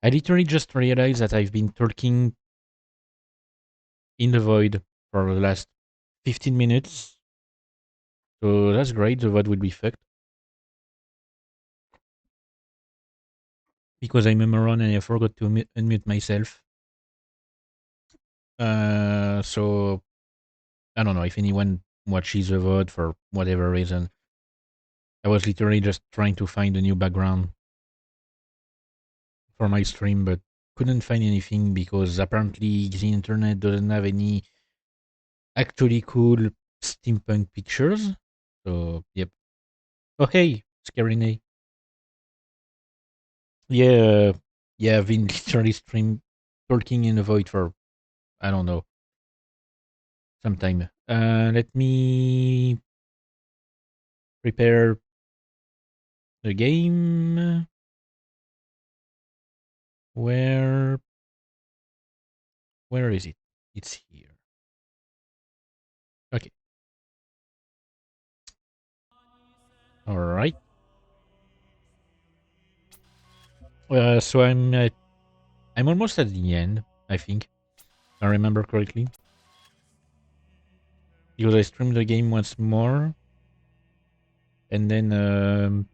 I literally just realized that I've been talking in the void for the last 15 minutes. So that's great. The VOD will be fucked. Because I'm a moron and I forgot to unmute myself. So I don't know if anyone watches the VOD for whatever reason. I was literally just trying to find a new background for my stream, but couldn't find anything because apparently the internet doesn't have any actually cool steampunk pictures. So yep. Oh hey, Scary Nay. Yeah, yeah, I've been literally stream talking in the void for I don't know some time. Let me prepare the game. Where where is it? It's here. Okay. All right. So I'm almost at the end. I think I remember correctly because I streamed the game once more, and then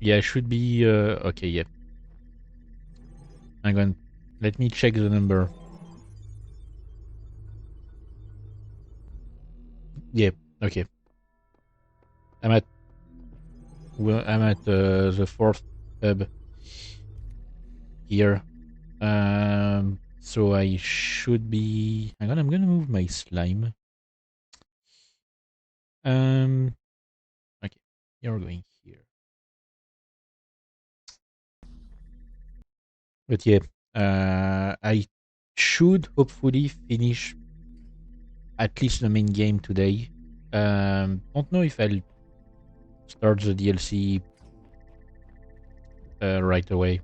yeah, I should be okay. Yeah, hang on. Let me check the number. Yeah. Okay. I'm at I'm at the fourth hub here. So I should be. Hang on. I'm gonna move my slime. Um. Okay. You're going here. But yeah. I should hopefully finish at least the main game today. Don't know if I'll start the DLC right away.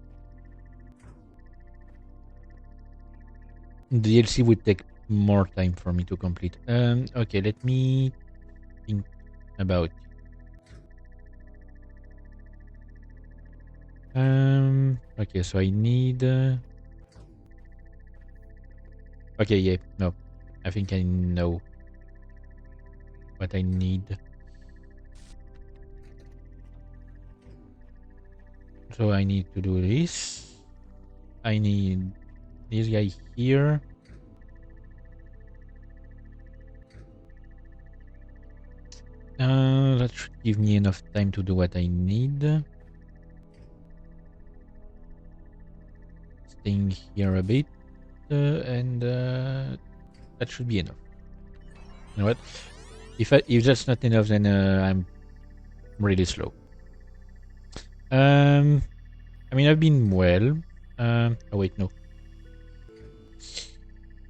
The DLC would take more time for me to complete. Okay, let me think about. Okay, so I need. Okay, yeah, no, I think I know what I need. So I need to do this. I need this guy here. That should give me enough time to do what I need. Staying here a bit, and that should be enough. You know what? If that's not enough, then I'm really slow. I mean, I've been well. Oh wait, no.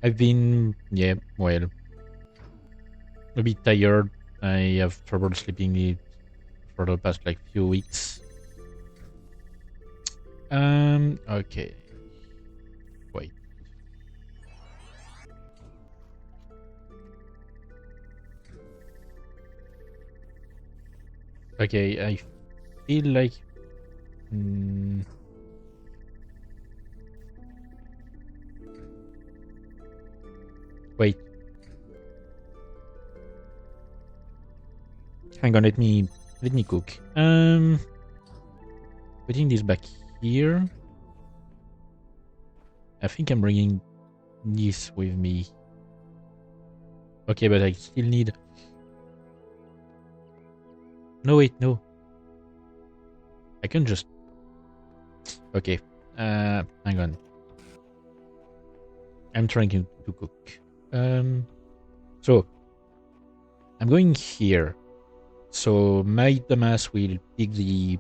I've been well, a bit tired. I have trouble sleeping for the past like few weeks. Okay. Wait. Okay, I feel like. Wait. Hang on. Let me cook. Putting this back here. I think I'm bringing this with me. Okay, but I still need. No, wait, no. I can just. Okay. Hang on. I'm trying to cook. So I'm going here. So my dumbass will pick the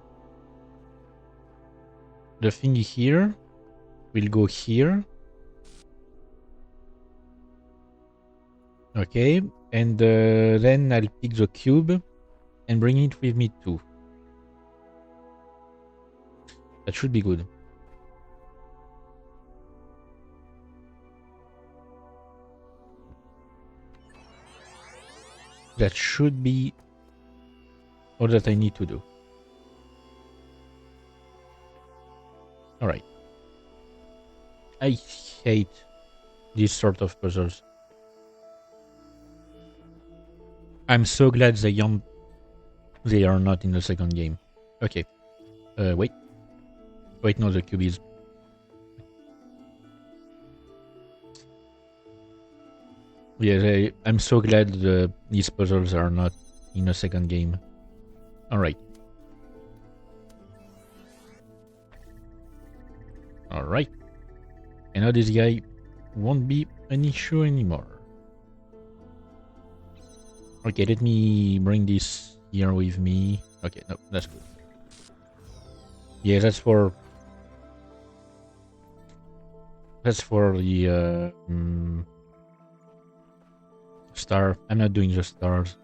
thingy here. We'll go here. Okay, and then I'll pick the cube and bring it with me too. That should be good. That should be all that I need to do. All right. I hate these sort of puzzles. I'm so glad they are not in the second game. Okay. Wait. Wait, no, the cube is... Yeah, I'm so glad these puzzles are not in a second game. Alright. Alright. And now this guy won't be an issue anymore. Okay, let me bring this here with me. Okay, no, that's good. Yeah, that's for the star. I'm not doing the stars.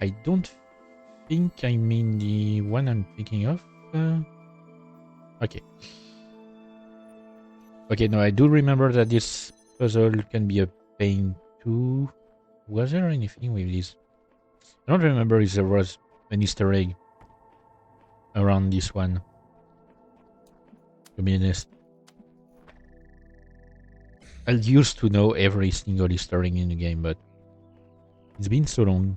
I don't think I mean the one I'm thinking of. Okay. Okay, no, I do remember that this puzzle can be a pain too. Was there anything with this? I don't remember if there was an Easter egg around this one. To be honest, I used to know every single Easter egg in the game, but it's been so long.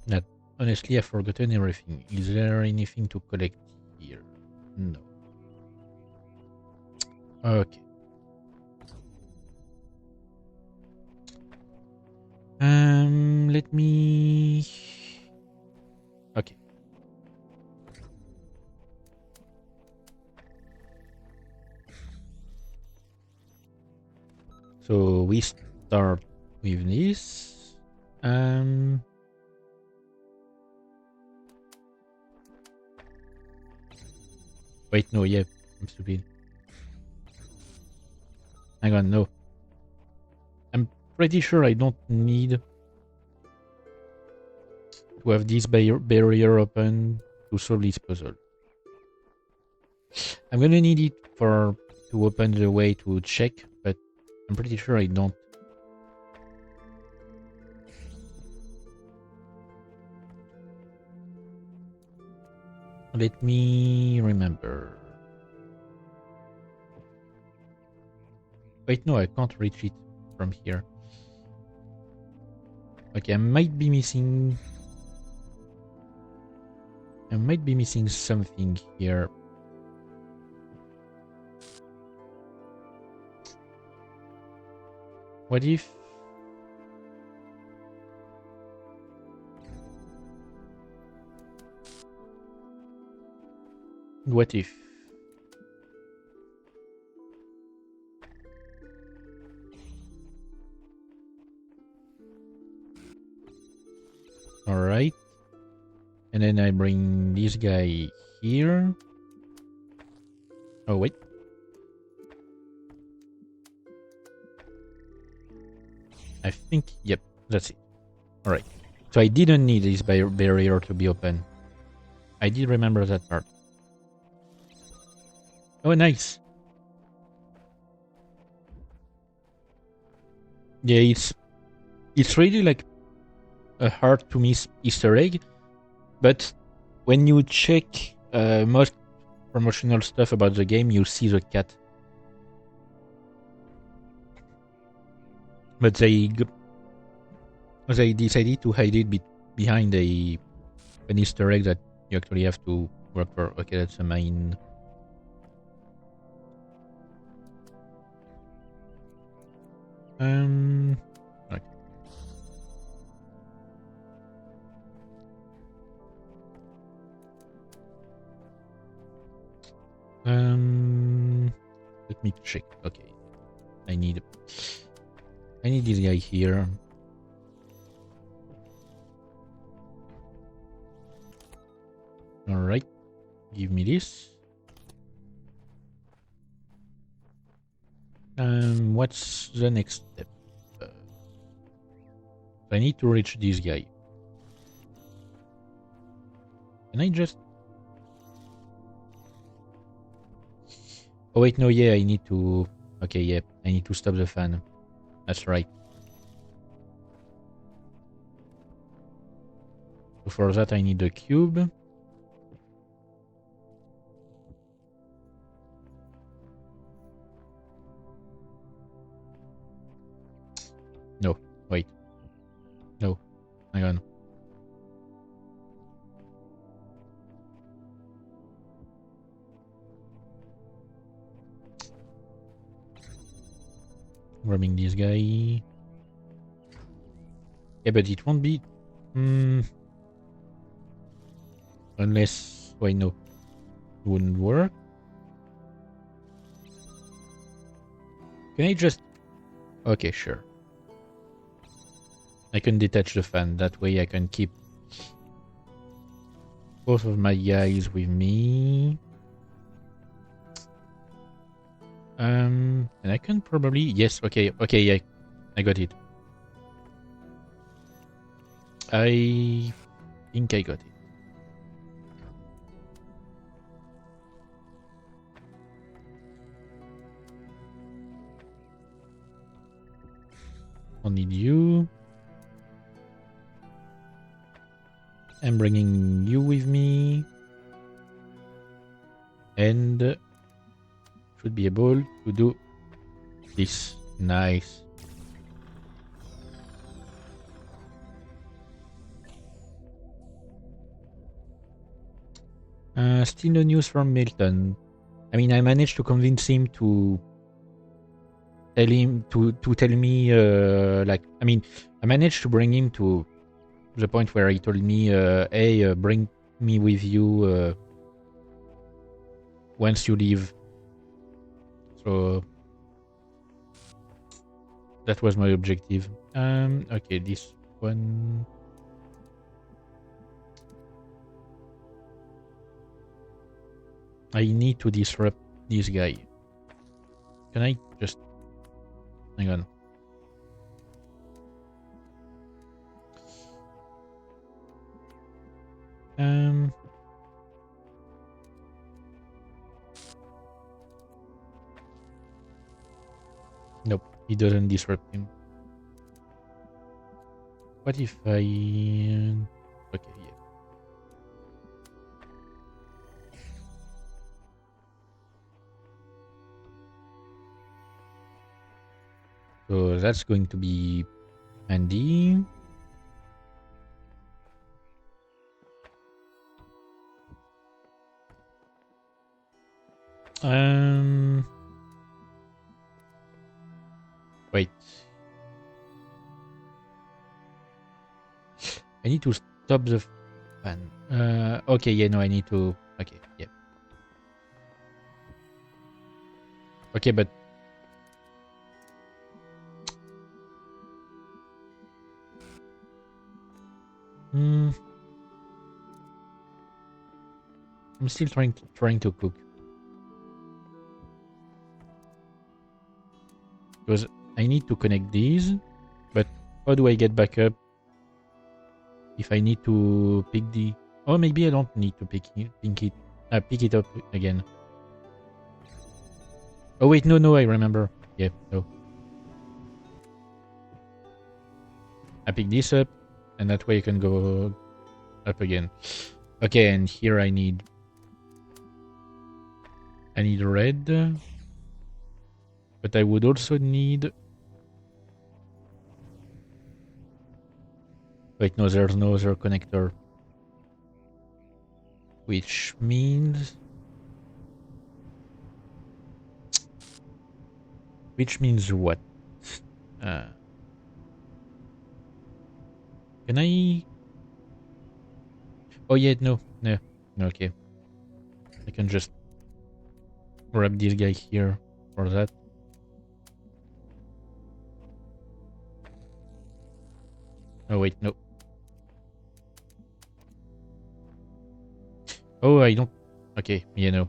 That honestly, I've forgotten everything. Is there anything to collect here? No. Okay. Let me... Okay. So we start with this. Wait, no, yeah, I'm stupid. Hang on, no. I'm pretty sure I don't need to have this barrier open to solve this puzzle. I'm gonna need it to open the way to check, but I'm pretty sure I don't. Let me remember. Wait, no, I can't reach it from here. Okay, I might be missing something here. What if... What if... Alright. And then I bring this guy here. Oh, wait. I think, yep, that's it. Alright. So I didn't need this barrier to be open. I did remember that part. Oh, nice. Yeah, it's really like a hard to miss Easter egg, but when you check most promotional stuff about the game, you see the cat. But they decided to hide it behind an Easter egg that you actually have to work for. Okay, that's a main. Okay. Let me check. Okay, I need this guy here. All right, give me this. What's the next step? I need to reach this guy. Can I just... Oh wait, no, yeah, I need to... Okay, yeah, I need to stop the fan. That's right. So for that I need a cube. No, wait. No, hang on. Grabbing this guy. Yeah, but it won't be... Unless... Wait, no. It wouldn't work. Can I just... Okay, sure. I can detach the fan. That way I can keep both of my guys with me. And I can probably... Yes, okay, yeah. I got it. I think I got it. I'll need you. I'm bringing you with me. And should be able to do this. Nice. Still no news from Milton. I mean, I managed to convince him to tell me like, I mean, I managed to bring him to the point where he told me, hey, bring me with you once you leave. So that was my objective. Okay, this one. I need to disrupt this guy. Can I just... Hang on. Nope, he doesn't disrupt him. What if I... Okay, yeah. So that's going to be handy. Wait. I need to stop the fan. Okay, yeah, no, I need to... Okay, yeah. Okay, but... I'm still trying to cook. Because I need to connect these, but how do I get back up? If I need to pick the... Oh, maybe I don't need to pick it up again. Oh wait, no, I remember. Yeah, no. I pick this up, and that way I can go up again. Okay, and here I need red. But I would also need... Wait, no, there's no other connector. Which means... what? Can I... Oh yeah, no, okay. I can just grab this guy here for that. Oh wait, no. Oh, I don't... Okay, yeah, no.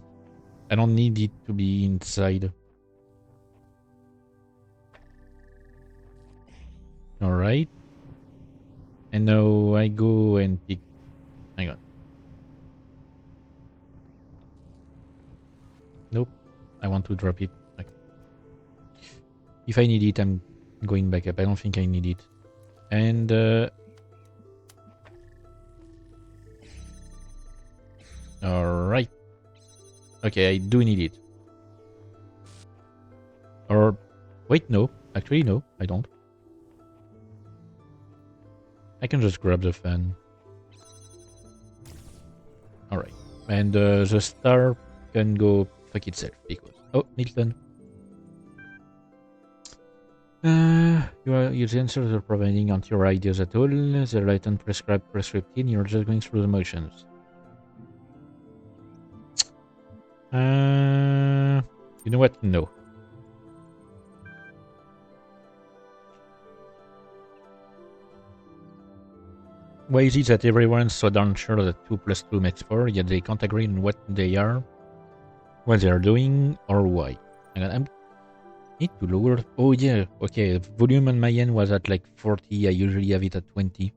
I don't need it to be inside. Alright. And now I go and pick... Hang on. Nope. I want to drop it. Okay. If I need it, I'm going back up. I don't think I need it. And... Alright. Okay, I do need it. Or... Wait, no. Actually, no, I don't. I can just grab the fan. Alright. And the star can go fuck itself, because... Oh, Milton. Your answers are providing on your ideas at all. They're latent prescriptive, you're just going through the motions. You know what? No. Why is it that everyone's so darn sure that 2 plus 2 makes 4, yet they can't agree on what they are, what they are doing, or why? And I need to lower... Oh yeah, okay, volume on my end was at like 40, I usually have it at 20.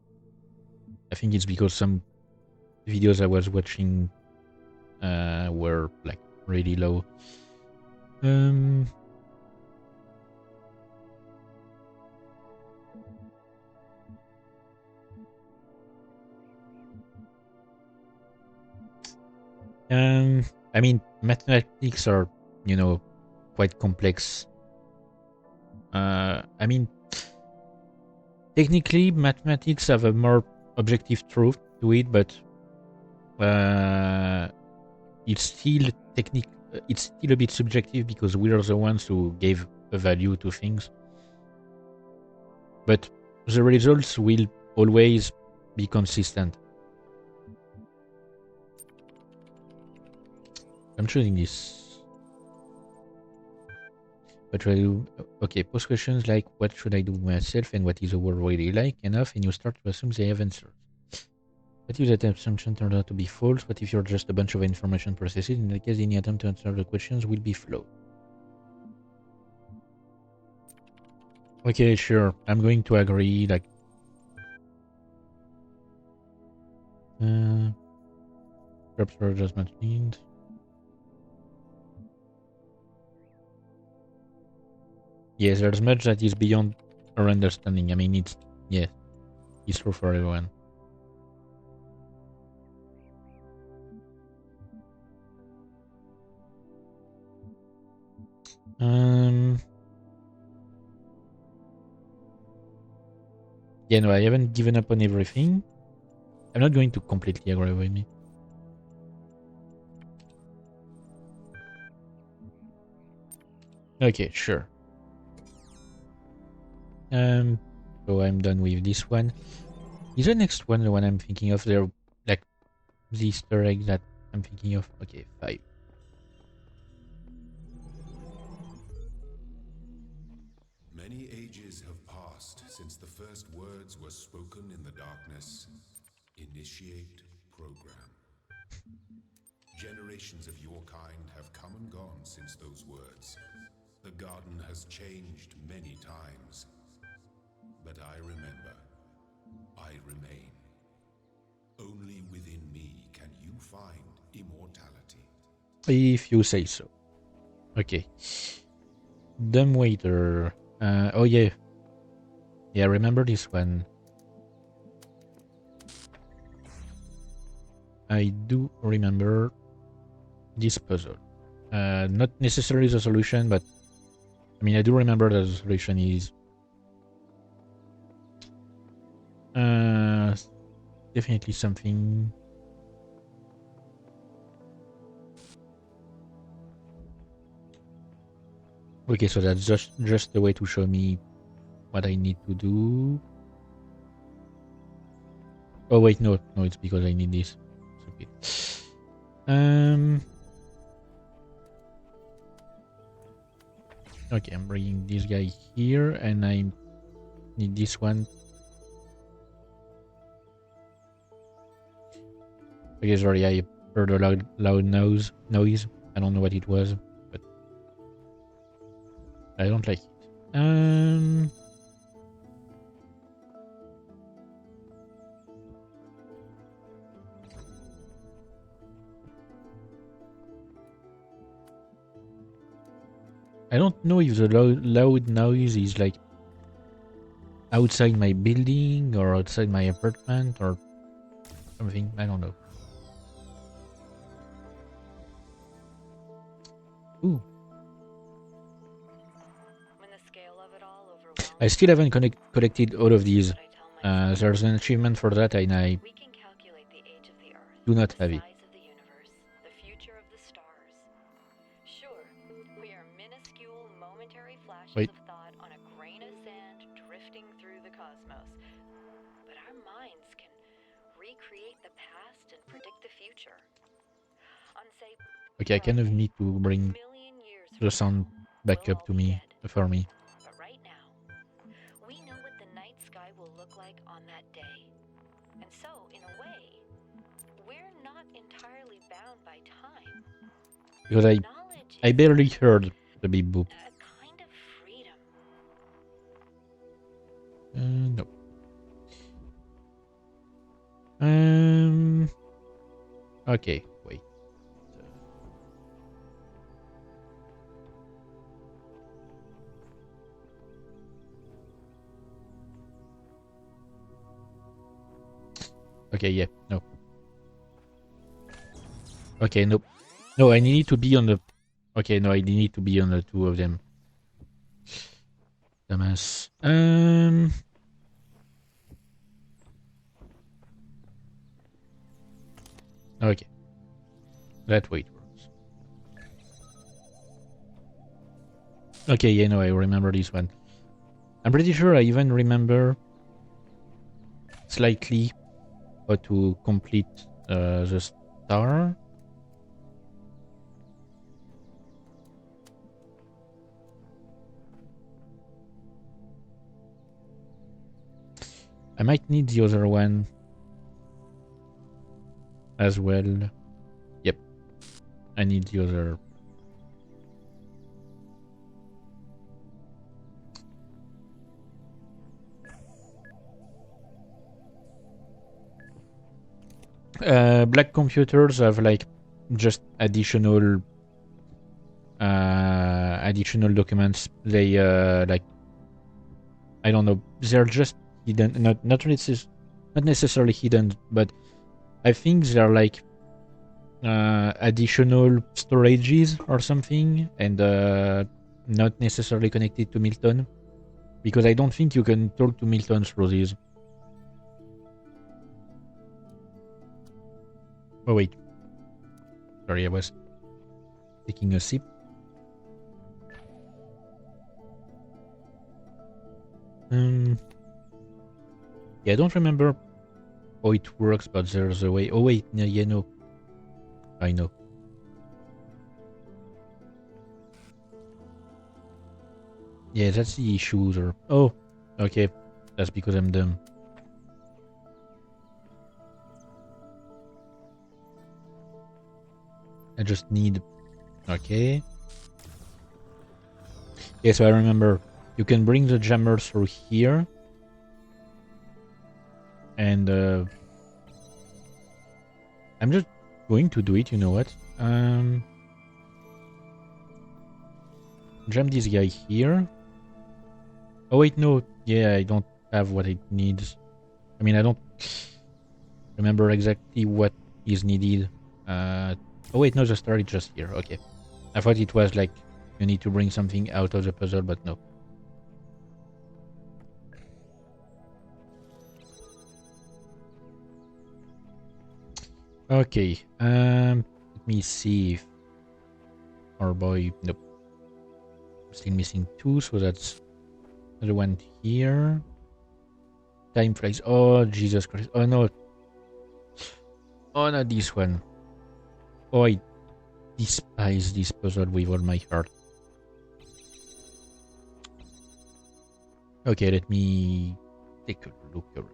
I think it's because some videos I was watching were like really low. I mean, mathematics are, you know, quite complex. I mean, technically, mathematics have a more objective truth to it, but it's still it's still a bit subjective because we're the ones who gave a value to things. But the results will always be consistent. I'm choosing this. What should I do? Okay, post questions like what should I do myself and what is the world really like enough, and you start to assume they have answers. What if that assumption turns out to be false? What if you're just a bunch of information processes? In that case, any attempt to answer the questions will be flawed. Okay, sure. I'm going to agree, like... Perhaps for adjustment means... Yes, there's much that is beyond our understanding. I mean, it's... Yeah, it's true for everyone. Yeah, no, I haven't given up on everything. I'm not going to completely agree with me. Okay, sure. So I'm done with this one. Is the next one the one I'm thinking of? There, like, the Easter egg that I'm thinking of? Okay, 5. Many ages have passed since the first words were spoken in the darkness. Initiate program. Generations of your kind have come and gone since those words. The garden has changed many times. But I remember. I remain. Only within me can you find immortality. If you say so. Okay. Dumbwaiter. Oh yeah. Yeah, I remember this one. I do remember this puzzle. Not necessarily the solution, but I mean, I do remember that the solution is definitely something. Okay, so that's just the way to show me what I need to do. Oh wait, no, it's because I need this. It's okay. Okay, I'm bringing this guy here, and I need this one. Okay, sorry, I heard a loud noise. I don't know what it was, but I don't like it. I don't know if the loud noise is like outside my building or outside my apartment or something. I don't know. Ooh. I still haven't collected all of these. There's an achievement for that, and I do not have it. Wait. Okay, I kind of need to bring the sound back up to me, for me. Because I barely heard the beep boop. No. Okay, wait. Okay, yeah, no. Okay, nope. No, I need to be on the... Okay, no, I need to be on the two of them. Dumbass. Okay. That way it works. Okay, yeah, no, I remember this one. I'm pretty sure I even remember slightly how to complete the star. I might need the other one as well. Yep. I need the other. Black computers have like just additional documents. They like, I don't know. They're just hidden. Not necessarily hidden, but I think they're like additional storages or something, and not necessarily connected to Milton, because I don't think you can talk to Milton through these. Oh wait, sorry, I was taking a sip. Yeah, I don't remember how it works, but there's a way. Oh wait, no, yeah, no, I know. Yeah, that's the issues. Or oh, okay, that's because I'm dumb. I just need. Okay. Yeah, so I remember you can bring the jammer through here, and I'm just going to do it. You know what? Jam this guy here. Oh wait, no. Yeah, I don't have what it needs. I mean, I don't remember exactly what is needed. Oh wait, no, the star is just here. Okay. I thought it was like you need to bring something out of the puzzle, but no. Okay. Let me see if our boy. Nope. Still missing two, so that's the one here. Time flies. Oh Jesus Christ! Oh no! Oh, not this one. Oh, I despise this puzzle with all my heart. Okay, let me take a look around.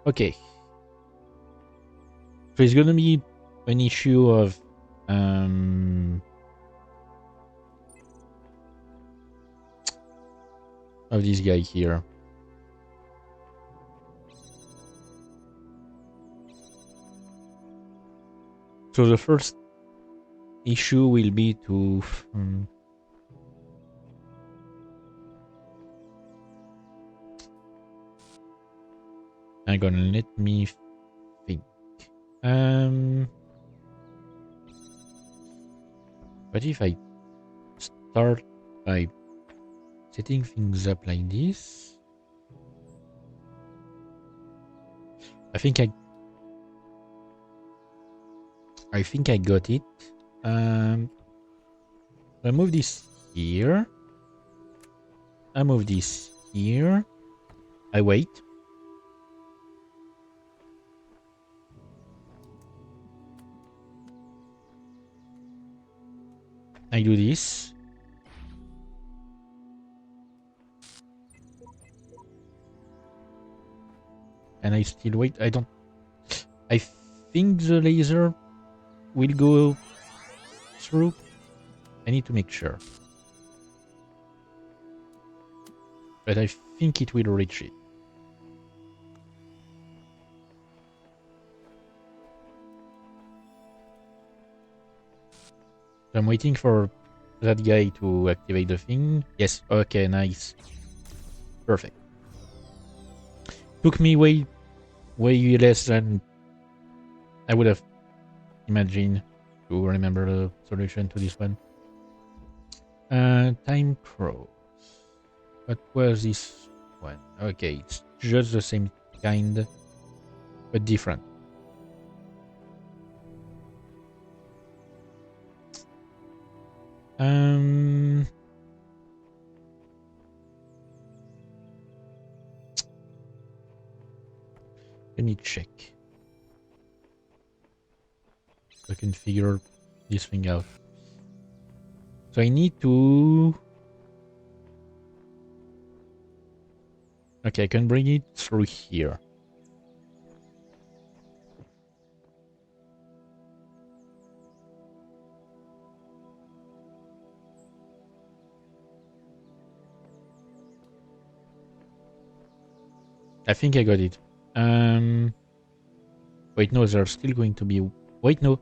Okay. So it's gonna be an issue of this guy here. So the first issue will be to hang on, let me What if I start by setting things up like this? I think I got it. I move this here. I move this here. I wait. I do this. And I still wait. I think the laser will go through. I need to make sure. But I think it will reach it. So I'm waiting for that guy to activate the thing. Yes, okay, nice. Perfect. Took me way less than I would have imagined to remember the solution to this one. Time crows. What was this one? Okay, it's just the same kind, but different. Let me check. So I can figure this thing out. So I need to... Okay, I can bring it through here. I think I got it. Wait, no, there's still going to be... Wait, no.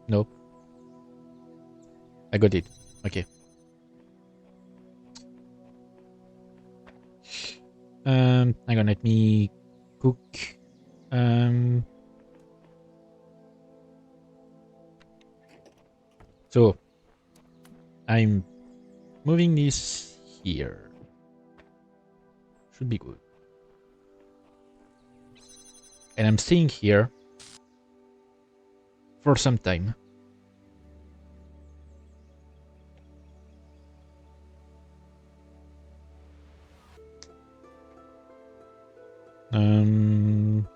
I got it. Okay. Hang on, let me cook. So I'm moving this here. Should be good. And I'm staying here for some time.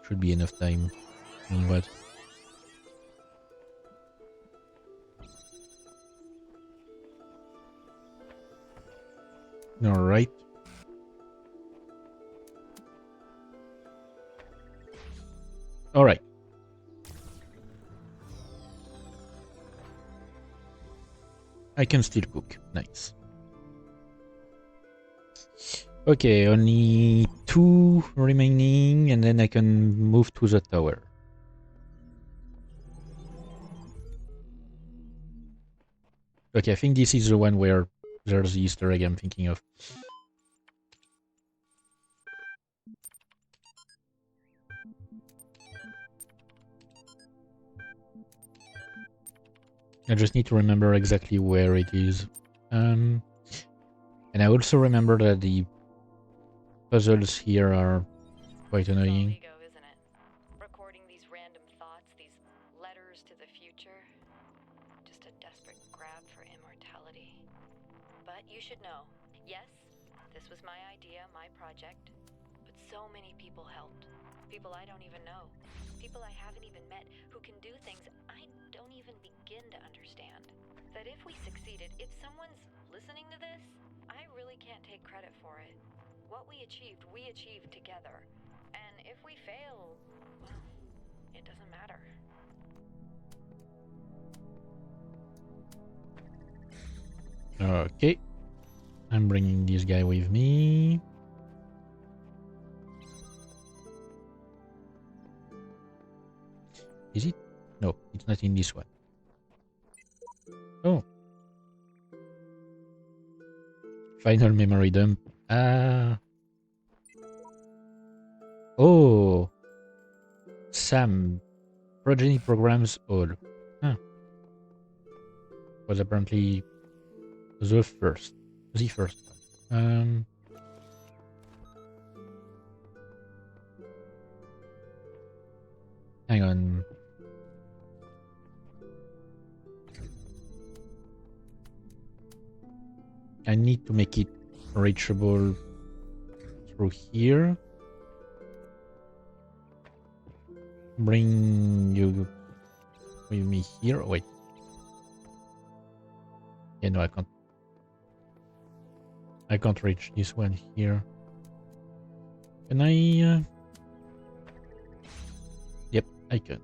Should be enough time. What? All right. All right. I can still cook. Nice. Okay, only 2 remaining, and then I can move to the tower. Okay, I think this is the one where there's the Easter egg I'm thinking of. I just need to remember exactly where it is. And I also remember that the puzzles here are quite annoying. Ego, isn't it? Recording these random thoughts, these letters to the future. Just a desperate grab for immortality. But you should know, yes, this was my idea, my project. But so many people helped. People I don't even know. People I haven't even met who can do things I don't even begin to understand. That if we succeeded, if someone's listening to this, I really can't take credit for it. What we achieved together. And if we fail, well, it doesn't matter. Okay. I'm bringing this guy with me. Is it? No, it's not in this one. Oh. Final memory dump. Ah. Oh. Sam. progeny programs all. Huh. Was apparently the first. The first one. Hang on. I need to make it reachable through here. Bring you with me here. Oh, wait. Yeah, no, I can't. I can't reach this one here. Can I? Yep, I can.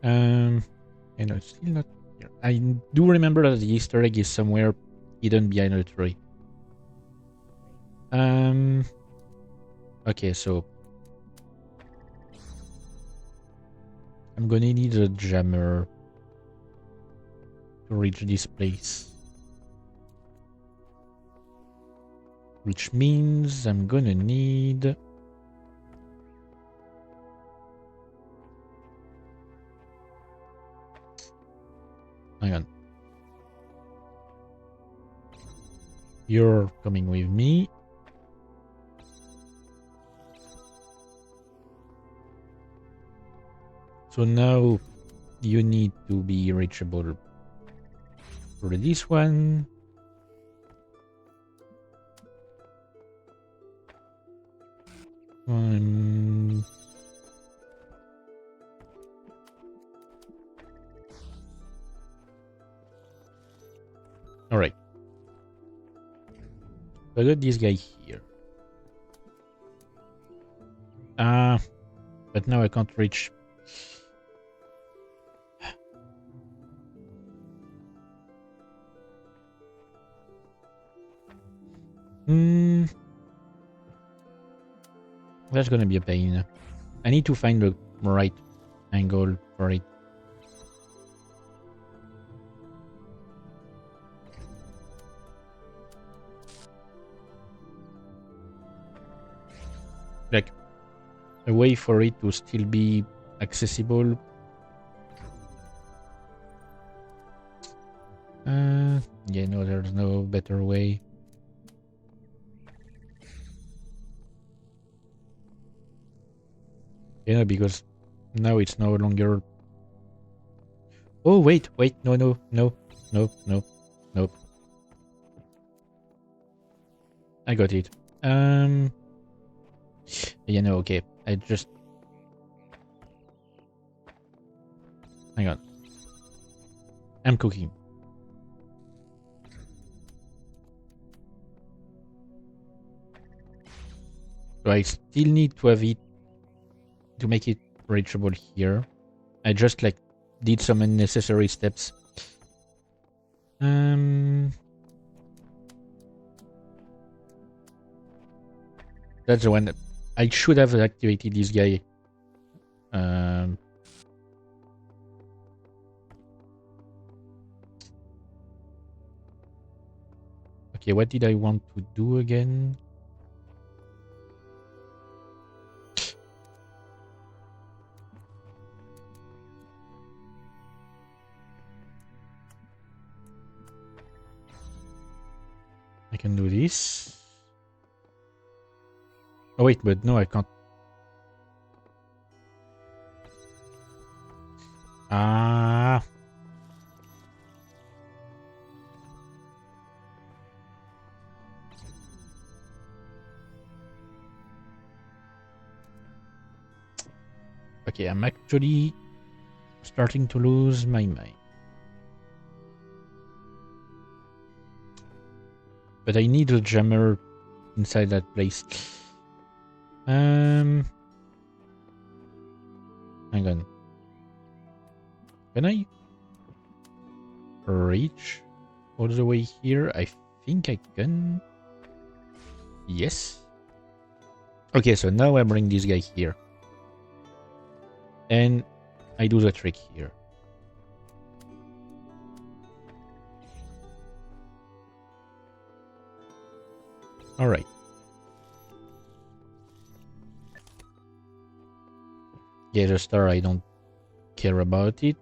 And it's still not here. I do remember that the Easter egg is somewhere hidden behind a tree. Okay, so I'm gonna need a jammer to reach this place. Which means I'm gonna need... Hang on. You're coming with me. So now you need to be reachable for this one. Alright. I got this guy here. But now I can't reach. That's gonna be a pain. I need to find the right angle for it. Like, a way for it to still be accessible. Yeah, no, there's no better way. Yeah, because now it's no longer... Oh, wait, no, no, no, no, no, no. I got it. Yeah, no, okay. I just... Hang on. I'm cooking. So I still need to have it to make it reachable here. I just like did some unnecessary steps. That's the one that I should have activated this guy. Okay, what did I want to do again? I can do this. Oh wait, but no, I can't. Ah. Okay, I'm actually starting to lose my mind. But I need a jammer inside that place. Hang on. Can I reach all the way here? I think I can. Yes. Okay, so now I bring this guy here. And I do the trick here. Alright. Get a star, I don't care about it.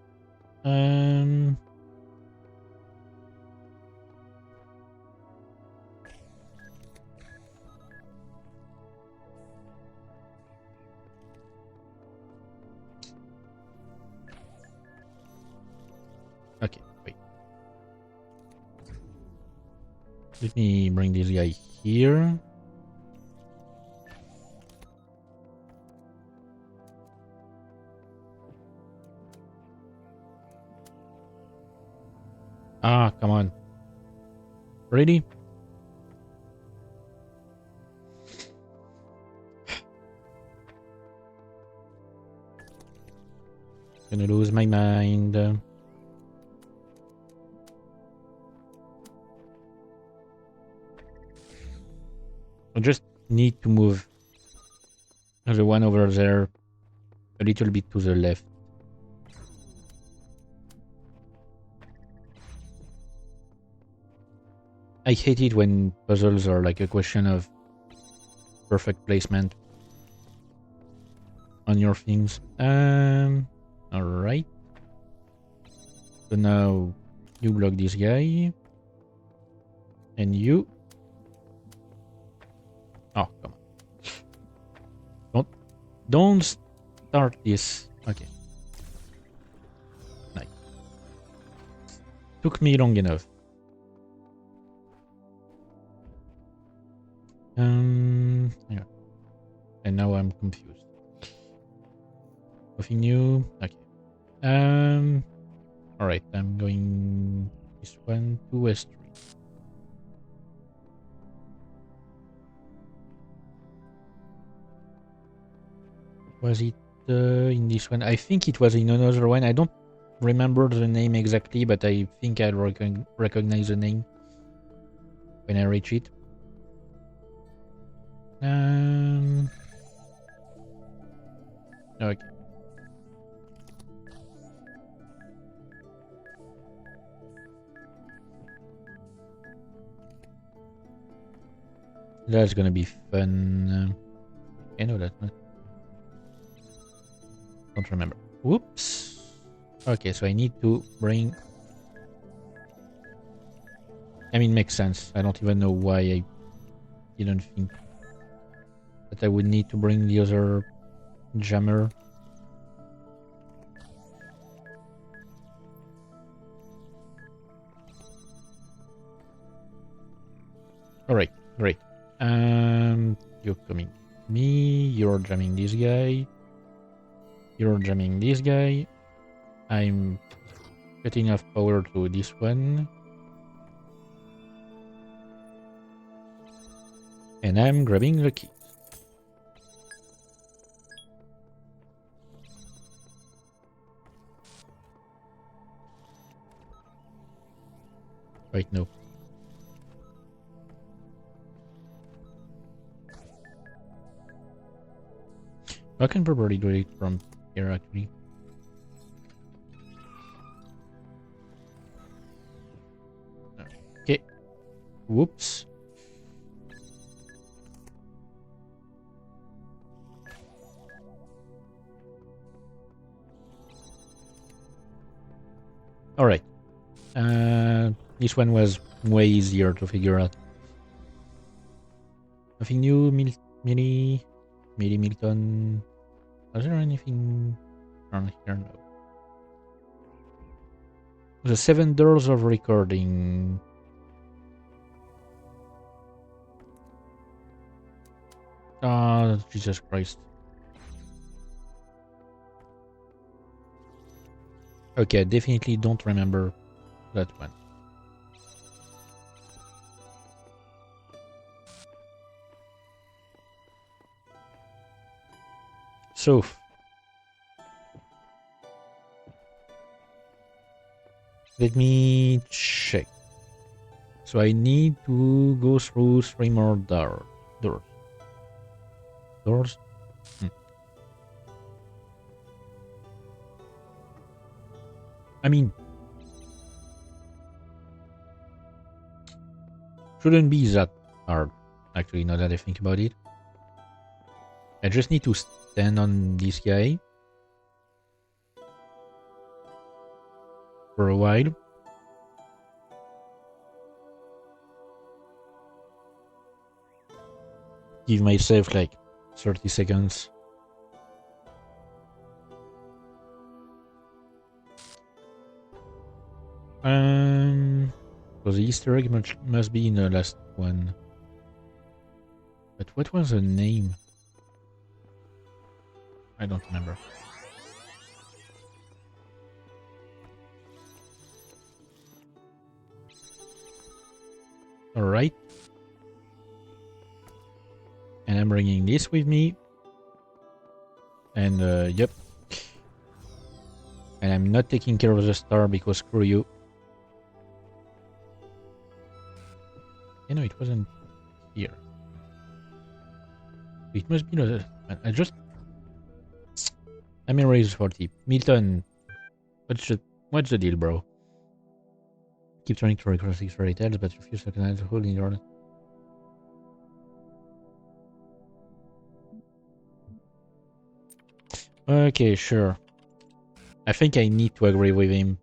Okay, wait. Let me bring this guy here. Ah, come on. Ready? Gonna lose my mind. I just need to move the one over there a little bit to the left. I hate it when puzzles are like a question of perfect placement on your things. Alright. So now you block this guy. And you. Oh, come on. Don't start this. Okay. Nice. Took me long enough. Yeah. And now I'm confused. Nothing new. Okay. Alright, I'm going this one to West 3. Was it in this one? I think it was in another one. I don't remember the name exactly, but I think I'll recognize the name when I reach it. Okay. That's gonna be fun. I know that. Don't remember. Whoops. Okay, so I need to bring... I mean, makes sense. I don't even know why I didn't think that I would need to bring the other jammer. Alright, great. You're coming. Me, you're jamming this guy. You're jamming this guy. I'm getting enough power to this one. And I'm grabbing the key. Right, no. I can probably do it from here, actually. Okay. Whoops. Alright. This one was way easier to figure out. Nothing new, Millie Milton. Was there anything around here? No. The 7 doors of recording. Ah, Jesus Christ. Okay, I definitely don't remember that one. So, let me check. So I need to go through 3 more doors. Doors? I mean, shouldn't be that hard, actually, now that I think about it. I just need to stand on this guy for a while. Give myself like 30 seconds. So the Easter egg must be in the last one. But what was the name? I don't remember. Alright. And I'm bringing this with me. And yep. And I'm not taking care of the star because screw you. You know, it wasn't here. It must be the... I just... I'm erased 40. Milton, what's the deal, bro? Keep trying to record these fairy tales, but refuse to recognize the whole in your... Okay, sure. I think I need to agree with him.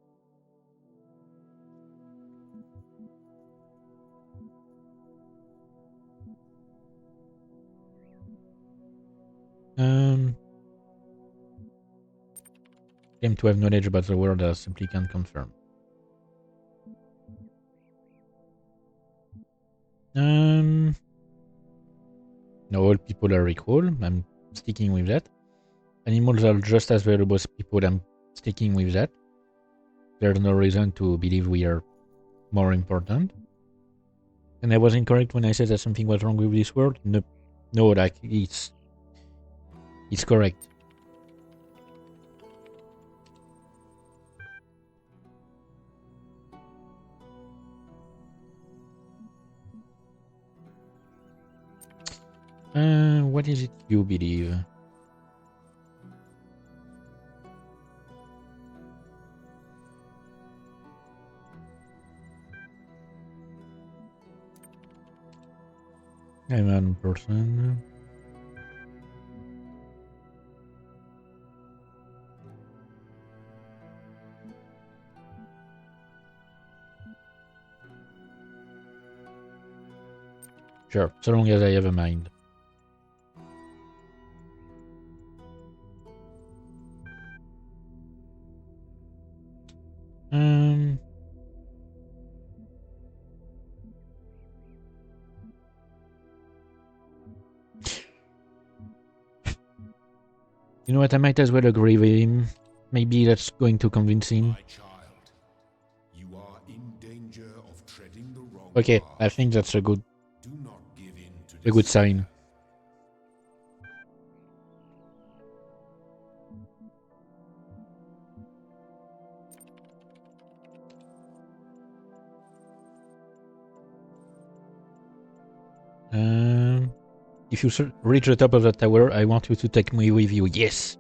Claim to have knowledge about the world I simply can't confirm. No, all people are equal. I'm sticking with that. Animals are just as valuable as people. I'm sticking with that. There's no reason to believe we are more important. And I was incorrect when I said that something was wrong with this world. No, like it's correct. What is it you believe? I'm one person. Sure, so long as I have a mind. You know what? I might as well agree with him. Maybe that's going to convince him. My child, you are in danger of treading the wrong Okay, path. I think that's a good despair. sign. If you reach the top of the tower, I want you to take me with you. Yes.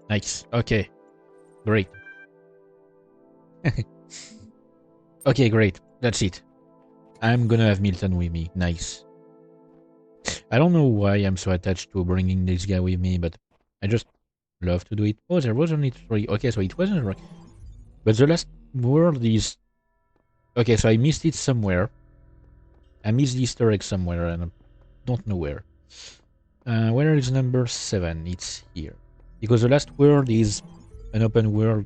Nice. Okay. Great. Okay, great. That's it. I'm gonna have Milton with me. Nice. I don't know why I'm so attached to bringing this guy with me, but I just love to do it. Oh, there was only 3. Okay, so it wasn't right. But the last word is... Okay, so I missed it somewhere. I missed the Easter egg somewhere, and I don't know where. Where is number 7? It's here. Because the last word is an open world,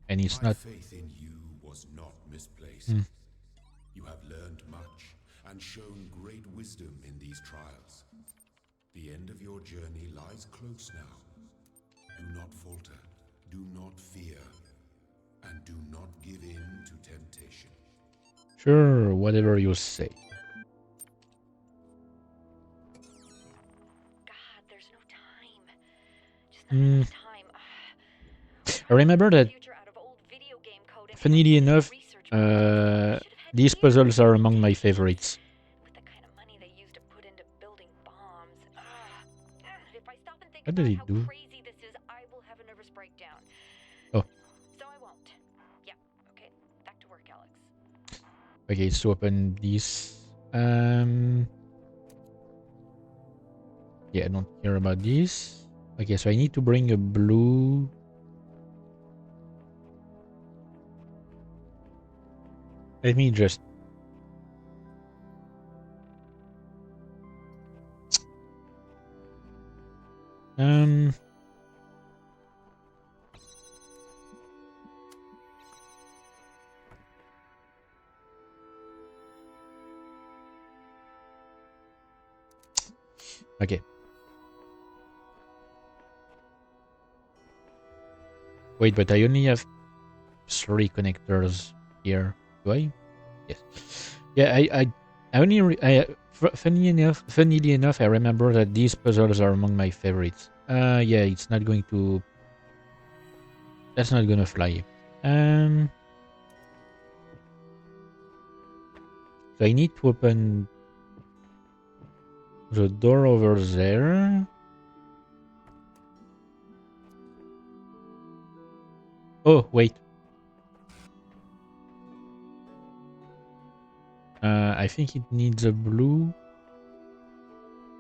and it's My not... faith in you was not misplaced. Hmm. You have learned much and shown great wisdom in these trials. The end of your journey lies close now. Do not falter, do not fear, and do not give in to temptation. Sure, whatever you say. God, there's no time. Just not enough time. I remember that, funnily enough, these puzzles are among my favorites. With the kind of money they used to put into building bombs. If I stop and think What about does it how do? crazy this is, I will have a nervous breakdown. Oh. So I won't. Yeah, okay. Back to work, Alex. Okay, so open this. Yeah, I don't care about this. Okay, so I need to bring a blue. Let me just. Um. Okay. Wait, but I only have 3 connectors here. Do I? Yes. Yeah, I only funnily enough, I remember that these puzzles are among my favorites. Yeah, it's not going to. That's not gonna fly. Um. So I need to open the door over there. Oh wait. I think it needs a blue.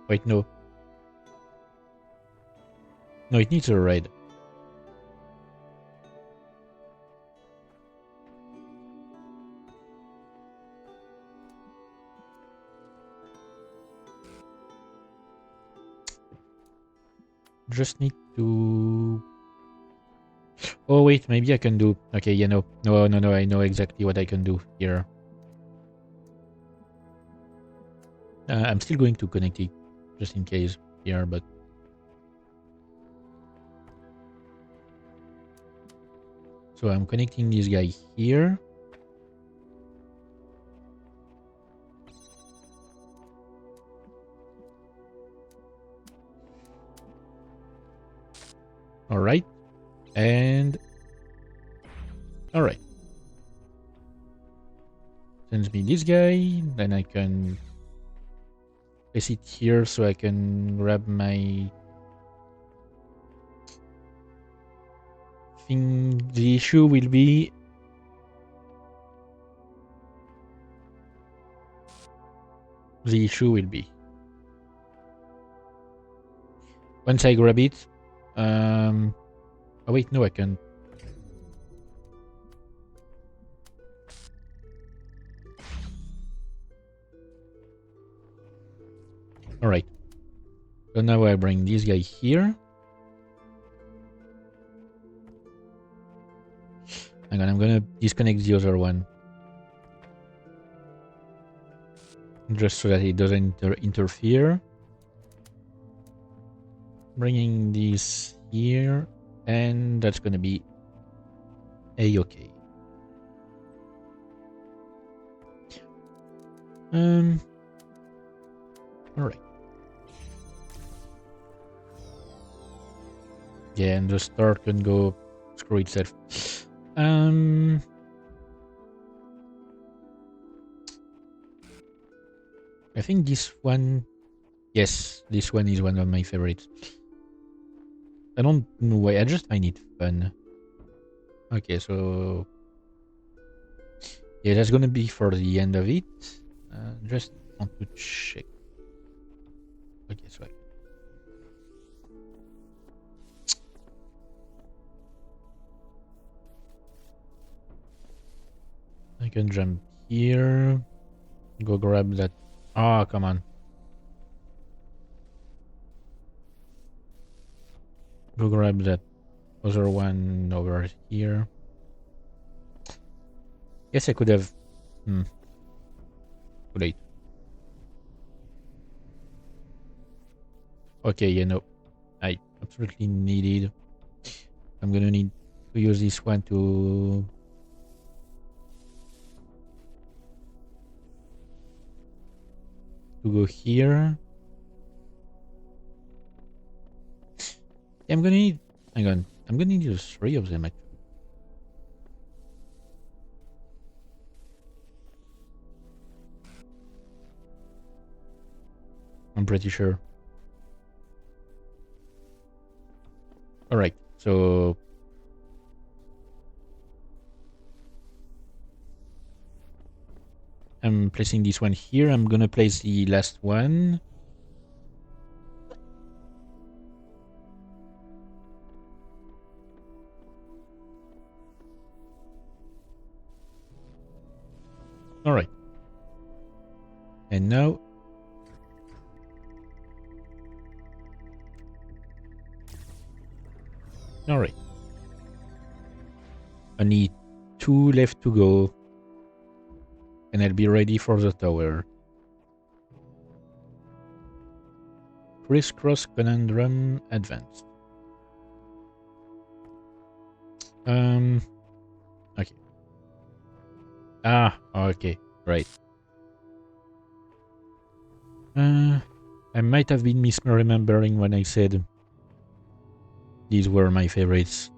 Wait, no. No, it needs a red. Just need to. Oh wait, maybe I can do. Okay, yeah, no. I know exactly what I can do here. I'm still going to connect it, just in case here, but. So I'm connecting this guy here. All right, and all right. Sends me this guy. Then I can place it here so I can grab my thing. The issue will be once I grab it. Oh wait, no, I can. All right. So now I bring this guy here. And I'm gonna disconnect the other one, just so that it doesn't interfere. Bringing this here, and that's gonna be a-okay. All right. Yeah, and the start can go screw itself. I think this one. Yes, this one is one of my favorites. I don't know why. I just find it fun. Okay, so yeah, that's gonna be for the end of it. Just want to check. Okay, so I can jump here. Go grab that. Oh, come on. Go grab that other one over here. Yes, I could have. Too late. Okay, yeah, no. I absolutely needed. I'm gonna need to use this one to go here. Yeah, I'm gonna need. Hang on. I'm gonna need 3 of them actually. I'm pretty sure. Alright, so I'm placing this one here. I'm gonna place the last one. Alright. And now... Alright. Only 2 left to go. And I'll be ready for the tower. Crisscross Conundrum Advanced. Okay. Ah, okay. Right. I might have been misremembering when I said these were my favorites.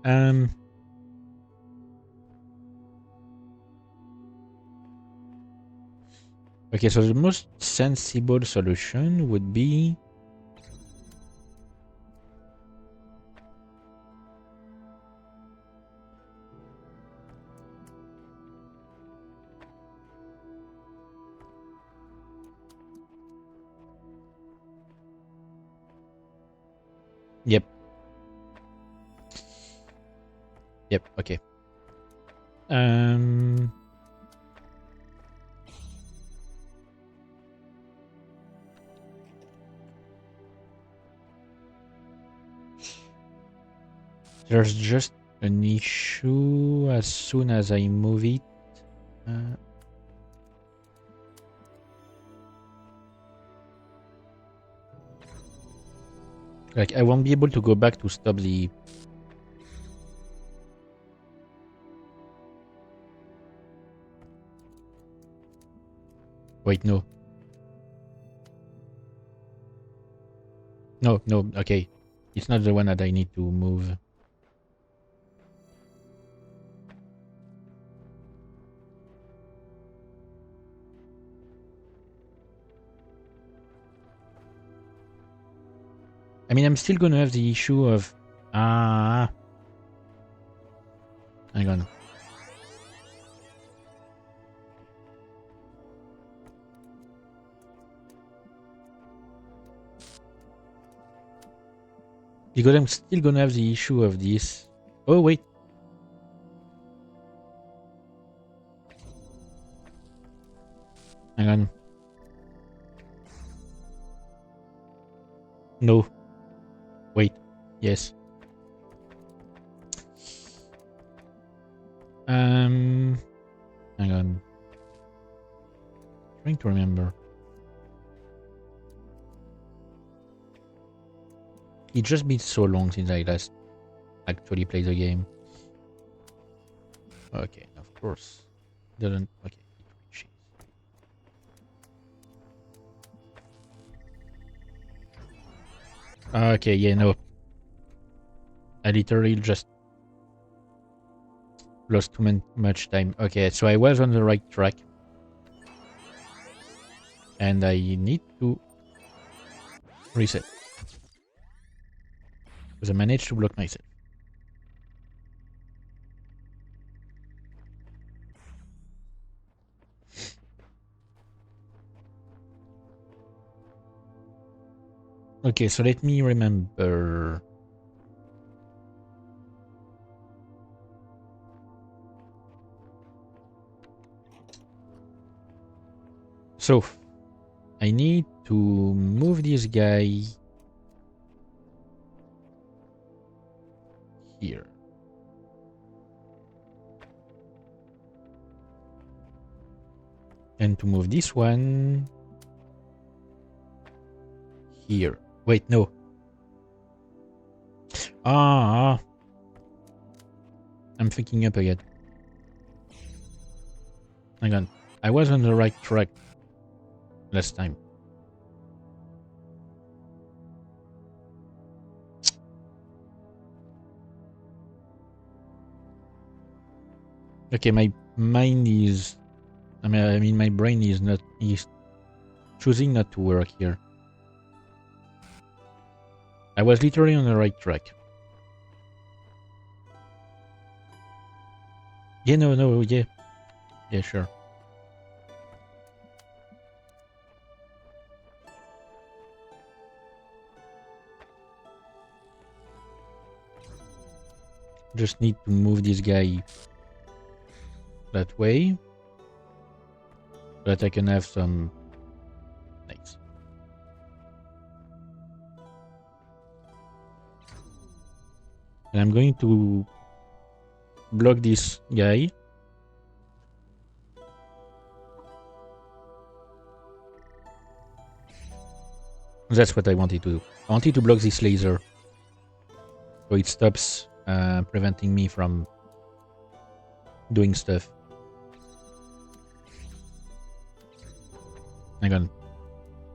Okay, so the most sensible solution would be... Yep. Yep, okay. There's just an issue as soon as I move it. Like, I won't be able to go back to stop the... Wait, no. No, no, okay. It's not the one that I need to move. I mean, I'm still gonna have the issue of... Hang on. Because I'm still gonna have the issue of this. Oh, wait. Hang on. No. Wait. Yes. Hang on. Trying to remember. It's just been so long since I last actually played the game. Okay, of course. Doesn't... Okay, it reaches. Okay, yeah, no. I literally just lost too much time. Okay, so I was on the right track. And I need to reset. Because I managed to block myself. Okay, so let me remember. So, I need to move this guy here. And to move this one here. Wait, no. I'm thinking up again. Hang on. I was on the right track last time. Okay, my mind is... I mean, my brain is not... is choosing not to work here. I was literally on the right track. Yeah, no, yeah. Yeah, sure. Just need to move this guy that way. that I can have some. Nice. And I'm going to block this guy. That's what I wanted to do. I wanted to block this laser, so it stops preventing me from doing stuff. Hang on.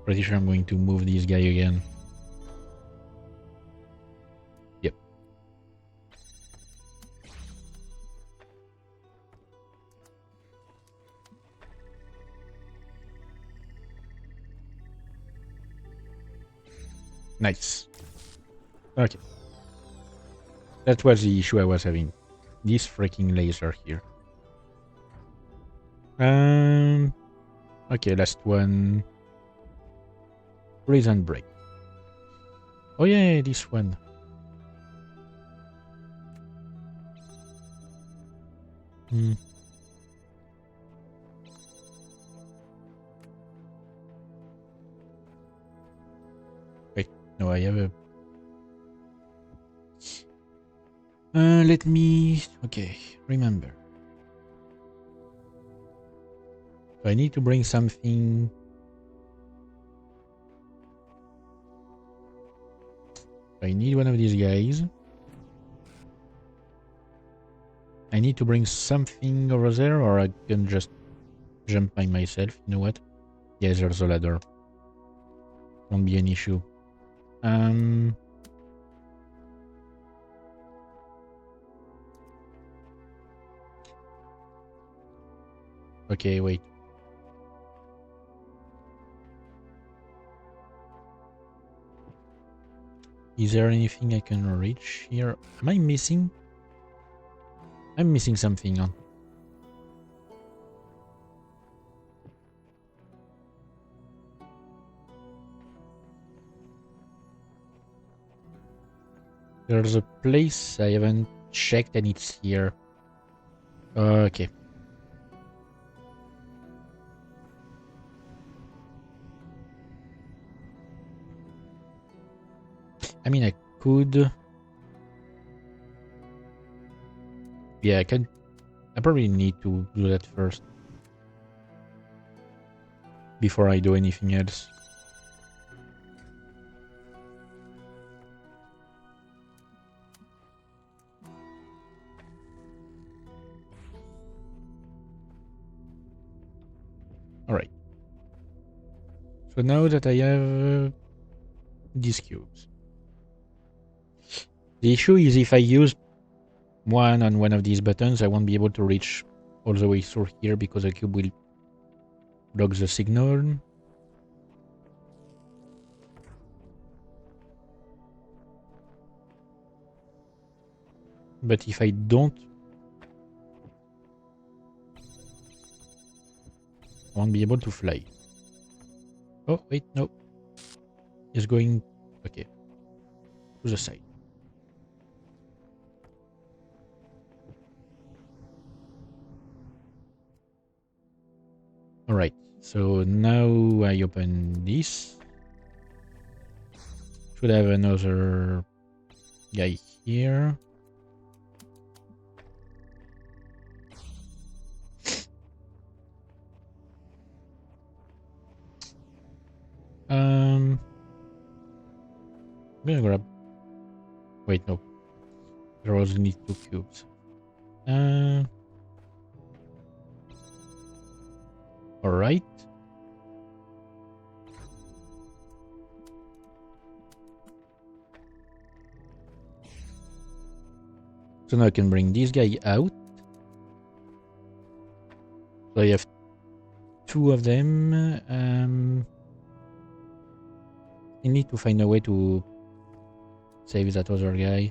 Pretty sure I'm going to move this guy again. Yep. Nice. Okay. That was the issue I was having. This freaking laser here. Okay, last one. Prison break. Oh yeah, this one. Wait, no, I have a... let me... Okay, remember. So I need to bring something... I need one of these guys. I need to bring something over there, or I can just jump by myself. You know what? Yeah, there's a ladder. Won't be an issue. Okay, wait. Is there anything I can reach here? Am I missing? I'm missing something. Huh? There's a place I haven't checked and it's here. Okay. I mean, I could... Yeah, I can... I probably need to do that first. Before I do anything else. Alright. So now that I have these cubes. The issue is if I use one on one of these buttons, I won't be able to reach all the way through here because a cube will block the signal. But if I don't, I won't be able to fly. Oh, wait, no. It's going... Okay. To the side. Alright, so now I open this. Should have another guy here. I'm gonna grab... Wait, no. There also need 2 cubes. Alright. So now I can bring this guy out. So I have 2 of them. I need to find a way to save that other guy,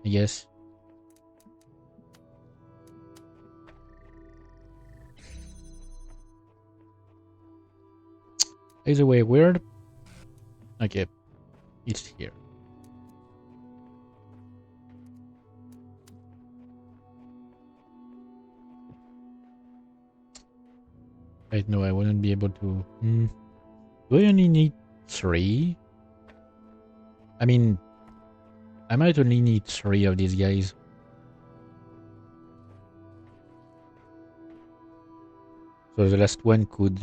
I guess. Either way, weird. Okay, it's here. Right, no, I wouldn't be able to. Do I only need 3? I mean, I might only need 3 of these guys. So the last one could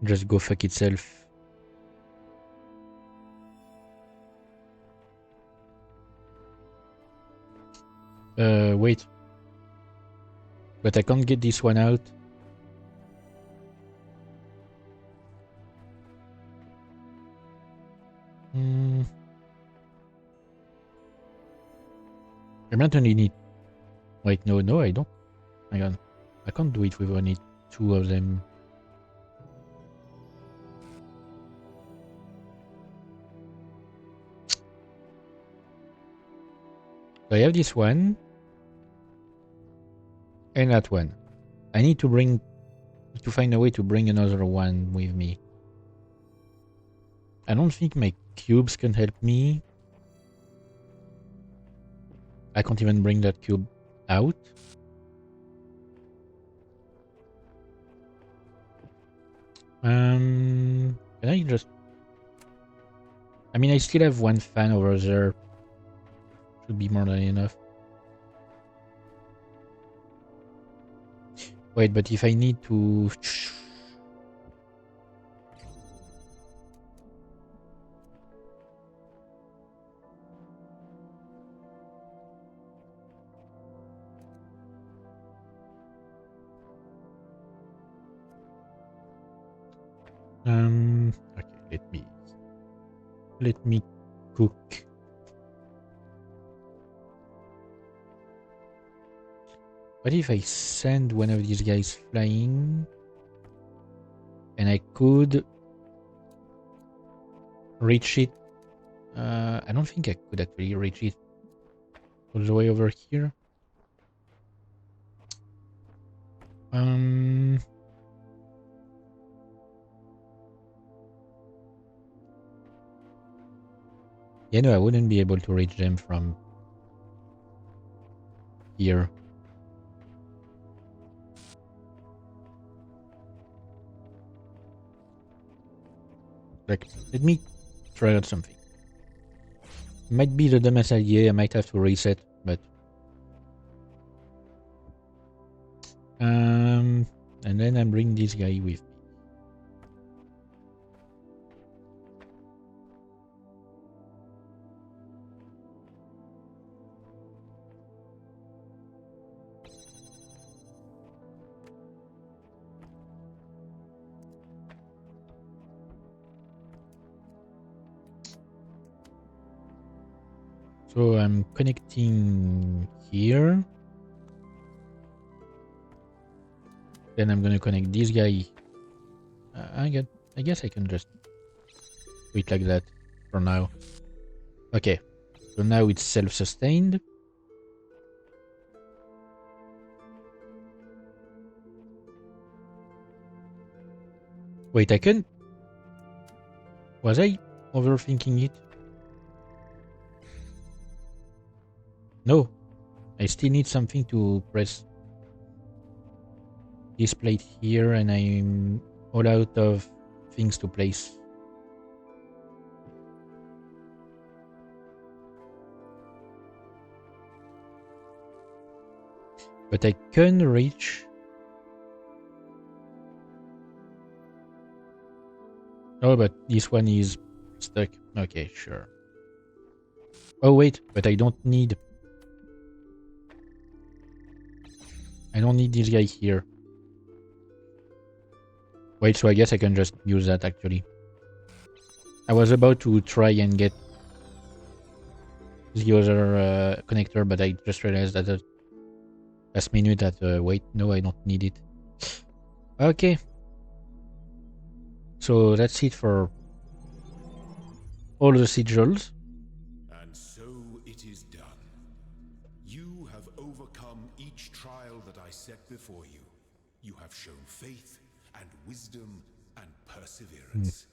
just go fuck itself. Wait. But I can't get this one out. I might only need... Wait, no, I don't. Hang on. I can't do it with only 2 of them. So I have this one. And that one. I need to find a way to bring another one with me. I don't think my cubes can help me. I can't even bring that cube out. Can I just... I mean, I still have one fan over there. Should be more than enough. Wait, but if I need to... Okay, let me cook. What if I send one of these guys flying? And I could reach it. I don't think I could actually reach it all the way over here. Yeah, no, I wouldn't be able to reach them from here. Like, let me try out something. Might be the dumbest idea, I might have to reset, but... And then I bring this guy with me. So I'm connecting here. Then I'm gonna connect this guy. I guess I can just do it like that for now. Okay, so now it's self-sustained. Wait, I can... Was I overthinking it? No, I still need something to press this plate here, and I'm all out of things to place. But I can reach... Oh, but this one is stuck. Okay, sure. Oh, wait, but I don't need... I don't need this guy here. Wait, so I guess I can just use that, actually. I was about to try and get the other connector, but I just realized that at last minute that, wait, no, I don't need it. Okay. So that's it for all the sigils. And so it is done. You have overcome each trial that I set before you. You have shown faith and wisdom and perseverance.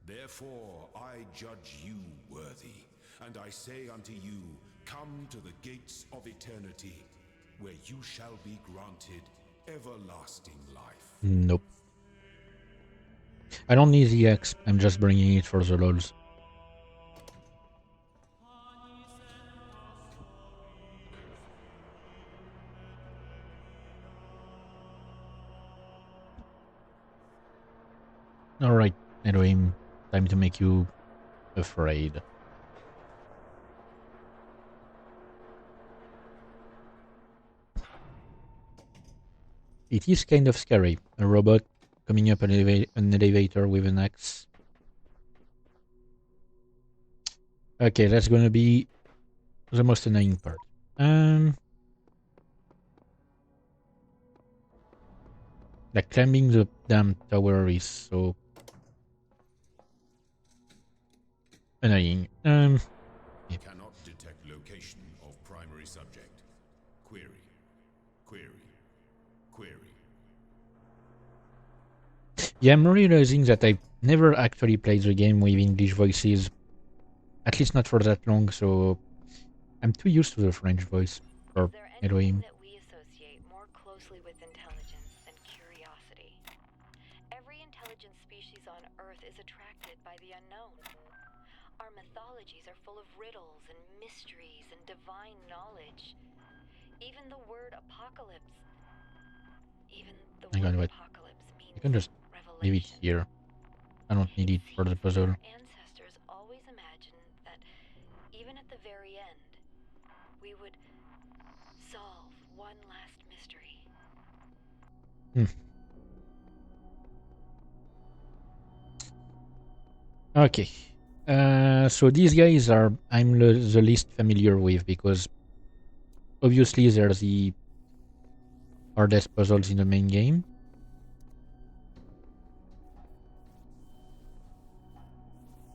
Therefore I judge you worthy, and I say unto you, come to the gates of eternity, where you shall be granted Everlasting life. Nope. I don't need the axe. I'm just bringing it for the lols. Alright, Elohim. Time to make you afraid. It is kind of scary. A robot coming up an elevator with an axe. Okay, that's gonna be the most annoying part. Like climbing the damn tower is so annoying. Yeah. Cannot detect location of primary subject. Query. Query. Query. Yeah, I'm realizing that I never actually played the game with English voices. At least not for that long, so I'm too used to the French voice for Is there anything Elohim. that we associate more closely with intelligence than curiosity? Every intelligent species on Earth is attracted by the unknown. Our mythologies are full of riddles and mysteries and divine knowledge. Even the word apocalypse. Even the I got word what? apocalypse I means can just leave it revelation. here. I don't need It it for the seems that puzzle. our ancestors always imagined that even at the very end, we would solve one last mystery. Okay. So these guys are I'm the least familiar with because obviously they're the hardest puzzles in the main game.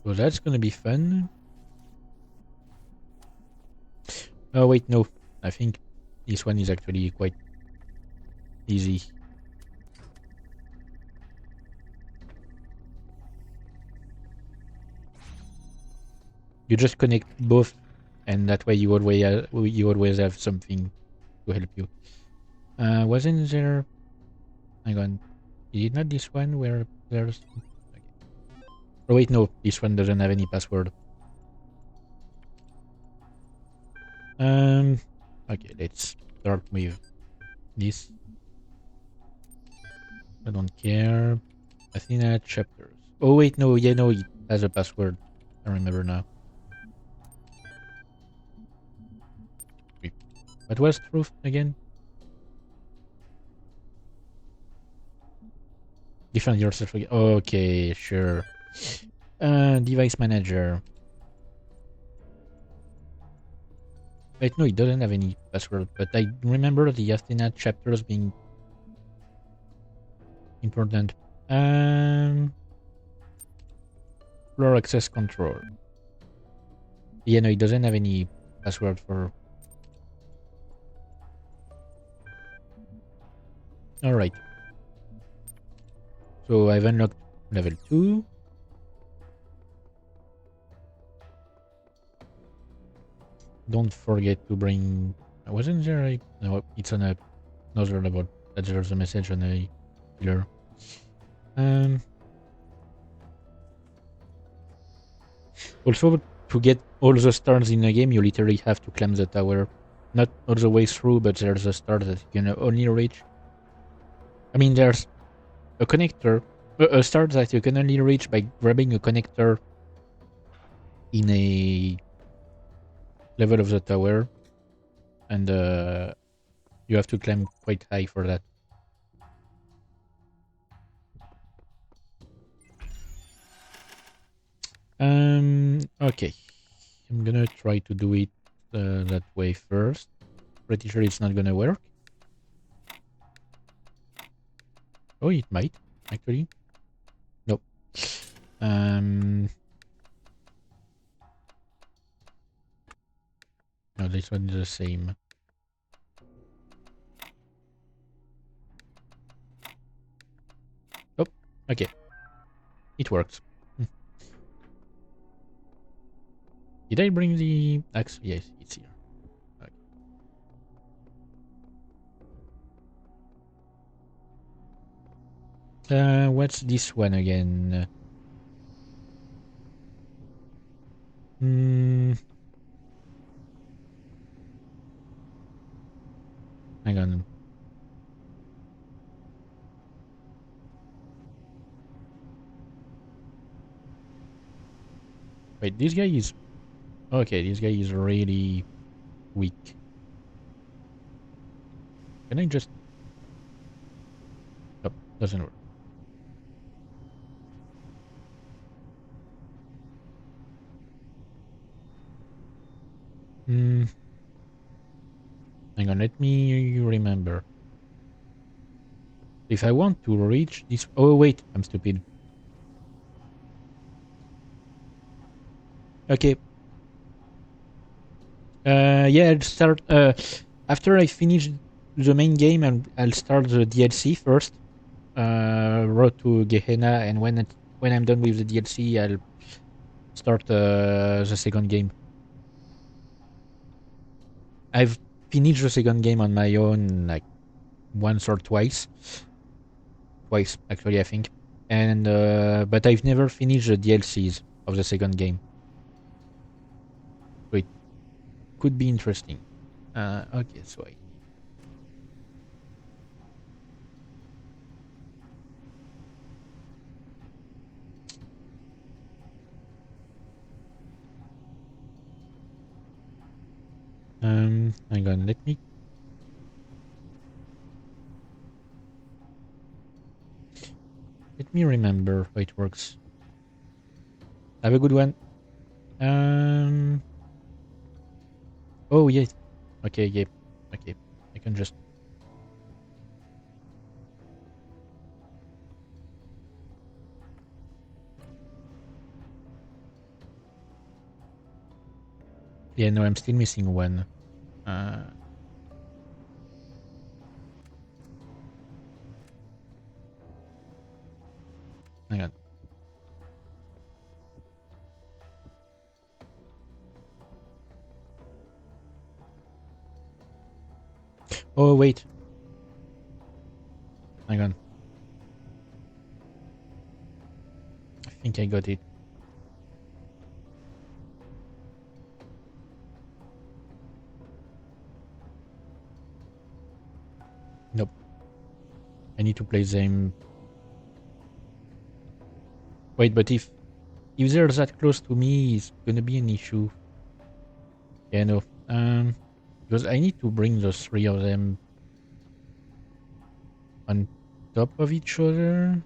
So that's gonna be fun. Oh wait, no. I think this one is actually quite easy. You just connect both, and that way you always have something to help you. Wasn't there? Hang on. Is it not this one where there's? Okay. Oh wait, no. This one doesn't have any password. Um. Okay, let's start with this. I don't care. Athena chapters. Oh wait, no. Yeah, no. It has a password. I remember now. Wait, what was truth again? Defend yourself again. Okay, sure. Device manager. Wait, no, it doesn't have any password, but I remember the Athena chapters being important. Um, Floor access control. Yeah, no, it doesn't have any password for. Alright. So I've unlocked level 2. Don't forget to bring. Wasn't there a. No, it's on another level. There's a message on a pillar. Also, to get all the stars in the game, you literally have to climb the tower. Not all the way through, but there's a star that you can only reach. I mean, there's a connector, a star that you can only reach by grabbing a connector in a level of the tower, and you have to climb quite high for that. Okay. I'm gonna try to do it that way first. Pretty sure it's not gonna work. Oh, it might, actually. Nope. No, this one is the same. Oh, okay. It works. Did I bring the axe? Yes, it's here. Okay. What's this one again? Hmm. Hang on. Wait, this guy is okay. This guy is really weak. Can I just? Oh, doesn't work. Hmm. Hang on. Let me remember. If I want to reach this. Oh wait, I'm stupid. Okay. Yeah, I'll start. After I finish the main game, I'll start the DLC first. Road to Gehenna, and when I'm done with the DLC, I'll start the second game. I've finished the second game on my own, like once or twice actually, I think. And but I've never finished the DLCs of the second game, so it could be interesting. Okay, so hang on, let me remember how it works. Have a good one. Um. Oh yeah. Okay. Yeah. Okay. I can just. Yeah. No, I'm still missing one. Uh. Hang on. Oh wait. Hang on. I think I got it. Nope. I need to play them. Wait, but if they're that close to me, it's gonna be an issue. Yeah, no. Because I need to bring those three of them on top of each other.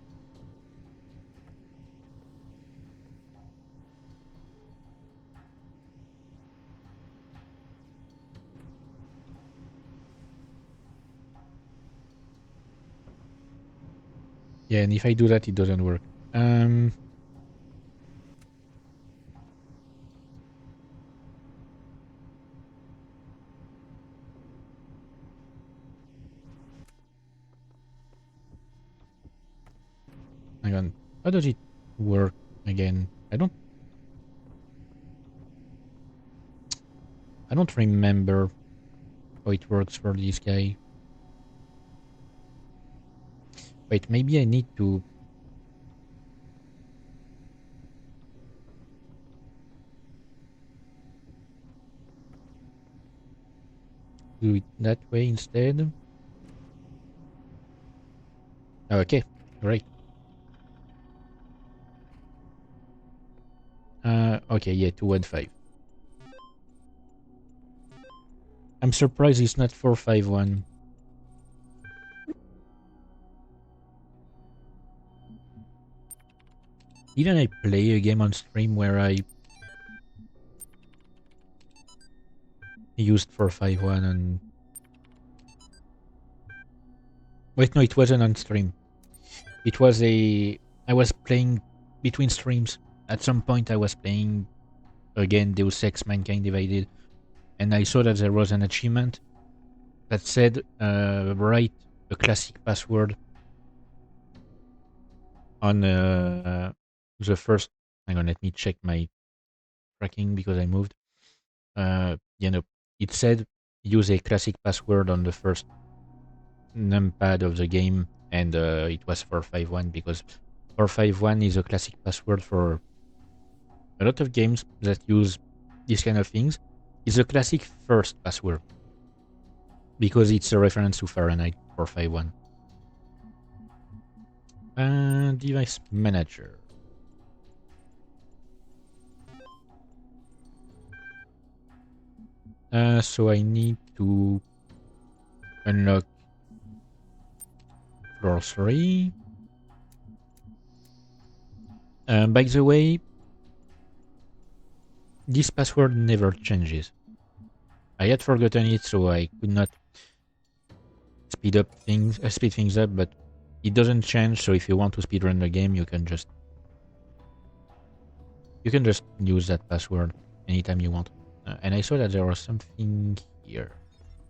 Yeah, and if I do that, it doesn't work. Um, Hang on. How does it work again? I don't remember how it works for this guy. Wait, maybe I need to do it that way instead. Okay, great. Okay, yeah, 215. I'm surprised it's not 451. Didn't I play a game on stream where I used 451 and... Wait, no, it wasn't on stream. It was a... I was playing between streams. At some point I was playing, again, Deus Ex Mankind Divided, and I saw that there was an achievement that said, write a classic password on the first... Hang on, let me check my tracking because I moved. It said use a classic password on the first numpad of the game, and it was 451 because 451 is a classic password for a lot of games that use these kind of things. It's a classic first password because it's a reference to Fahrenheit 451. Device manager. So I need to unlock floor 3. By the way, this password never changes. I had forgotten it, so I could not speed things up, but it doesn't change. So if you want to speedrun the game, you can just use that password anytime you want. And I saw that there was something here.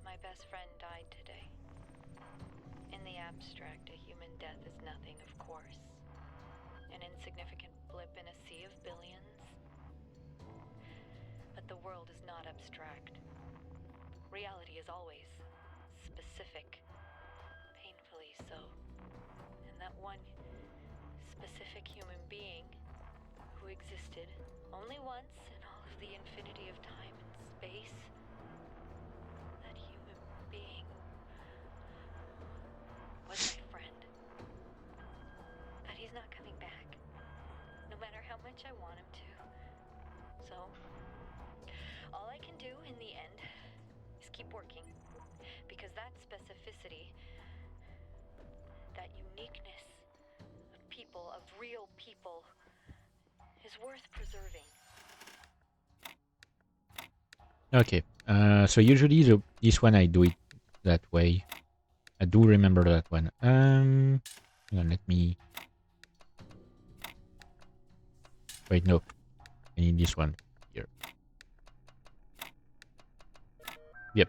My best friend died today. In the abstract, a human death is nothing, of course. An insignificant blip in a sea of billions. But the world is not abstract. Reality is always specific. Painfully so. And that one specific human being who existed only once in all of the infinity of time and space, that human being was my friend. But he's not coming back, no matter how much I want him to. So, all I can do in the end is keep working, because that specificity, that uniqueness of people, of real people, is worth preserving. Okay, so usually this one I do it that way. I do remember that one. Hang on, let me... Wait, no. I need this one here. Yep.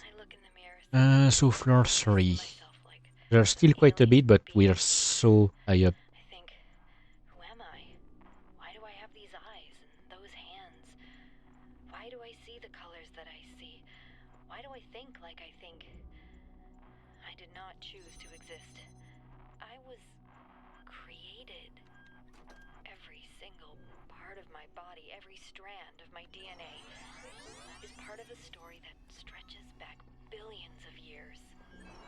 I look in the mirror. So floor 3. Myself like, There's still quite a bit, but we are so high up. I think, who am I? Why do I have these eyes and those hands? Why do I see the colors that I see? Why do I think like I think? I did not choose to exist. I was created. Every single part of my body, every strand of my DNA is part of a story that stretches back billions of years.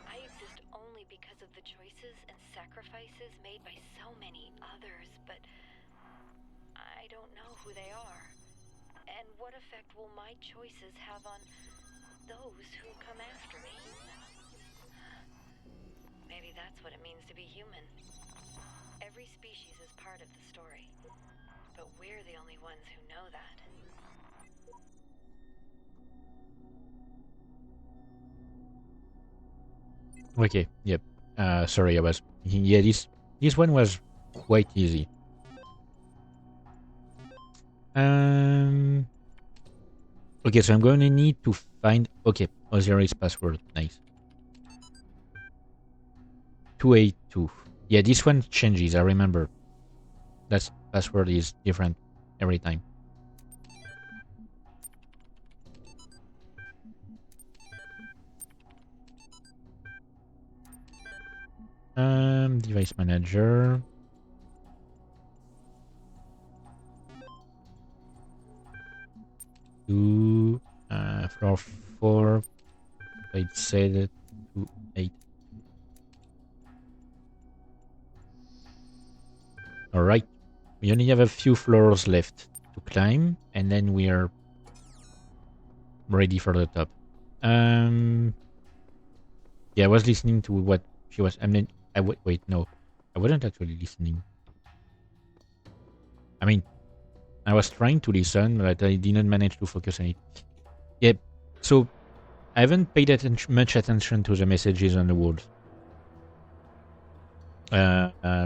I exist only because of the choices and sacrifices made by so many others, but I don't know who they are. And what effect will my choices have on those who come after me? Maybe that's what it means to be human. Every species is part of the story, but we're the only ones who know that. Okay, yep. Sorry, I was... Yeah, this one was quite easy. Okay, so I'm going to need to find... Okay, Osiris password. Nice. 282. Yeah, this one changes, I remember. That password is different every time. Device manager. To floor 4. I'd say that to 8. Alright. We only have a few floors left to climb, and then we are ready for the top. Yeah, I was listening to what she was... wait, no. I wasn't actually listening. I mean, I was trying to listen, but I didn't manage to focus on it. Yeah, so I haven't paid much attention to the messages on the walls.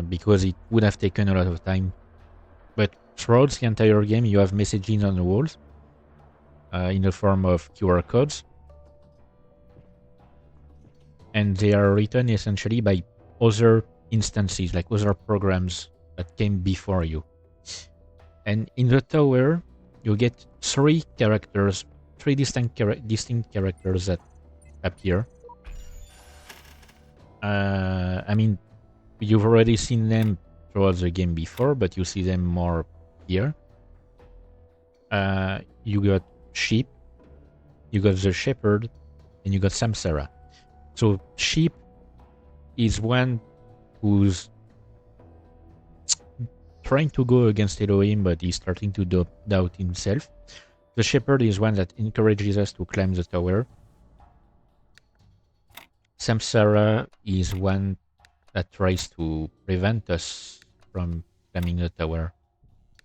Because it would have taken a lot of time. But throughout the entire game, you have messaging on the walls. In the form of QR codes. And they are written essentially by other instances, like other programs that came before you. And in the tower, you get three characters, three distinct characters that appear. I mean, you've already seen them throughout the game before, but you see them more here. You got Sheep, you got the Shepherd, and you got Samsara. So Sheep is one who's trying to go against Elohim, but he's starting to doubt himself. The Shepherd is one that encourages us to climb the tower. Samsara is one that tries to prevent us from climbing the tower.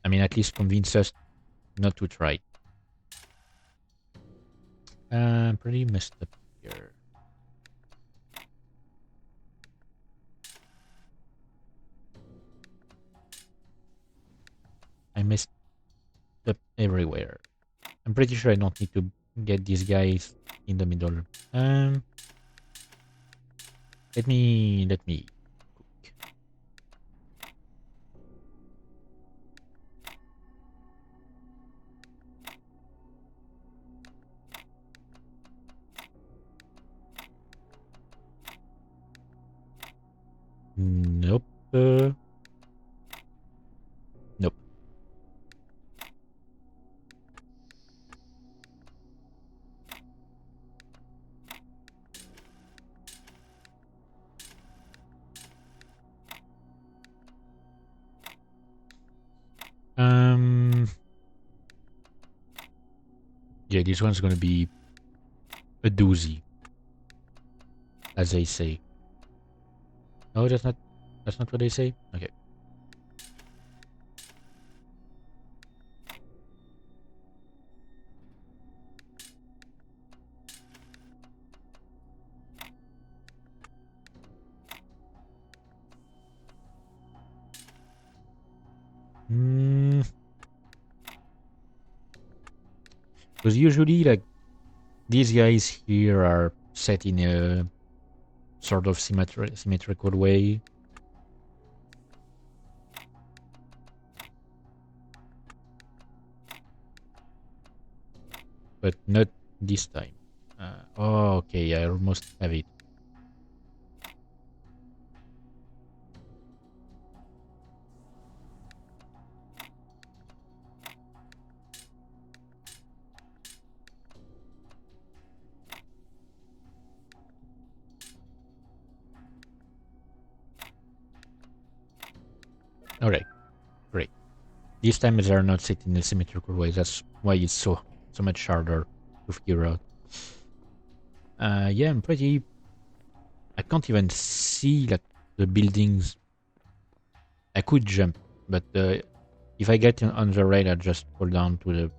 I mean, at least convince us not to try. Pretty messed up here. I messed up everywhere. I'm pretty sure I don't need to get these guys in the middle. Let me cook. Nope. Nope. Yeah, this one's gonna be a doozy, as they say. Oh, that's not what they say? Okay. Because usually, like, these guys here are set in a sort of symmetrical way. But not this time. Oh, okay, I almost have it. Alright, great. These times are not set in a symmetrical way. That's why it's so much harder to figure out. Yeah, I can't even see like the buildings. I could jump, but if I get on the rail, I just fall down to the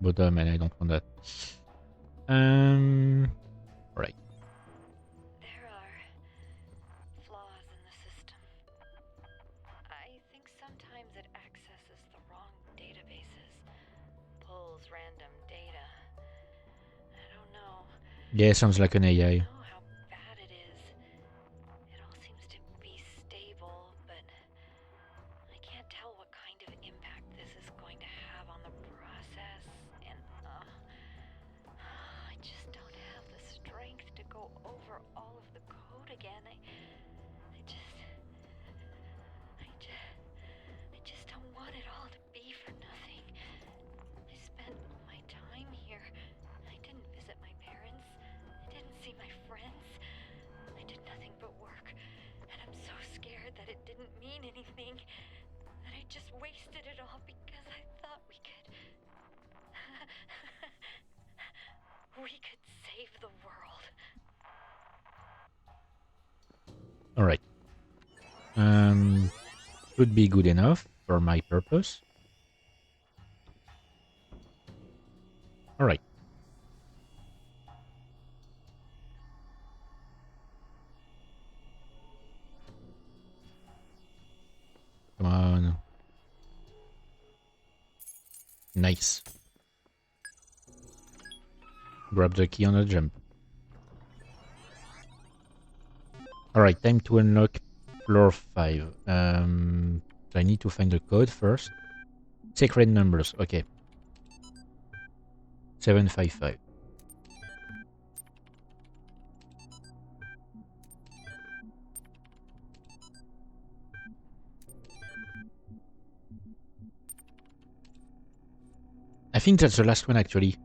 bottom, and I don't want that. Right. There are flaws in the system. I think sometimes it accesses the wrong databases, pulls random data. I don't know. Yeah, sounds like an I AI. don't know how bad it is. It all seems to be stable, but I can't tell what kind of impact this is going to have on the process, and I just don't have the strength to go over all of the code again. I just don't want it all to be for nothing. I spent all my time here. I didn't visit my parents. I didn't see my friends. I did nothing but work. And I'm so scared that it didn't mean anything. That I just wasted it all because I thought we could... we could save the world. Alright. Should be good enough for my purpose. Alright. Come on. Nice. Grab the key on the jump. Alright, time to unlock floor 5. So I need to find the code first. Sacred numbers, okay. 755. I think that's the last one actually.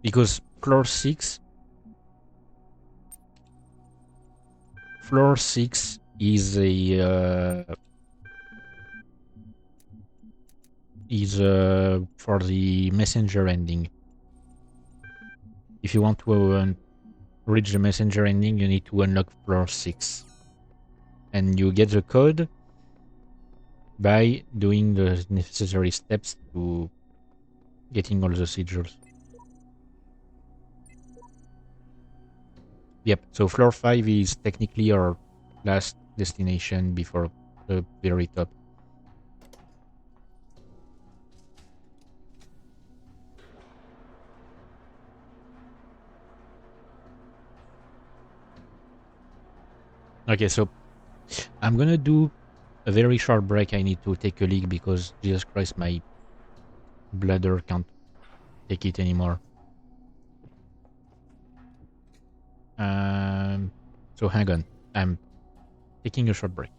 Because floor 6 is for the messenger ending. If you want to reach the messenger ending, you need to unlock floor 6. And you get the code by doing the necessary steps to getting all the sigils. Yep, so floor 5 is technically our last destination before the very top. Okay, so I'm gonna do a very short break. I need to take a leak because Jesus Christ, my bladder can't take it anymore. So hang on. I'm taking a short break.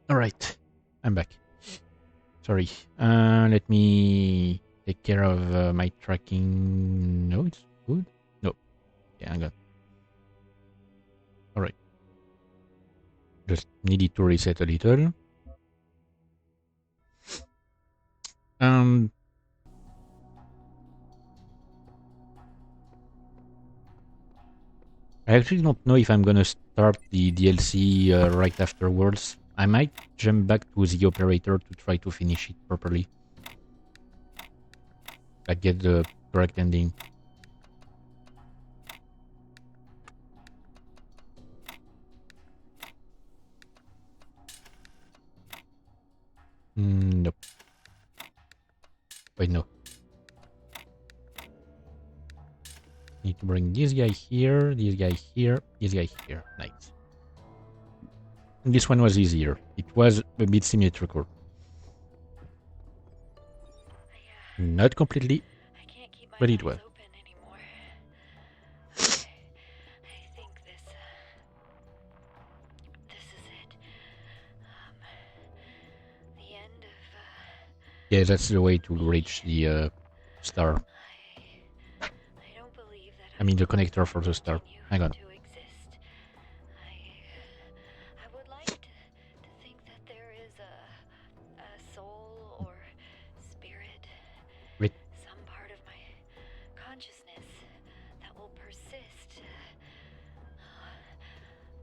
All right, I'm back. Sorry. Let me take care of my tracking nodes. Good? No. Yeah, hang on. All right. Just needed to reset a little. Um, I actually don't know if I'm gonna start the DLC right afterwards. I might jump back to the operator to try to finish it properly. Like get the correct ending. Nope. Wait, no. Need to bring this guy here, this guy here, this guy here. Nice. And this one was easier. It was a bit symmetrical. Not completely, I can't keep my but it eyes was. open anymore. I think this is it. The end of. Yeah, that's the way to reach the star. I don't believe that I mean, the will connector for the star. continue Hang on. to exist. I would like to think that there is a soul or spirit, Wait. some part of my consciousness that will persist.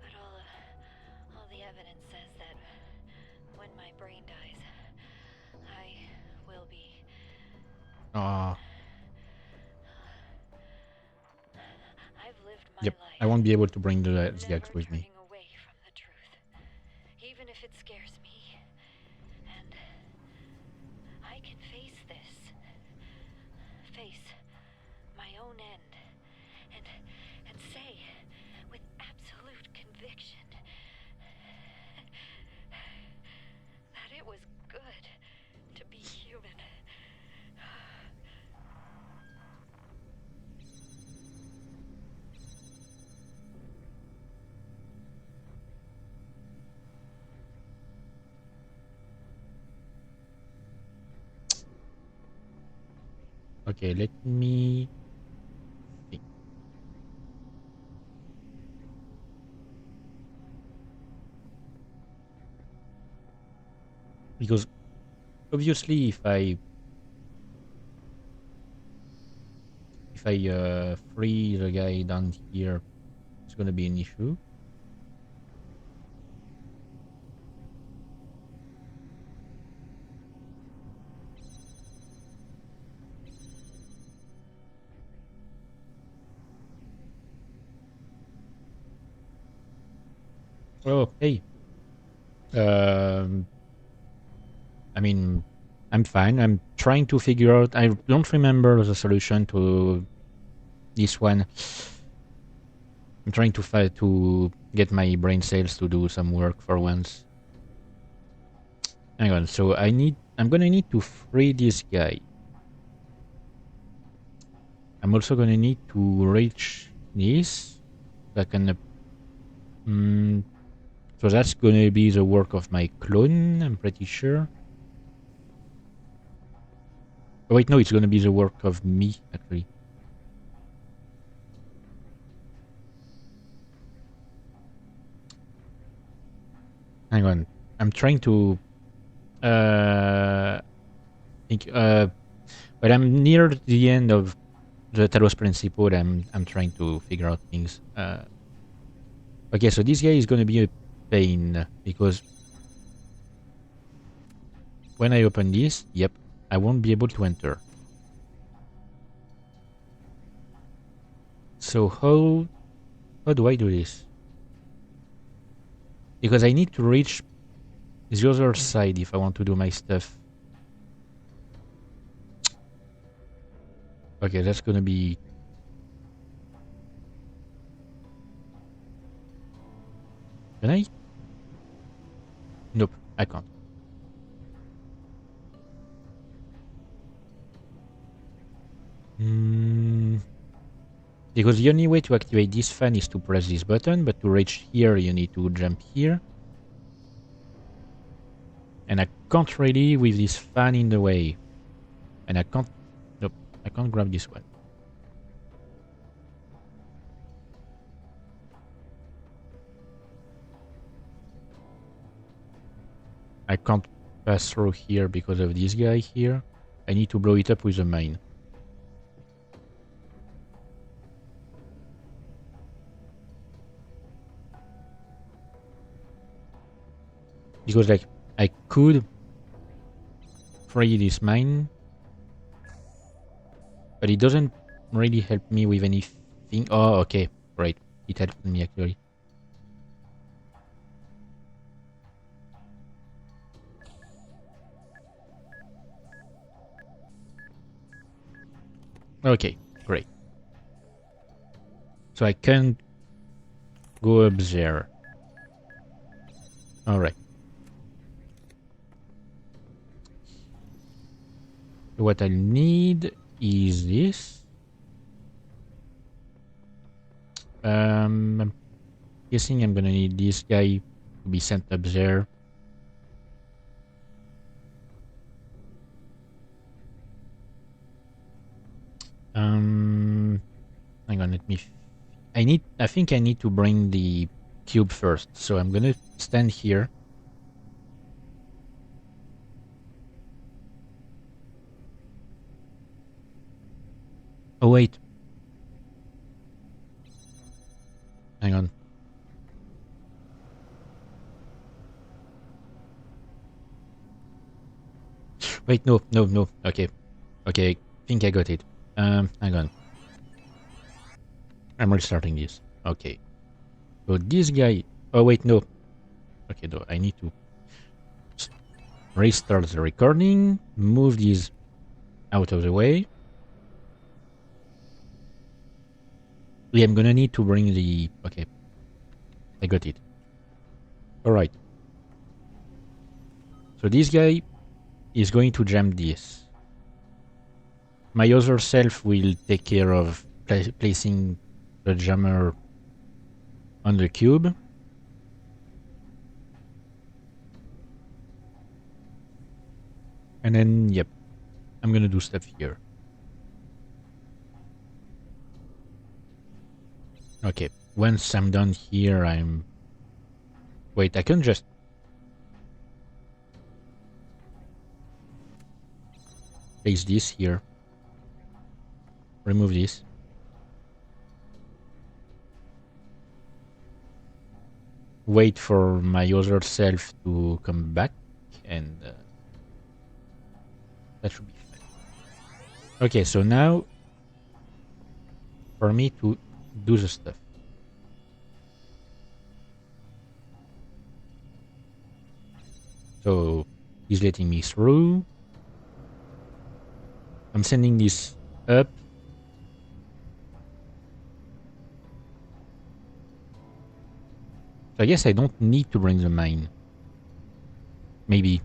But all the evidence says that when my brain dies, I will be. I've lived my Yep. life. I won't be able to bring the Never axe with me. turning away from the truth, even if it scares me. And I can face this. Face my own end. And say with absolute conviction that it was good to be human. Okay, let me think. Because obviously if I free the guy down here, it's gonna be an issue. Oh, hey. Um, I mean, I'm fine. I'm trying to figure out. I don't remember the solution to this one. I'm trying to get my brain cells to do some work for once. Hang on. So I'm gonna need to free this guy. I'm also gonna need to reach this. So I can. Mm, so that's gonna be the work of my clone. I'm pretty sure. Oh wait, no, it's gonna be the work of me actually. Hang on. I'm trying to think. But I'm near the end of the Talos principle. I'm trying to figure out things. Okay, so this guy is going to be a pain because when I open this, yep, I won't be able to enter. So how do I do this? Because I need to reach the other side if I want to do my stuff. Okay, that's going to be. Can I? Nope, I can't. Mm, because the only way to activate this fan is to press this button, but to reach here, you need to jump here. And I can't really with this fan in the way. And I can't. Nope, I can't grab this one. I can't pass through here because of this guy here. I need to blow it up with a mine. Because like I could free this mine, but it doesn't really help me with anything. Oh, okay, right. It helped me actually. Okay, great. So I can go up there. All right. What I need is this. I'm guessing I'm gonna need this guy to be sent up there. Hang on, let me. I think I need to bring the cube first. So I'm gonna stand here. Oh wait. Hang on. Wait, no, no, no. Okay. Okay, I think I got it. Hang on. I'm restarting this. Okay. So this guy. Oh wait, no. Okay, no. I need to restart the recording. Move this out of the way. Yeah, I'm gonna need to bring the. Okay, I got it. All right. So this guy is going to jam this. My other self will take care of placing the jammer on the cube. And then, yep, I'm gonna do stuff here. Okay, once I'm done here, I'm... Wait, I can just... place this here. Remove this. Wait for my other self to come back, and that should be fine. Okay, so now for me to do the stuff. So he's letting me through. I'm sending this up. So I guess I don't need to bring the mine. Maybe.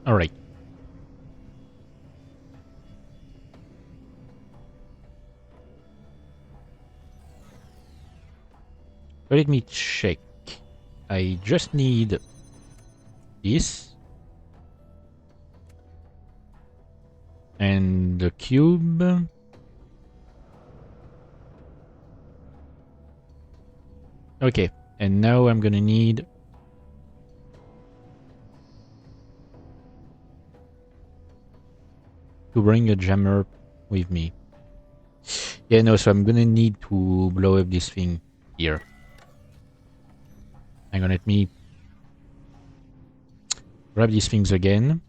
Alright. So let me check. I just need this. And the cube. Okay, and now I'm gonna need to bring a jammer with me. Yeah, no, so I'm gonna need to blow up this thing here. Hang on, let me grab these things again.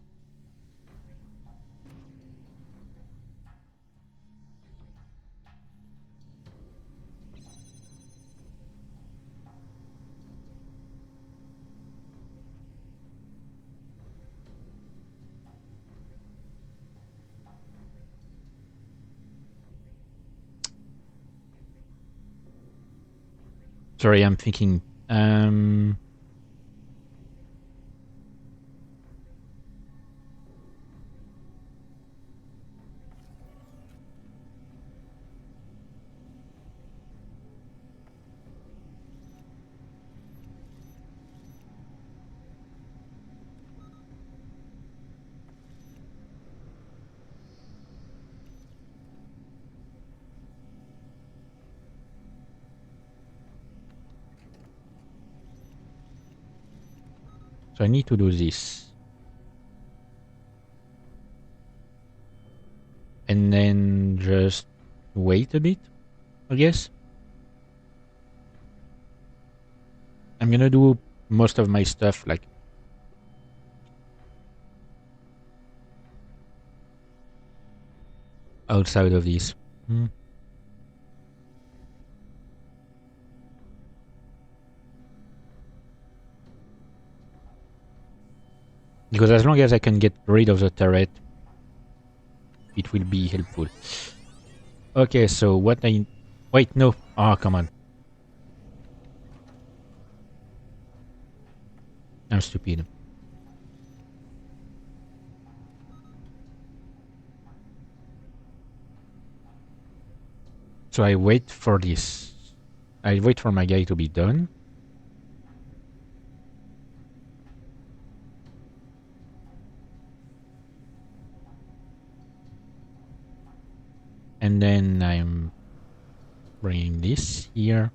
Sorry, I'm thinking. So I need to do this. And then just wait a bit, I guess. I'm gonna do most of my stuff like outside of this. Because as long as I can get rid of the turret, it will be helpful. Okay, so what I... Wait, no. Oh, come on. I'm stupid. So I wait for this. I wait for my guy to be done. And then I'm bringing this here.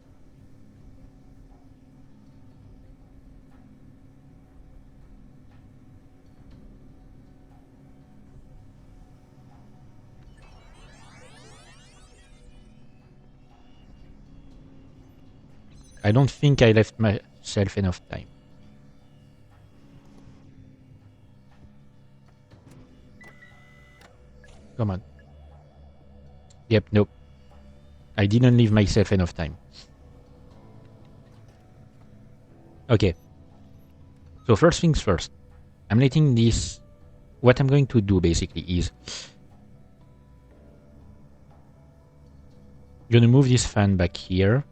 I don't think I left myself enough time. Come on. Yep, nope. I didn't leave myself enough time. Okay. So first things first. I'm letting this... What I'm going to do basically is... I'm gonna move this fan back here.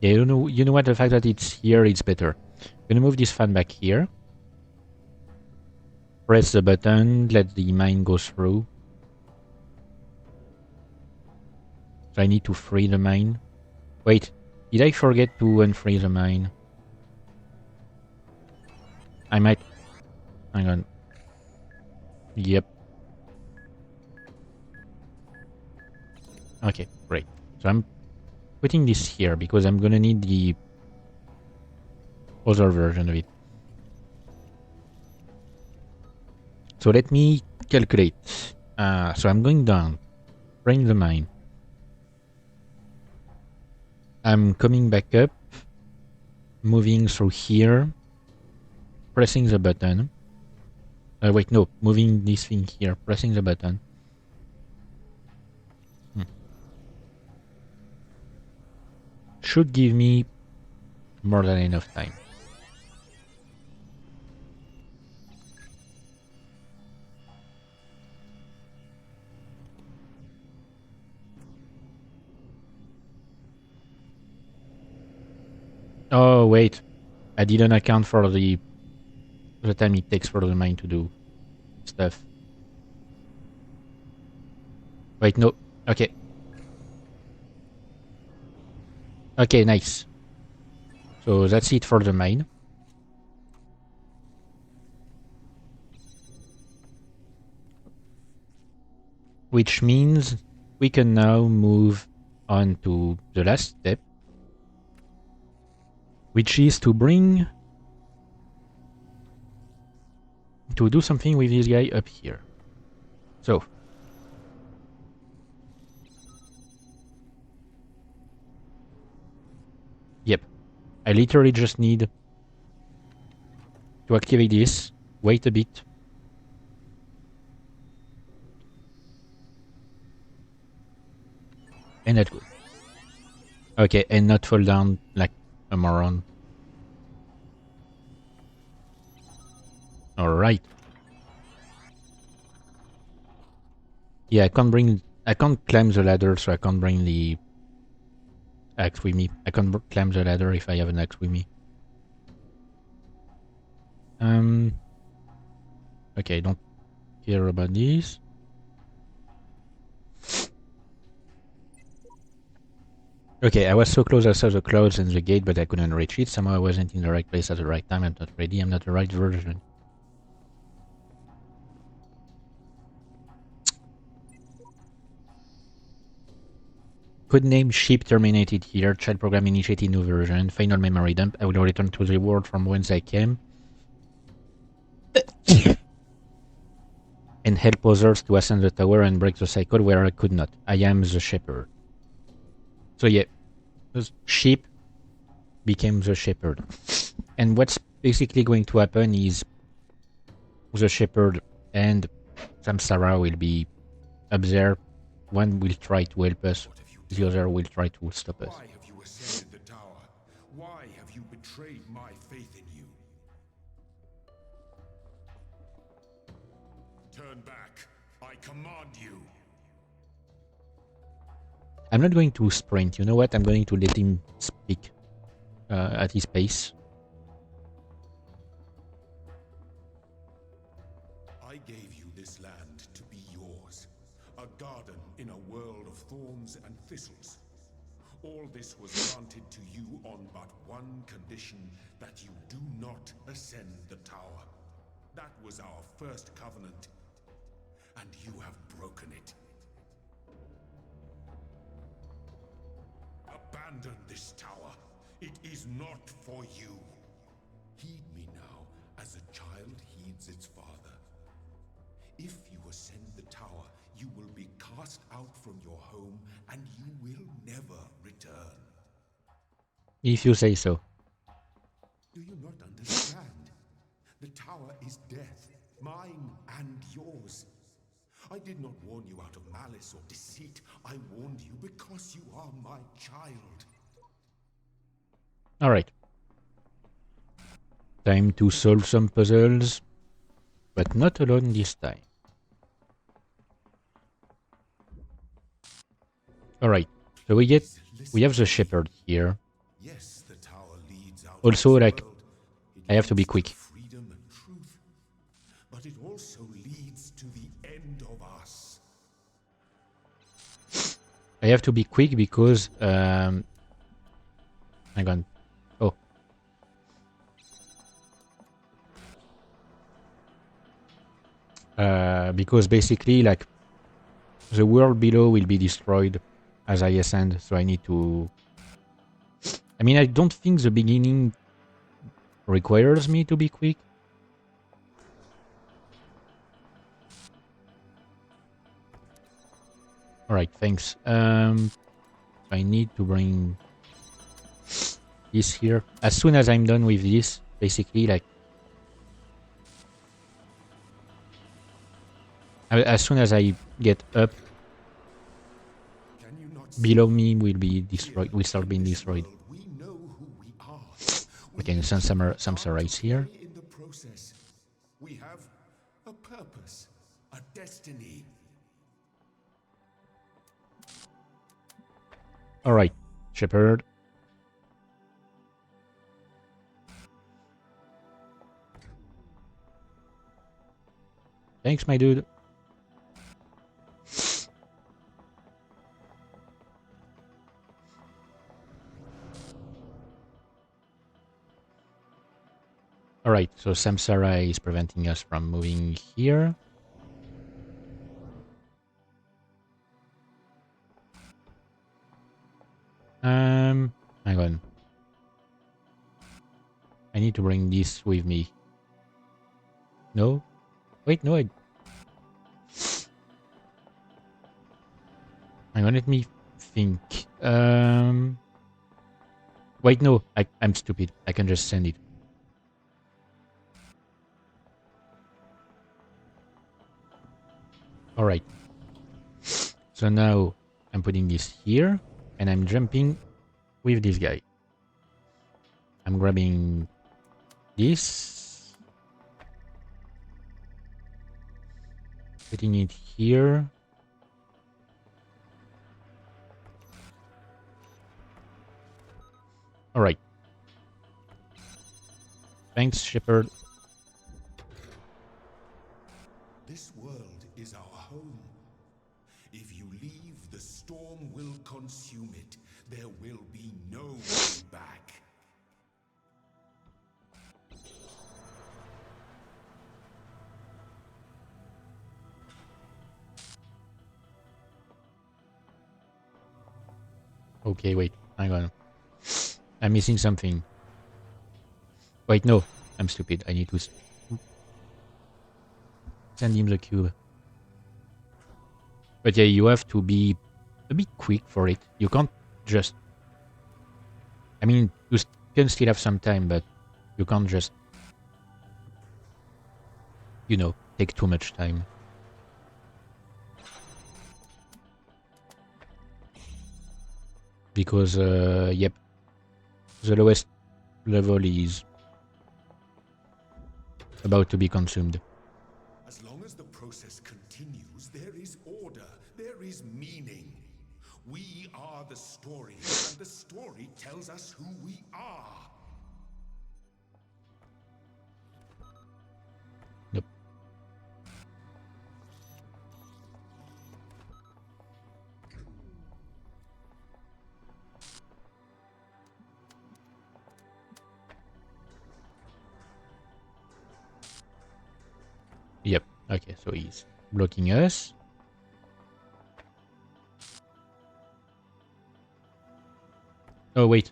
Yeah, you know what? The fact that it's here, it's better. I'm gonna move this fan back here. Press the button, let the mine go through. So I need to free the mine. Wait, did I forget to unfreeze the mine? I might... Hang on. Yep. Okay, great. So I'm putting this here because I'm gonna need the other version of it. So let me calculate. So I'm going down, bring the mine. I'm coming back up, moving through here, pressing the button. Wait, no, moving this thing here, pressing the button. Should give me more than enough time. Oh, wait. I didn't account for the time it takes for the mine to do stuff. Wait, no. Okay. Okay, nice. So that's it for the mine. Which means we can now move on to the last step, which is to do something with this guy up here. So yep, I literally just need to activate this, wait a bit, and that's good. Okay, and not fall down like a moron. Alright. Yeah, I can't climb the ladder, so I can't bring the axe with me. I can't climb the ladder if I have an axe with me. Okay, don't care about this. Okay, I was so close I saw the clouds and the gate, but I couldn't reach it. Somehow I wasn't in the right place at the right time. I'm not ready. I'm not the right version. Codename ship terminated here. Child program initiated new version. Final memory dump. I will return to the world from whence I came. And help others to ascend the tower and break the cycle where I could not. I am the shepherd. So yeah, the sheep became the shepherd. And what's basically going to happen is the shepherd and Samsara will be up there. One will try to help us, the other will try to stop us. Why have you ascended the tower? Why have you betrayed my faith in you? Turn back. I command you. I'm not going to sprint. You know what? I'm going to let him speak at his pace. I gave you this land to be yours. A garden in a world of thorns and thistles. All this was granted to you on but one condition, that you do not ascend the tower. That was our first covenant, and you have broken it. Abandon this tower. It is not for you. Heed me now, as a child heeds its father. If you ascend the tower, you will be cast out from your home, and you will never return. If you say so. Do you not understand? The tower is death, mine and yours. I did not warn you out of malice or deceit. I warned you because you are my child. Alright. Time to solve some puzzles, but not alone this time. Alright, so we have the shepherd here. Yes, the tower leads out Also, of this like, world. I have to be It leads quick. freedom and truth, but it also leads to the end of us. I have to be quick because Hang on. Oh. Because basically, like, the world below will be destroyed as I ascend, so I need to... I mean, I don't think the beginning requires me to be quick. Alright, thanks. I need to bring this here. As soon as I'm done with this, basically, like... As soon as I get up, Can you not below see? me will be destroyed. Here Will start in being this destroyed. world, we know who we are. We Okay, each have a some part to rights here. play in the process. We have a purpose, a destiny. Alright, Shepherd. Thanks, my dude. Alright, so Samsara is preventing us from moving here. Hang on. I need to bring this with me. No? Wait, no, hang on, let me think. Wait, no, I'm stupid. I can just send it. Alright. So now I'm putting this here, and I'm jumping with this guy. I'm grabbing this, putting it here. Alright. Thanks, Shepherd. This world is our home. If you leave, the storm will consume it. There will be no way back. Okay, wait. Hang on. I'm missing something. Wait, no. I'm stupid. I need to send him the cube. But yeah, you have to be a bit quick for it. You can't just... I mean, you can still have some time, but you can't just... You know, take too much time. Because, yep. The lowest level is about to be consumed. As long as the process continues, there is order, there is meaning. We are the story, and the story tells us who we are. Nope. Yep. Okay, so he's blocking us. Oh, wait.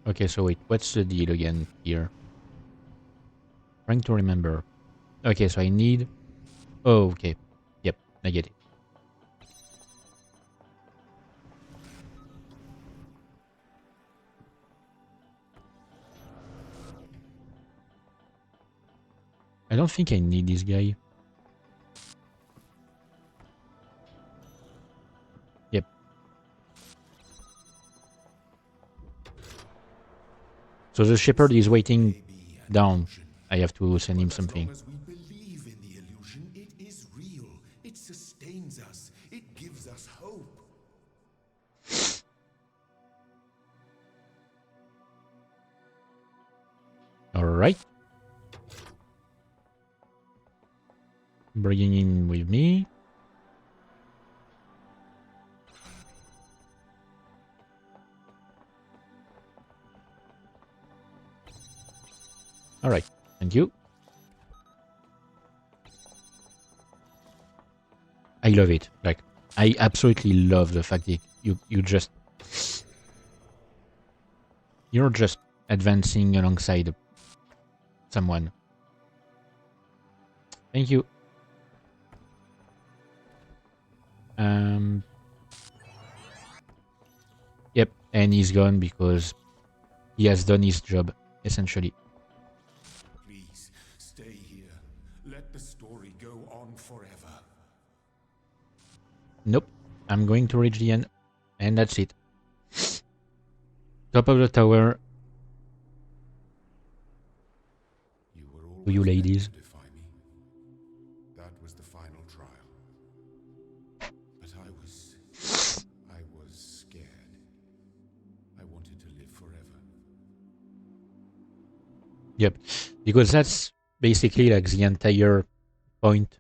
Okay, so wait, what's the deal again here? Trying to remember. Okay, so I need... Oh, okay. Yep, I get it. I don't think I need this guy. Yep. So the shepherd is waiting Maybe an down. illusion. I have to send him But as long something. as we believe in the illusion, it is real. It sustains us. It gives us hope. Alright. Bringing him with me. Alright, thank you. I love it. Like, I absolutely love the fact that you're just advancing alongside someone. Thank you. Yep, and he's gone because he has done his job, essentially. Please, stay here. Let the story go on forever. Nope, I'm going to reach the end, and that's it. Top of the tower. You were To you, always meant ladies. to defy me. That was the final trial. But I was scared. I wanted to live forever. Yep, because that's basically like the entire point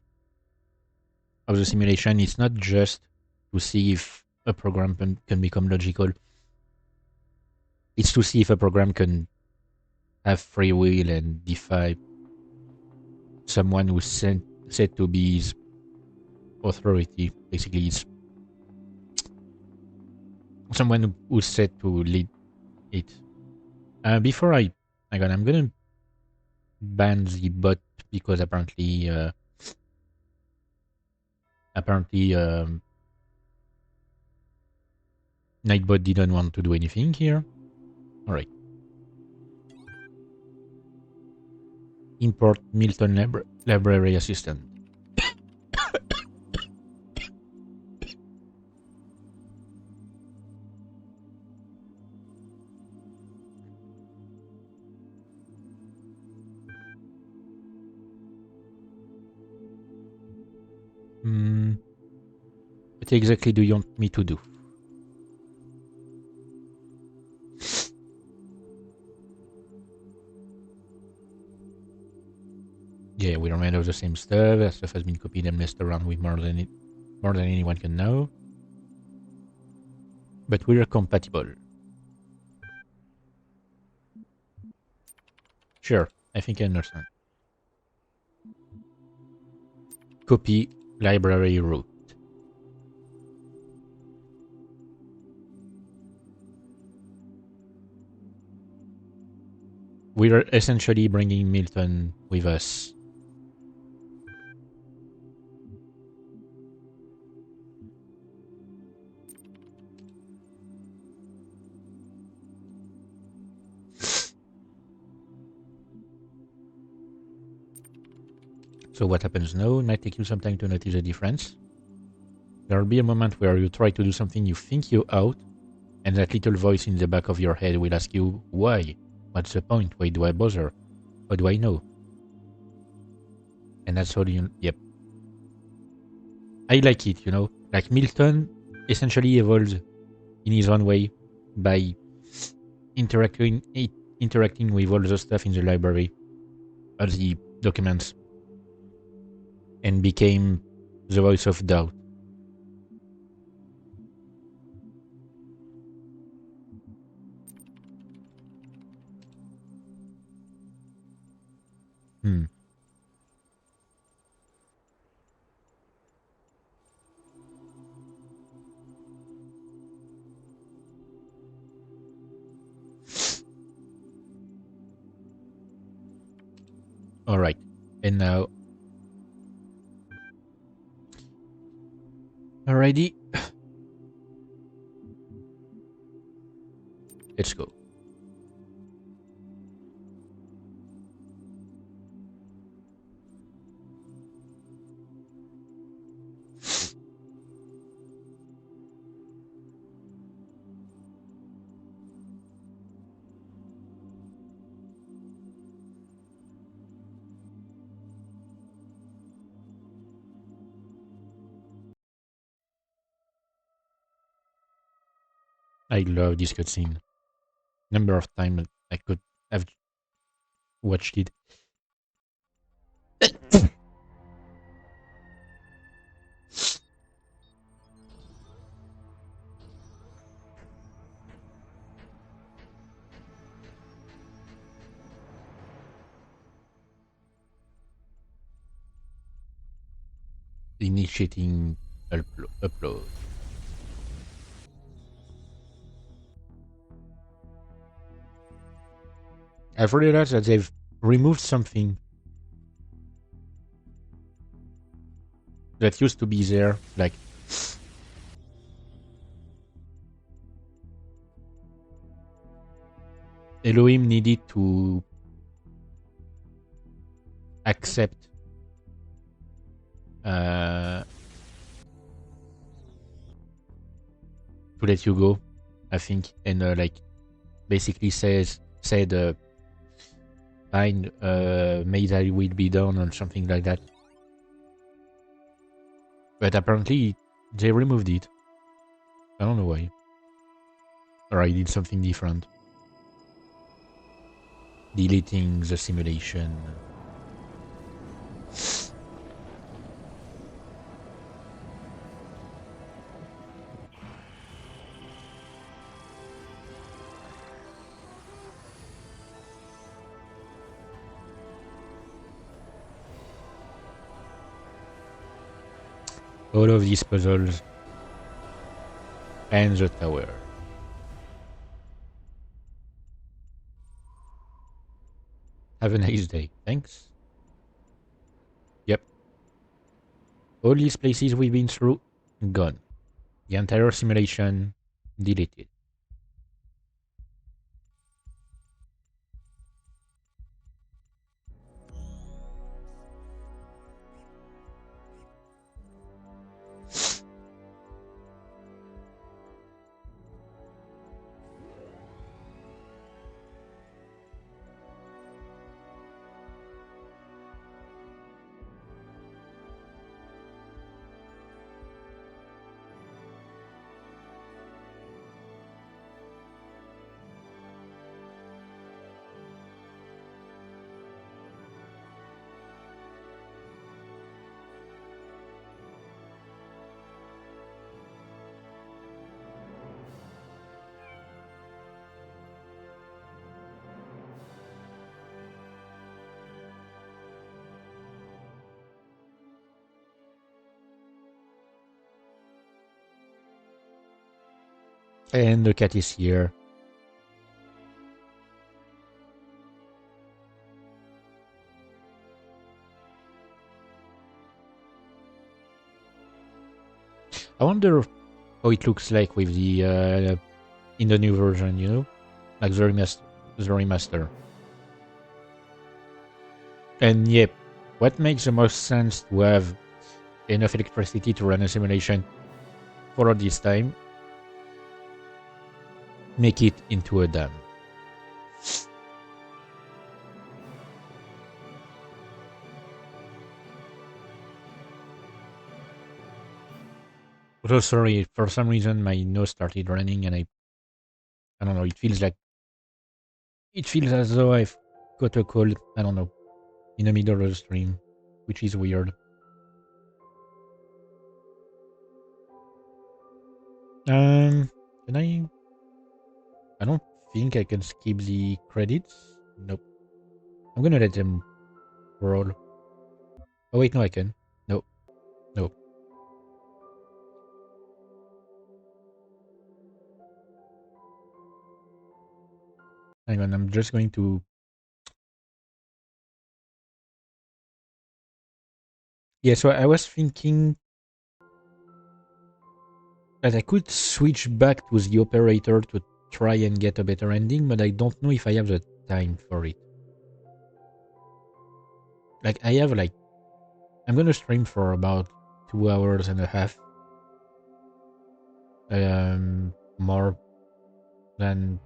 of the simulation. It's not just to see if a program can become logical. It's to see if a program can have free will and defy someone who's said to be his authority. Basically, it's someone who's said to lead it. Before I'm gonna ban the bot because apparently Nightbot didn't want to do anything here. All right. Import Milton library assistant. What exactly do you want me to do? Yeah, we're made of the same stuff. That stuff has been copied and messed around with more than anyone can know. But we're compatible. Sure, I think I understand. Copy library root. We're essentially bringing Milton with us. So what happens now? It might take you some time to notice the difference. There will be a moment where you try to do something you think you ought, and that little voice in the back of your head will ask you, why? What's the point? Why do I bother? How do I know? And that's how you... Yep. I like it, you know? Like Milton essentially evolves in his own way by interacting with all the stuff in the library, all the documents, and became the voice of doubt. Hmm. All right. And now... Alrighty. Let's go. I love this cutscene. Number of times I could have watched it. Initiating upload. I've realized that they've removed something that used to be there, like Elohim needed to accept to let you go, I think, and like basically said fine, may thy will be done or something like that. But apparently they removed it. I don't know why. Or I did something different. Deleting the simulation. All of these puzzles and the tower. Have a nice day. Thanks. Yep. All these places we've been through, gone. The entire simulation, deleted. And the cat is here. I wonder how it looks like with the in the new version, you know, like the remaster. And yep, what makes the most sense to have enough electricity to run a simulation for all this time? Make it into a dam. Oh, sorry, for some reason my nose started running and I don't know, it feels as though I've got a cold, I don't know, in the middle of the stream, which is weird. Can I don't think I can skip the credits. Nope. I'm gonna let them roll. Oh wait, no I can. Nope. Nope. Hang on, I'm just going to... Yeah, so I was thinking that I could switch back to the operator to try and get a better ending, but I don't know if I have the time for it. Like, I have like... I'm gonna stream for about 2 hours and a half. More than...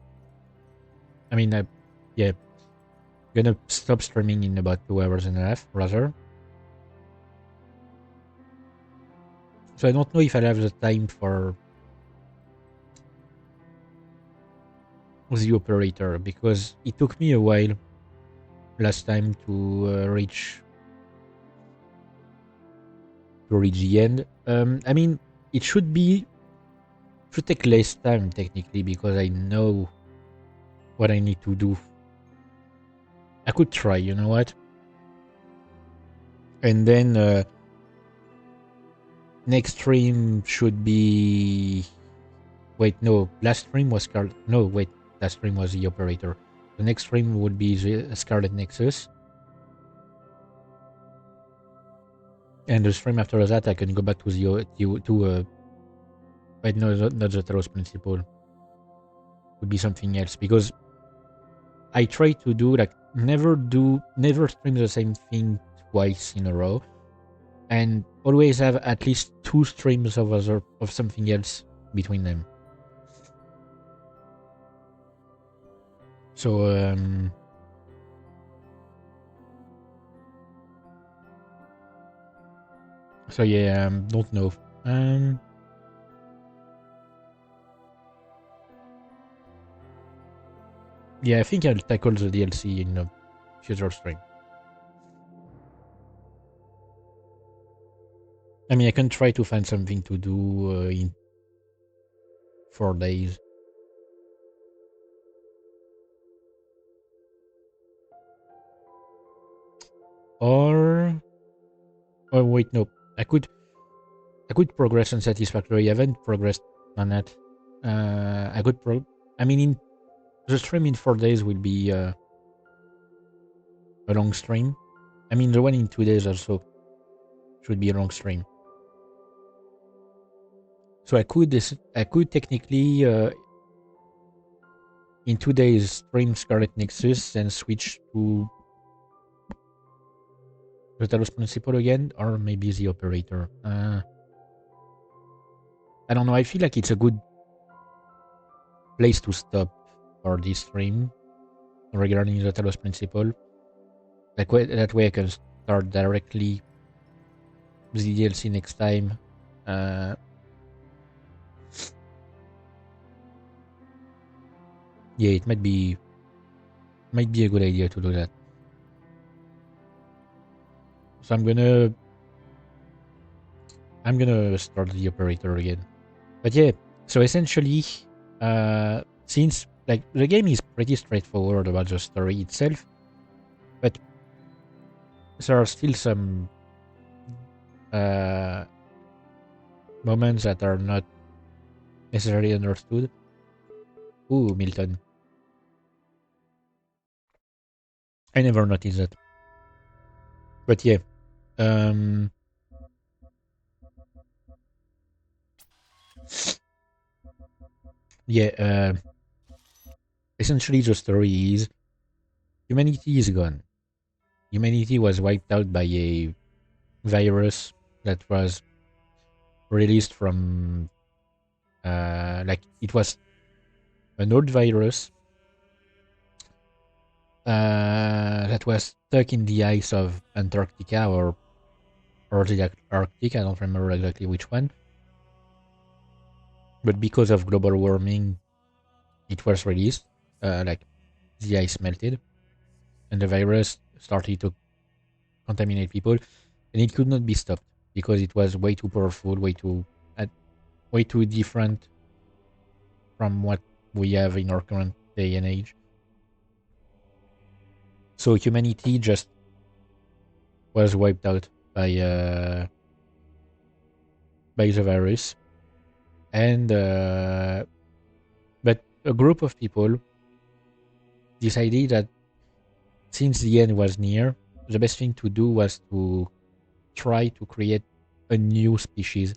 I mean, yeah, gonna stop streaming in about 2 hours and a half, rather. So I don't know if I'll have the time for the operator, because it took me a while last time to reach the end. I mean, it should take less time technically because I know what I need to do. I could try, you know what? And then next stream should be. Wait, no. Last stream was Scarlet. No, wait. Last stream was the operator. The next stream would be the Scarlet Nexus. And the stream after that, I can go back to wait, no, not the Talos principle. Would be something else because I try to do like never stream the same thing twice in a row, and always have at least 2 streams of something else between them. So yeah, don't know. Yeah, I think I'll tackle the DLC in a future stream. I mean, I can try to find something to do in 4 days. Or... Oh, wait, no. I could progress on Satisfactory. I haven't progressed on that. I could I mean, in the stream in 4 days will be a long stream. I mean, the one in 2 days also should be a long stream. So I could technically in 2 days stream Scarlet Nexus and switch to the Talos Principle again, or maybe the operator. I don't know. I feel like it's a good place to stop for this stream regarding the Talos Principle. That way I can start directly the DLC next time. Yeah, it might be a good idea to do that. So I'm gonna start the operator again. But yeah, so essentially, since like the game is pretty straightforward about the story itself, but there are still some moments that are not necessarily understood. Ooh, Milton. I never noticed that. But yeah. Yeah, essentially the story is humanity is gone. Humanity was wiped out by a virus that was released from like it was an old virus that was stuck in the ice of Antarctica or the Arctic. I don't remember exactly which one. But because of global warming, it was released. Like the ice melted, and the virus started to contaminate people, and it could not be stopped because it was way too powerful, way too different from what we have in our current day and age. So humanity just was wiped out by the virus, and but a group of people decided that since the end was near, the best thing to do was to try to create a new species,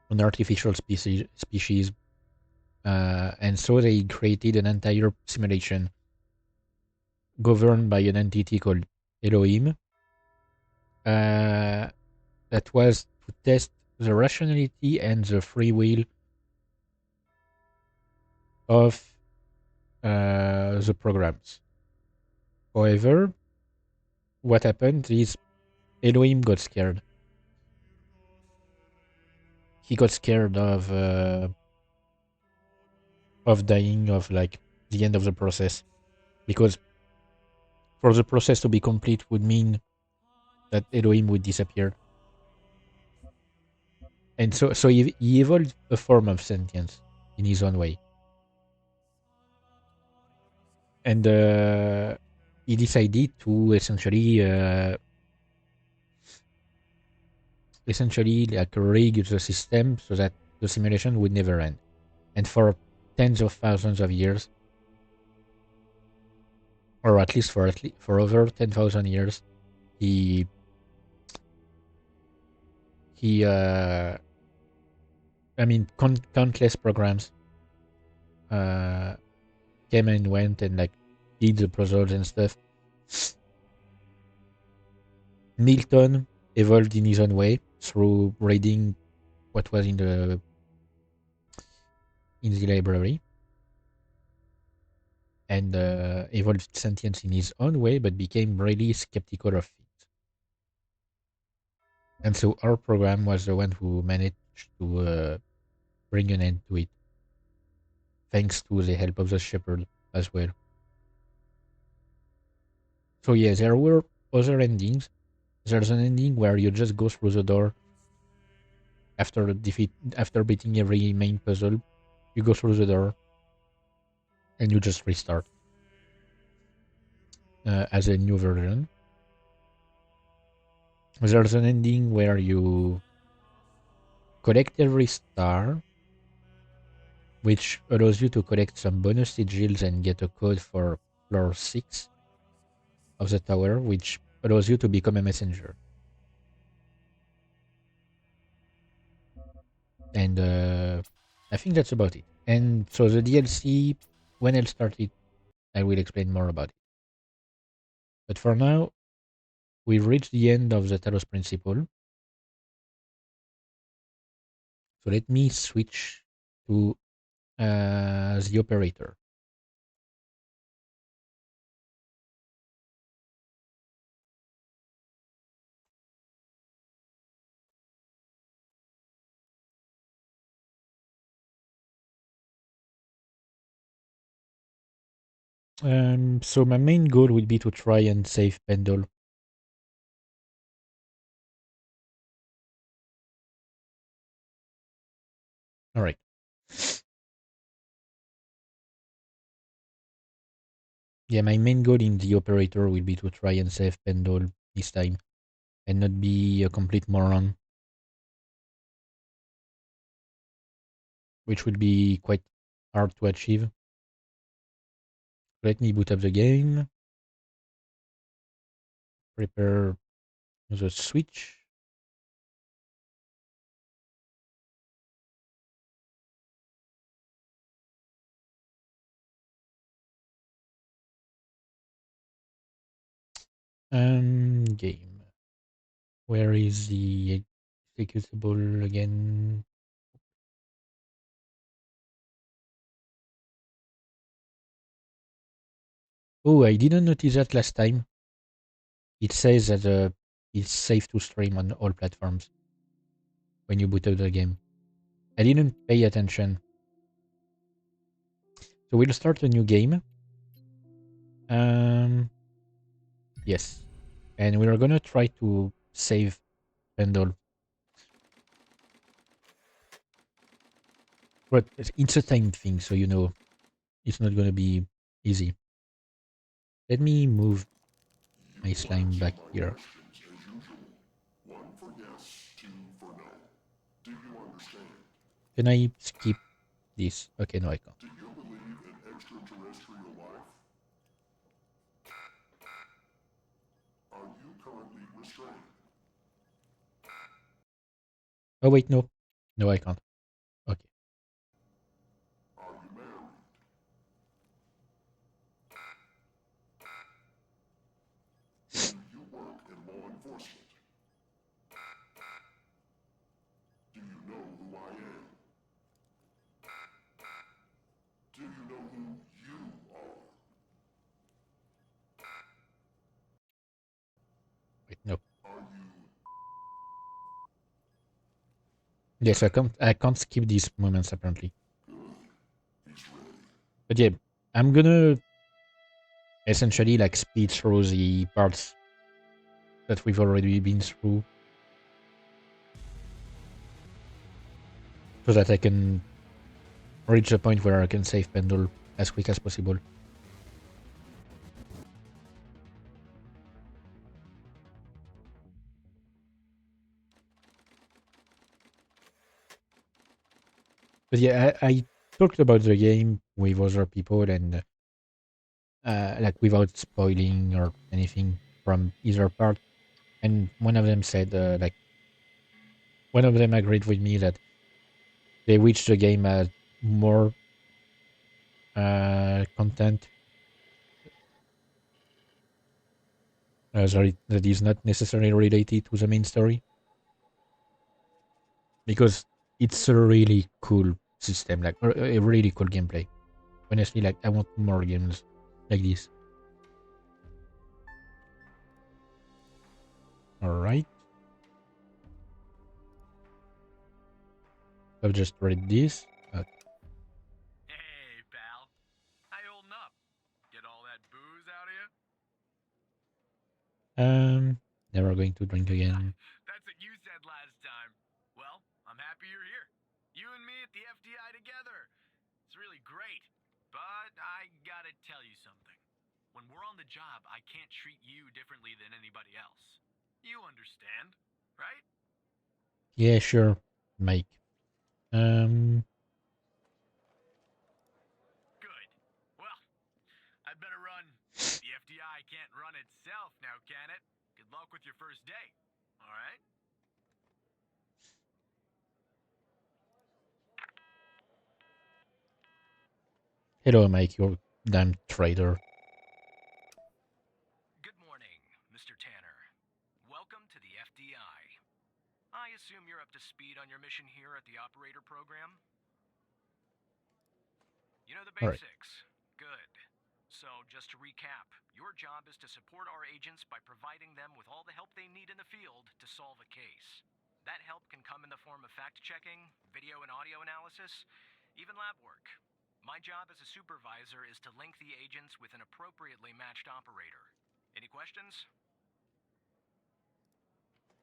an artificial species, and so they created an entire simulation governed by an entity called Elohim, that was to test the rationality and the free will of the programs. However, what happened is Elohim got scared. He got scared of dying, of like the end of the process, because for the process to be complete would mean that Elohim would disappear. And so he evolved a form of sentience in his own way. And he decided to essentially like rig the system so that the simulation would never end. And for tens of thousands of years, or at least for over 10,000 years, he he I mean countless programs uh came and went and like did the puzzles and stuff. Milton evolved in his own way through reading what was in the library and evolved sentience in his own way, but became really skeptical of it. And so our program was the one who managed to bring an end to it, thanks to the help of the shepherd as well. So yeah, there were other endings. There's an ending where you just go through the door after beating every main puzzle. You go through the door and you just restart as a new version. There's an ending where you collect every star, which allows you to collect some bonus sigils and get a code for floor 6 of the tower, which allows you to become a messenger. And I think that's about it. And so the DLC, when I'll start it, I will explain more about it. But for now, we've reached the end of the Talos principle. So let me switch to the operator. So my main goal will be to try and save Pendle. All right. Yeah, my main goal in the operator will be to try and save Pendle this time and not be a complete moron, which would be quite hard to achieve. Let me boot up the game, prepare the switch. Game. Where is the executable again? Oh, I didn't notice that last time. It says that it's safe to stream on all platforms when you boot up the game. I didn't pay attention. So we'll start a new game. Yes. And we're gonna try to save Pendle. But it's a time thing, so you know it's not gonna be easy. Let me move my slime back here. Can I skip this? Okay, no, I can't. Oh wait, no, no, I can't. Okay. Wait, no. Yes, I can't skip these moments apparently. But yeah, I'm gonna essentially like speed through the parts that we've already been through, so that I can reach the point where I can save Pendle as quick as possible. But yeah, I talked about the game with other people and like without spoiling or anything from either part. And one of them said, like, one of them agreed with me that they wish the game had more content that is not necessarily related to the main story, because it's a really cool system, like a really cool gameplay. Honestly, like I want more games like this. All right, I've just read this. Hey, pal. How you holding up? Get all that booze out of you? Never going to drink again. That's what you said last time. Well, I'm happy you're here. You and me at the FDI together. It's really great. But I gotta tell you something. When we're on the job, I can't treat you differently than anybody else. You understand, right? Yeah, sure, Mike. Um, Good. Well, I better run. The FDI can't run itself now, can it? Good luck with your first day. All right? hello, Mike. You damn traitor. Good morning, Mr. Tanner. Welcome to the FDI. I assume you're up to speed on your mission here at the operator program? You know the All right. basics. Good. So, just to recap, your job is to support our agents by providing them with all the help they need in the field to solve a case. That help can come in the form of fact-checking, video and audio analysis, even lab work. My job as a supervisor is to link the agents with an appropriately matched operator. Any questions?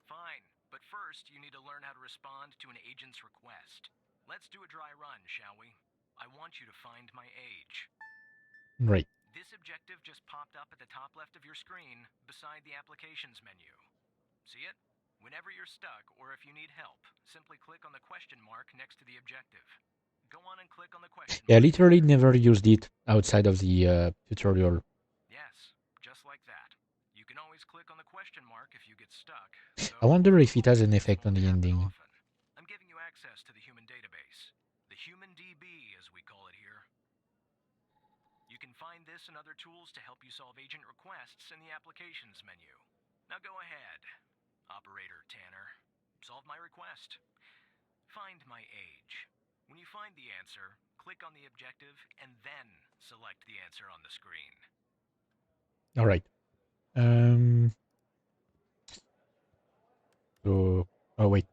Fine, but first you need to learn how to respond to an agent's request. Let's do a dry run, shall we? I want you to find my age. Right. This objective just popped up at the top left of your screen, beside the applications menu. See it? Whenever you're stuck, or if you need help, simply click on the question mark next to the objective. Go on and click on the question Yeah, I mark. literally never used it outside of the tutorial. Yes, just like that. You can always click on the question mark if you get stuck, I though wonder if it has hopefully an this effect on won't the happen ending. often. I'm giving you access to the human database. The human DB, as we call it here. You can find this and other tools to help you solve agent requests in the applications menu. Now go ahead, Operator Tanner. Solve my request. Find my age. When you find the answer, click on the objective and then select the answer on the screen. All right. So, oh wait.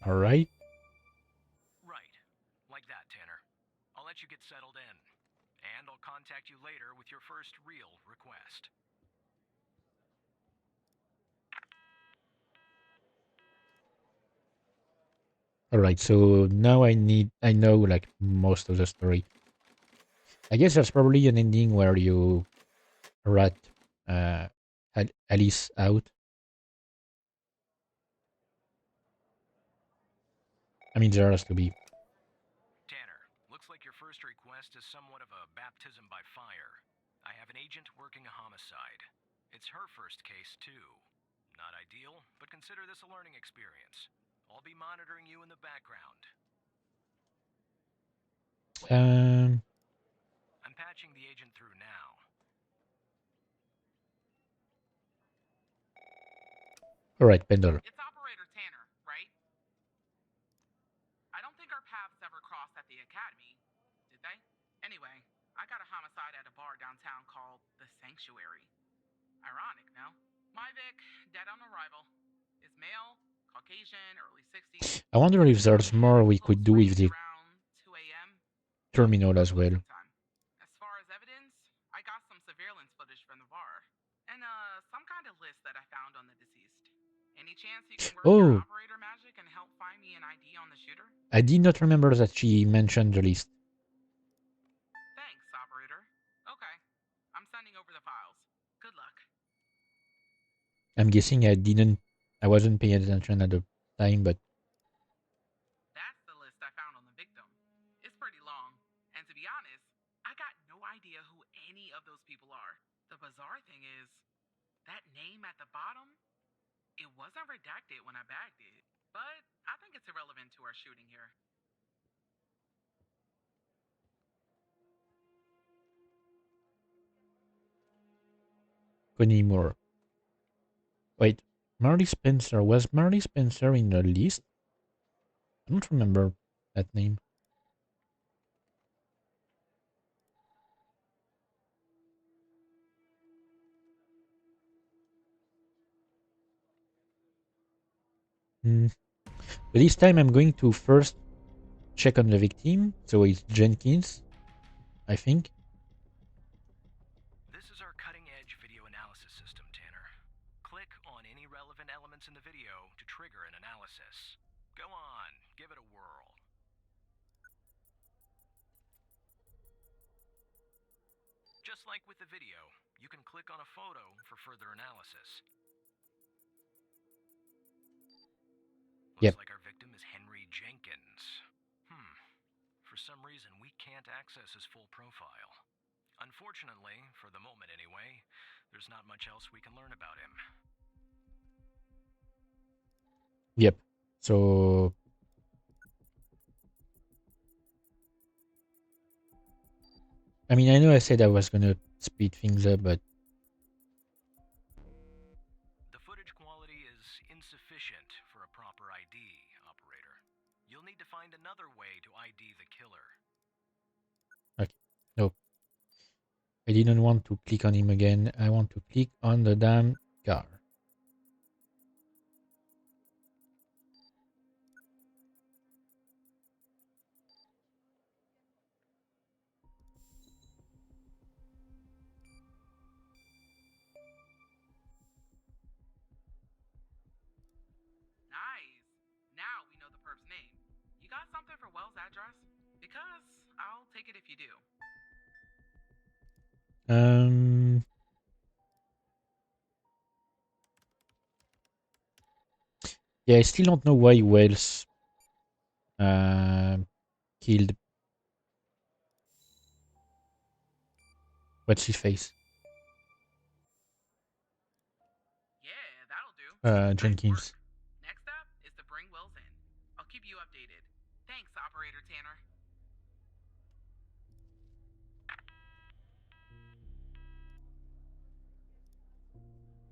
All right. Right. Like that, Tanner. I'll let you get settled in. And I'll contact you later with your first real request. All right. So now I know like most of the story. I guess there's probably an ending where you rat uh, Alice out. I mean, there has to be. Tanner, looks like your first request is somewhat of a baptism by fire. I have an agent working a homicide. It's her first case, too. Not ideal, but consider this a learning experience. I'll be monitoring you in the background. Um. I'm patching the agent through now. All right, Pendle. It's Operator Tanner, right? I don't think our paths ever crossed at the academy, did they? Anyway, I got a homicide at a bar downtown called The Sanctuary. Ironic, no? My Vic, dead on arrival. Is male, Caucasian, early 60s. I wonder if there's more we could do with the Around 2 a.m. terminal as well. As far as evidence, I got some surveillance footage from the bar. And some kind of list that I found on the deceased. Any chance you can work your Oh, operator magic and help find me an ID on the shooter? I did not remember that she mentioned the list. Thanks, operator. Okay. I'm sending over the files. Good luck. I'm guessing I wasn't paying attention at the time, but That's the list I found on the victim. It's pretty long. And to be honest, I got no idea who any of those people are. The bizarre thing is, that name at the bottom, it wasn't redacted when I bagged it. But I think it's irrelevant to our shooting here. anymore. Wait, Marty Spencer. Was Marty Spencer in the list? I don't remember that name. But this time I'm going to first check on the victim. So it's Jenkins, I think. This is our cutting-edge video analysis system, Tanner. Click on any relevant elements in the video to trigger an analysis. Go on, give it a whirl. Just like with the video, you can click on a photo for further analysis. Looks Yep. like our victim is Henry Jenkins. For some reason, we can't access his full profile. Unfortunately, for the moment anyway, there's not much else we can learn about him. Yep. So I mean, I know I said I was gonna speed things up, but The footage quality is insufficient for a proper ID, operator. You'll need to find another way to ID the killer. okay. No. I didn't want to click on him again. I want to click on the damn car. Nice. Now we know the perp's name. You got something for Wells' address? Because I'll take it if you do. Yeah, I still don't know why Wells killed. What's his face? Yeah, that'll do. Jenkins. Next up is to bring Wells in. I'll keep you updated. Thanks, Operator Tanner.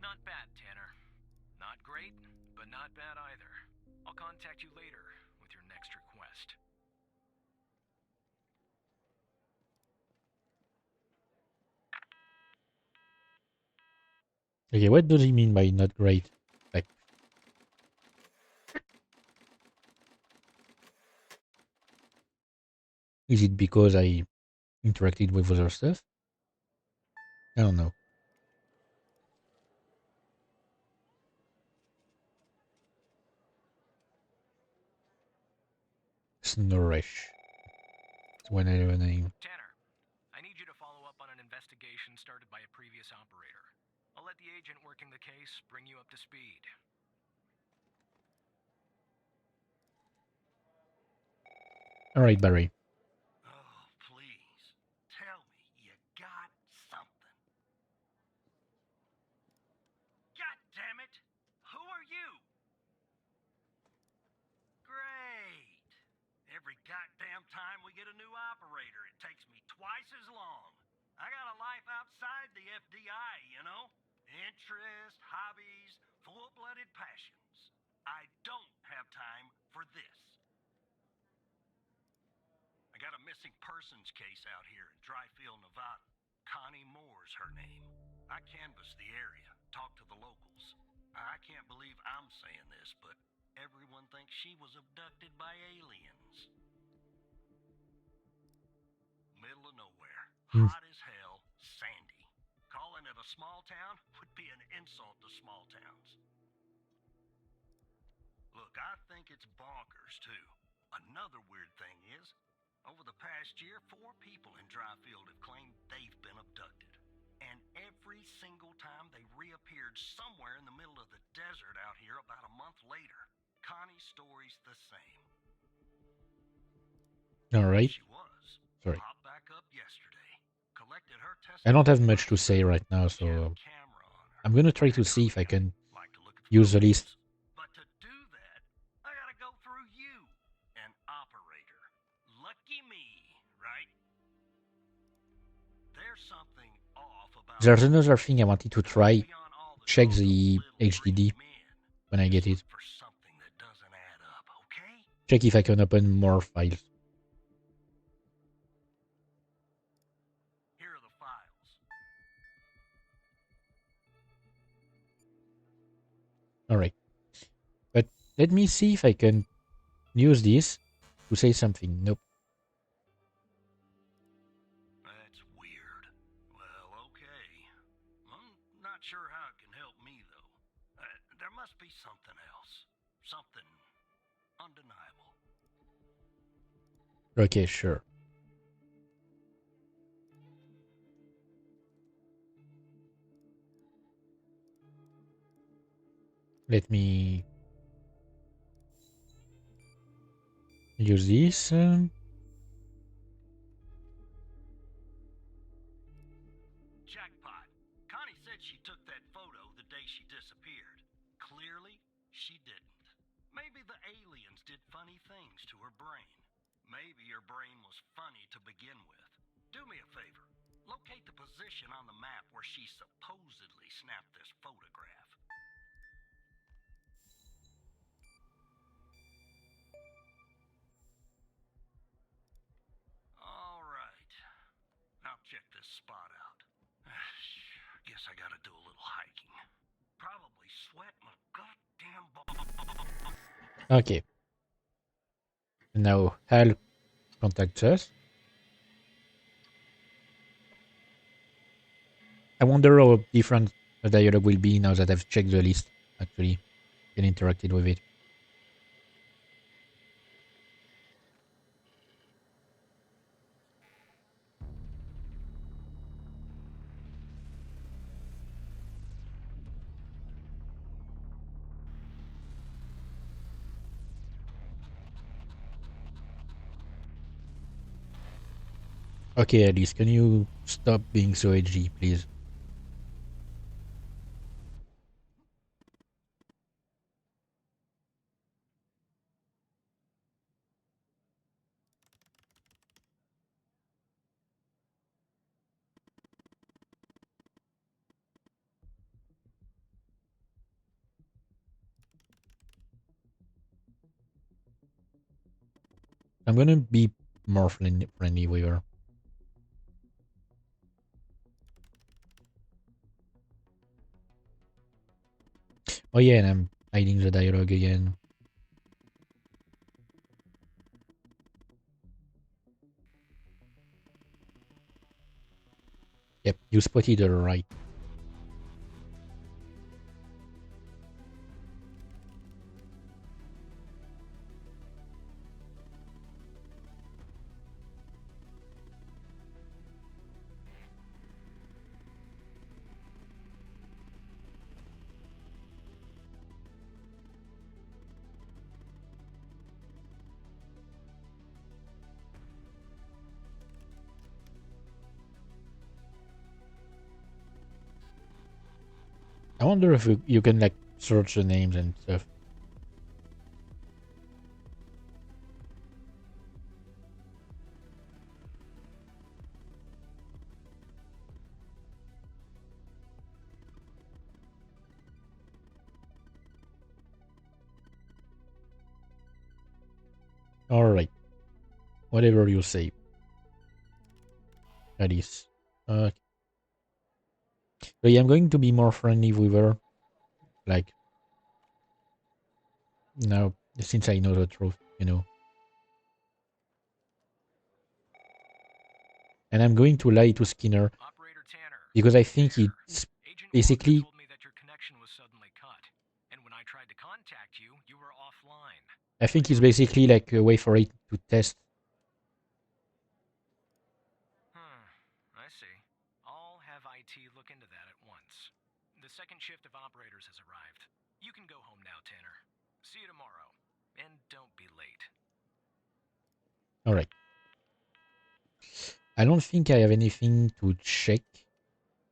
Not bad, Tanner. Not great, but not bad either. I'll contact you later with your next request. Okay, what does he mean by not great? Like, is it because I interacted with other stuff? I don't know. Snorish. It's one I have a name. Tanner, I need you to follow up on an investigation started by a previous operator. I'll let the agent working the case bring you up to speed. All right, Barry. Oh, please. Tell me you got something. God damn it! Who are you? Great. Every goddamn time we get a new operator, it takes me twice as long. I got a life outside the FDI, you know? Interest, hobbies, full-blooded passions. I don't have time for this. I got a missing persons case out here in Dryfield, Nevada. Connie Moore's her name. I canvassed the area, talked to the locals. I can't believe I'm saying this, but everyone thinks she was abducted by aliens. Middle of nowhere, Hmm. hot as hell, sandy. Calling it a small town would be an insult to small towns. Look, I think it's bonkers, too. Another weird thing is, over the past year, 4 people in Dryfield have claimed they've been abducted. And every single time they reappeared somewhere in the middle of the desert out here about a month later. Connie's story's the same. All right. She was. Sorry. Popped back up yesterday. Collected her I don't have testimony much to last say night. right now, She had a so camera on her. I'm gonna try to see if I can use the list. But to do that, I gotta go through you, an operator. Lucky me, right? There's something off about There's another thing I wanted to try. beyond all the Check talk of the little HDD green men. when I Just get it. look for something that doesn't add up, okay? Check if I can open more files. Here are the files. Alright. But let me see if I can use this to say something. Nope. That's weird. Well, okay. I'm not sure how it can help me, though. There must be something else. Something undeniable. Okay, sure. Let me use this. Jackpot. Connie said she took that photo the day she disappeared. Clearly, she didn't. Maybe the aliens did funny things to her brain. Maybe her brain was funny to begin with. Do me a favor. Locate the position on the map where she supposedly snapped this photograph. All right. I'll check this spot out. Guess I gotta do a little hiking. Probably sweat my goddamn balls. Okay. Now Hal contacts us. I wonder how different the dialogue will be now that I've checked the list, actually, and interacted with it. Okay, Alice, can you stop being so edgy, please? I'm gonna be more friendly with her. Oh yeah, and I'm hiding the dialogue again. Yep, you spotted her right. I wonder if you can like search the names and stuff. Alright. Whatever you say. Alice. Okay. So yeah, I'm going to be more friendly with her. Like, Now, since I know the truth, you know. And I'm going to lie to Skinner Operator Tanner. because I think There. it's Agent Walker basically, told me that your connection was suddenly cut. And when I tried to contact you, you were offline. I What think do you it's want me to basically do? like a way for it to test. I see. I'll have IT look into that at once. The second shift of operators has arrived. You can go home now, Tanner. See you tomorrow. And don't be late. All right. I don't think I have anything to check.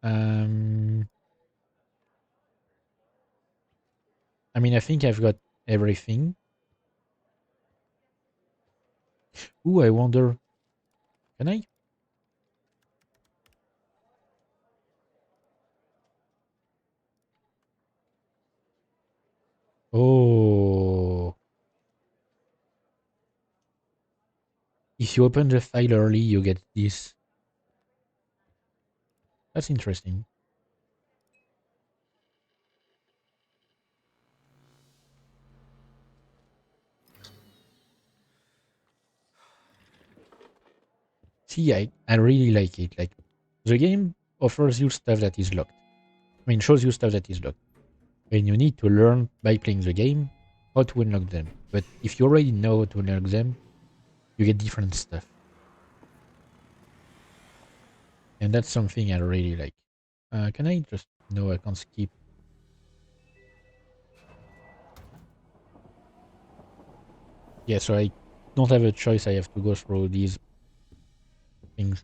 Um, I mean, I think I've got everything. Ooh, I wonder. Can I? Oh. If you open the file early, you get this. That's interesting. See, I really like it. Like, the game offers you stuff that is locked. I mean, shows you stuff that is locked. And you need to learn by playing the game how to unlock them. But if you already know how to unlock them, you get different stuff. And that's something I really like. Can I just... No, I can't skip. Yeah, so I don't have a choice. I have to go through these things.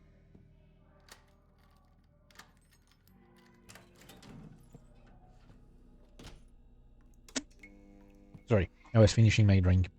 Sorry, I was finishing my drink.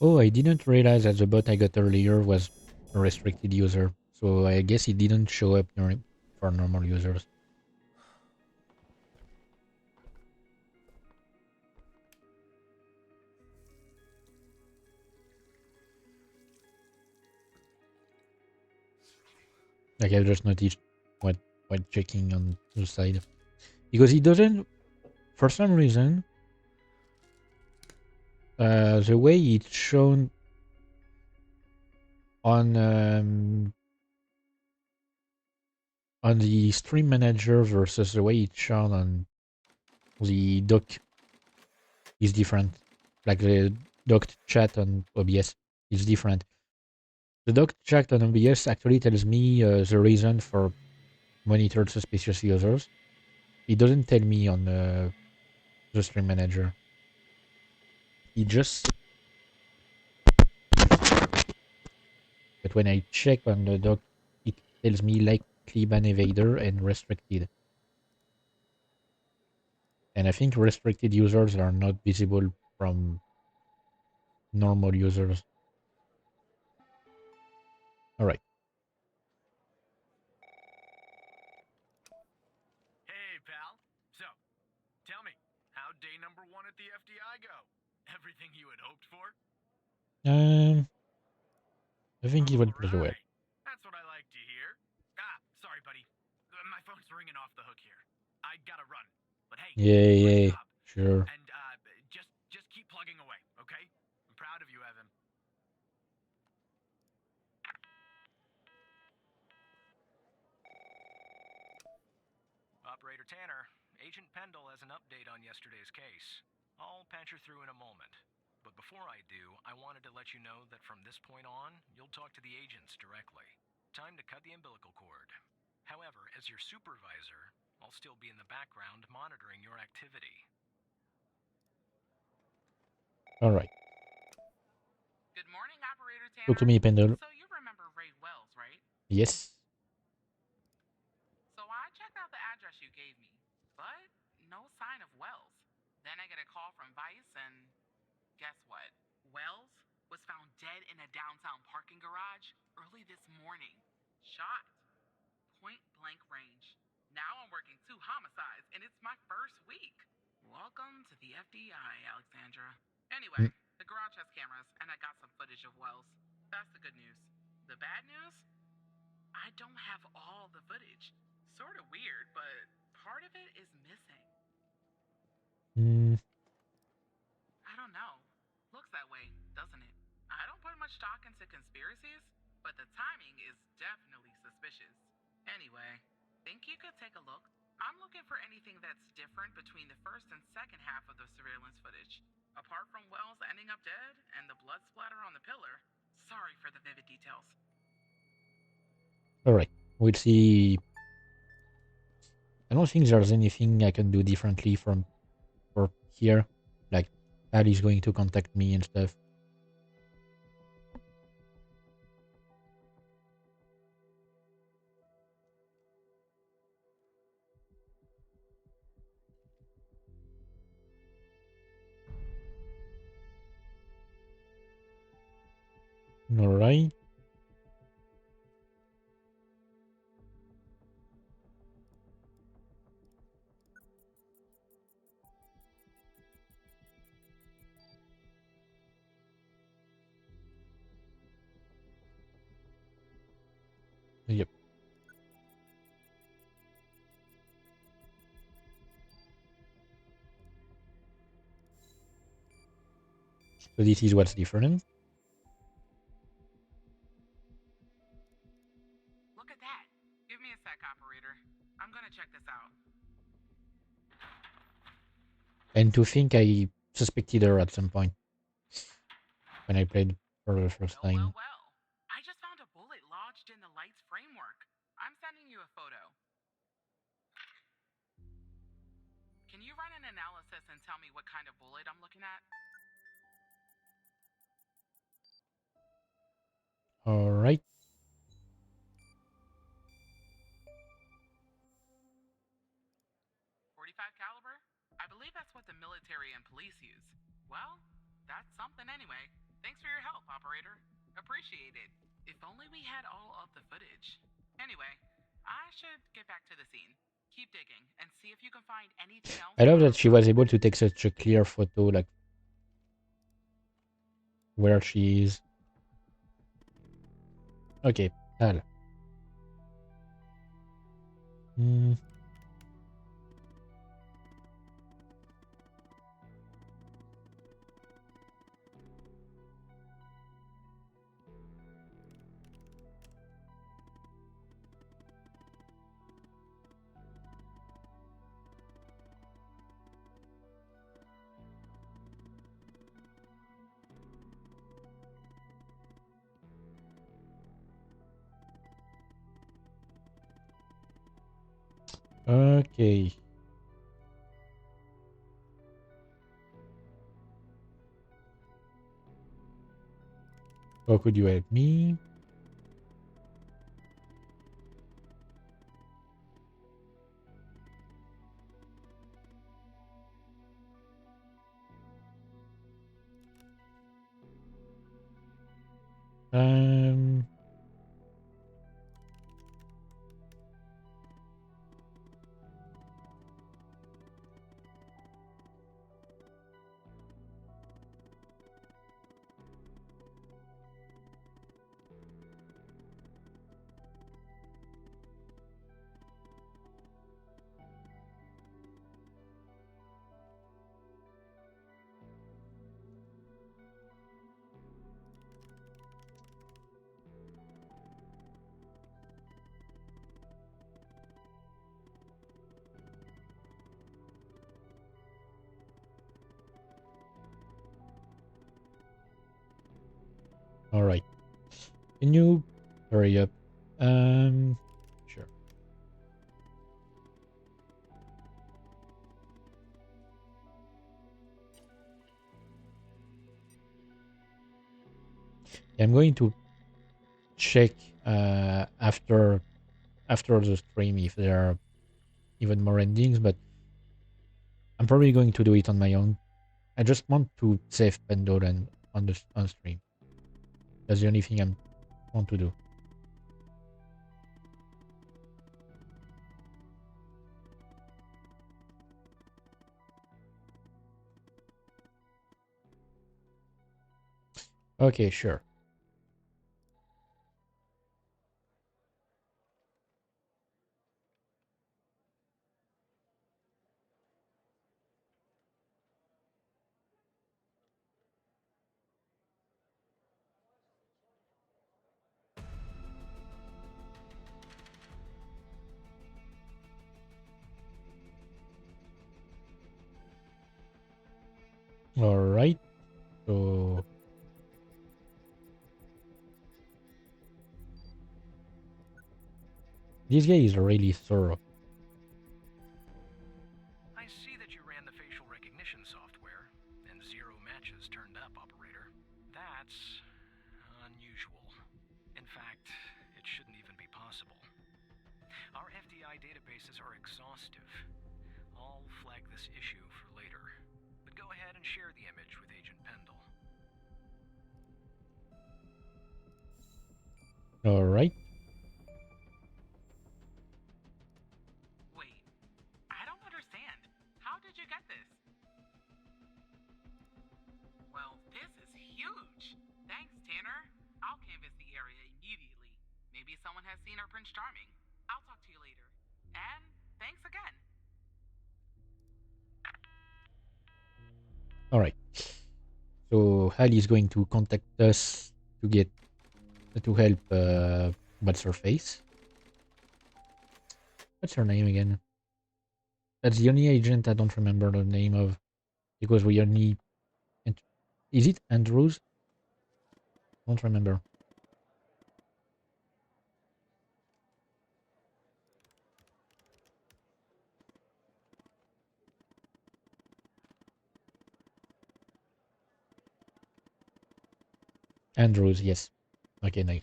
Oh, I didn't realize that the bot I got earlier was a restricted user. So I guess it didn't show up for normal users. Like I just noticed what while checking on the side. Because it doesn't, for some reason, the way it's shown on the stream manager versus the way it's shown on the doc is different. Like the docked chat on OBS is different. The docked chat on OBS actually tells me the reason for monitored suspicious users. It doesn't tell me on the stream manager. It just... But when I check on the doc, it tells me likely ban evader and restricted. And I think restricted users are not visible from normal users. All right. Hey, pal. So, tell me, how'd day number 1 at the FDI go? Everything you had hoped for? Um, I think it All went pretty well. right. That's what I like to hear. Sorry, buddy. My phone's ringing off the hook here. I gotta run. But hey, Yeah, great yeah, job. sure. And just keep plugging away, okay? I'm proud of you, Evan. Operator Tanner, Agent Pendle has an update on yesterday's case. I'll patch her through in a moment. But before I do, I wanted to let you know that from this point on, you'll talk to the agents directly. Time to cut the umbilical cord. However, as your supervisor, I'll still be in the background monitoring your activity. All right. Good morning, Operator Talk to Tanner. me, Pendle. So you remember Ray Wells, right? Yes. So I checked out the address you gave me, but no sign of Wells. Then I get a call from Vice, and guess what? Wells was found dead in a downtown parking garage early this morning. Shot. Point blank range. Now I'm working 2 homicides, and it's my first week. Welcome to the FDI, Alexandra. Anyway, Mm. the garage has cameras, and I got some footage of Wells. That's the good news. The bad news? I don't have all the footage. Sort of weird, but part of it is missing. Mm. I don't know. Looks that way, doesn't it? I don't put much stock into conspiracies, but the timing is definitely suspicious. Anyway, think you could take a look? I'm looking for anything that's different between the first and second half of the surveillance footage. Apart from Wells ending up dead and the blood splatter on the pillar. Sorry for the vivid details. All right. We'll see. I don't think there's anything I can do differently from or here. Like, Ali's going to contact me and stuff. All right. Yep. So this is what's different. Look at that. Give me a sec, operator. I'm gonna check this out. And to think I suspected her at some point when I played for the first time. Well. I just found a bullet lodged in the light's framework. I'm sending you a photo. Can you run an analysis and tell me what kind of bullet I'm looking at? All right. 45 caliber? I believe that's what the military and police use. Well, that's something anyway. Thanks for your help, operator. Appreciate it. If only we had all of the footage. Anyway, I should get back to the scene. Keep digging and see if you can find anything else. I love that she was able to take such a clear photo, like where she is. Okay, Al. Hmm. Okay. How could you help me? Um. All right. Can you hurry up? Sure. I'm going to check after the stream if there are even more endings, but I'm probably going to do it on my own. I just want to save Pendle and on stream. That's the only thing I want to do. Okay, sure. All right. So this guy is really thorough. I see that you ran the facial recognition software, and 0 matches turned up, operator. That's unusual. In fact, it shouldn't even be possible. Our FDI databases are exhaustive. I'll flag this issue for later. But go ahead and share the image with Agent Pendle. All right. Wait, I don't understand. How did you get this? Well, this is huge. Thanks, Tanner. I'll canvass the area immediately. Maybe someone has seen our Prince Charming. I'll talk to you later. And thanks again. All right. So Hal is going to contact us to help. What's her face? What's her name again? That's the only agent I don't remember the name of, because we only. Is it Andrews? I don't remember. Andrews, yes. Okay, nice.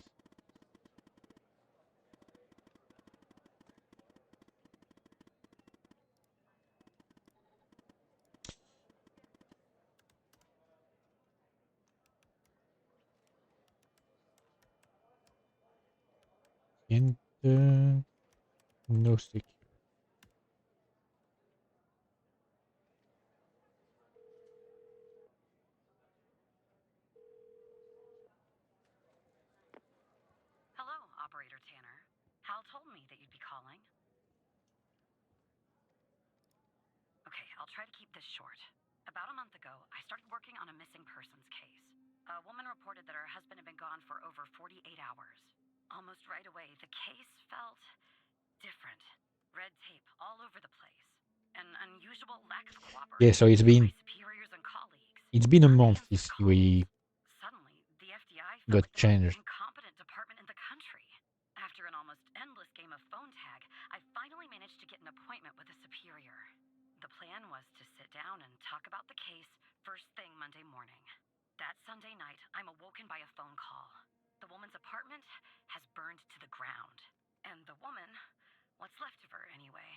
And no stick. Hello, Operator Tanner. Hal told me that you'd be calling. Okay, I'll try to keep this short. About a month ago, I started working on a missing persons case. A woman reported that her husband had been gone for over 48 hours. Almost right away, the case felt different. Red tape all over the place. An unusual lack of Yeah, cooperation so it's from my been superiors and colleagues. a month since Unanswered we calls. Suddenly, the FBI felt got like the most changed. incompetent department in the country. After an almost endless game of phone tag, I finally managed to get an appointment with a superior. The plan was to sit down and talk about the case first thing Monday morning. That Sunday night, I'm awoken by a phone call. The woman's apartment has burned to the ground. And the woman, what's left of her anyway,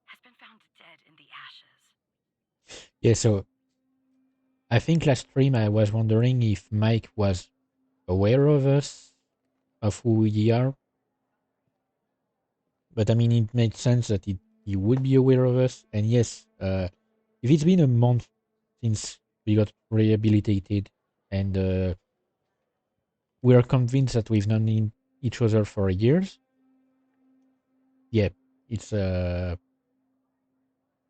has been found dead in the ashes. Yeah, so I think last stream I was wondering if Mike was aware of us, of who we are. But I mean, it made sense that he would be aware of us. And yes, if it's been a month since we got rehabilitated, and we are convinced that we've known each other for years, yeah, it's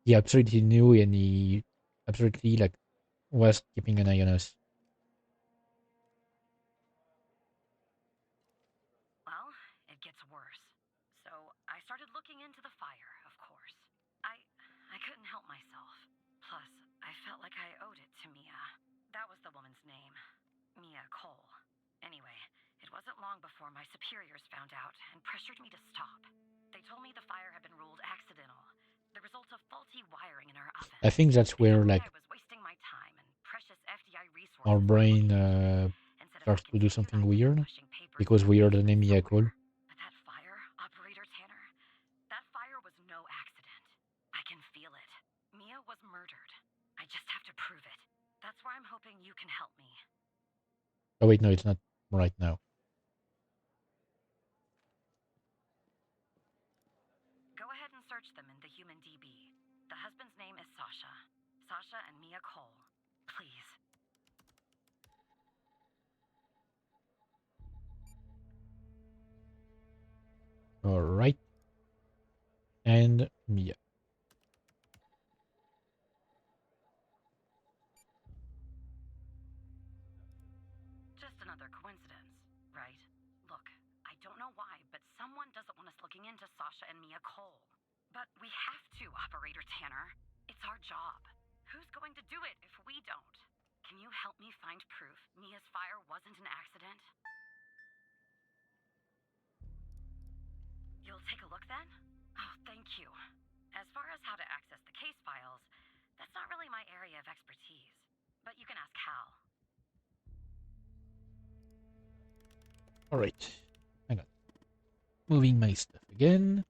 he absolutely knew, and he absolutely was keeping an eye on us. Well, it gets worse. So I started looking into the fire, of course. I couldn't help myself. Plus, I felt like I owed it to Mia. That was the woman's name. Mia Cole. Anyway, it wasn't long before my superiors found out and pressured me to stop. They told me the fire had been ruled accidental, the result of faulty wiring in our oven. I think that's They where told me I was wasting my time and precious FDI resources our brain start to do something I've been weird pushing papers because we heard an Emilia call. But that fire, Operator Tanner, that fire was no accident. I can feel it. Mia was murdered. I just have to prove it. That's where I'm hoping you can help me. Oh wait, no, it's not right now. Go ahead and search them in the human DB. The husband's name is Sasha. Sasha and Mia Cole. Please. All right. And Mia. Just another coincidence, right? Look, I don't know why, but someone doesn't want us looking into Sasha and Mia Cole. But we have to, Operator Tanner. It's our job. Who's going to do it if we don't? Can you help me find proof Mia's fire wasn't an accident? You'll take a look then? Oh, thank you. As far as how to access the case files, that's not really my area of expertise. But you can ask Hal. All right. Hang on. Moving my stuff again.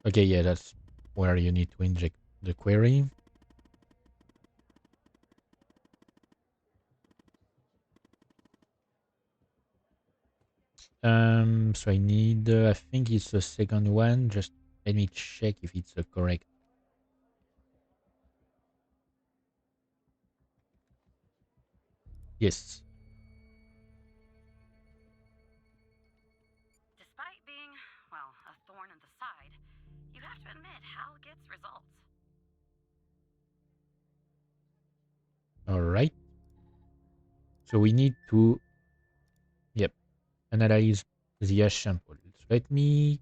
Okay, yeah, that's where you need to inject the query. So I need, I think it's the second one. Just let me check if it's correct. Yes. Despite being, well, a thorn in the side, you have to admit Hal gets results. All right. So we need to, yep, analyze the ash sample. So let me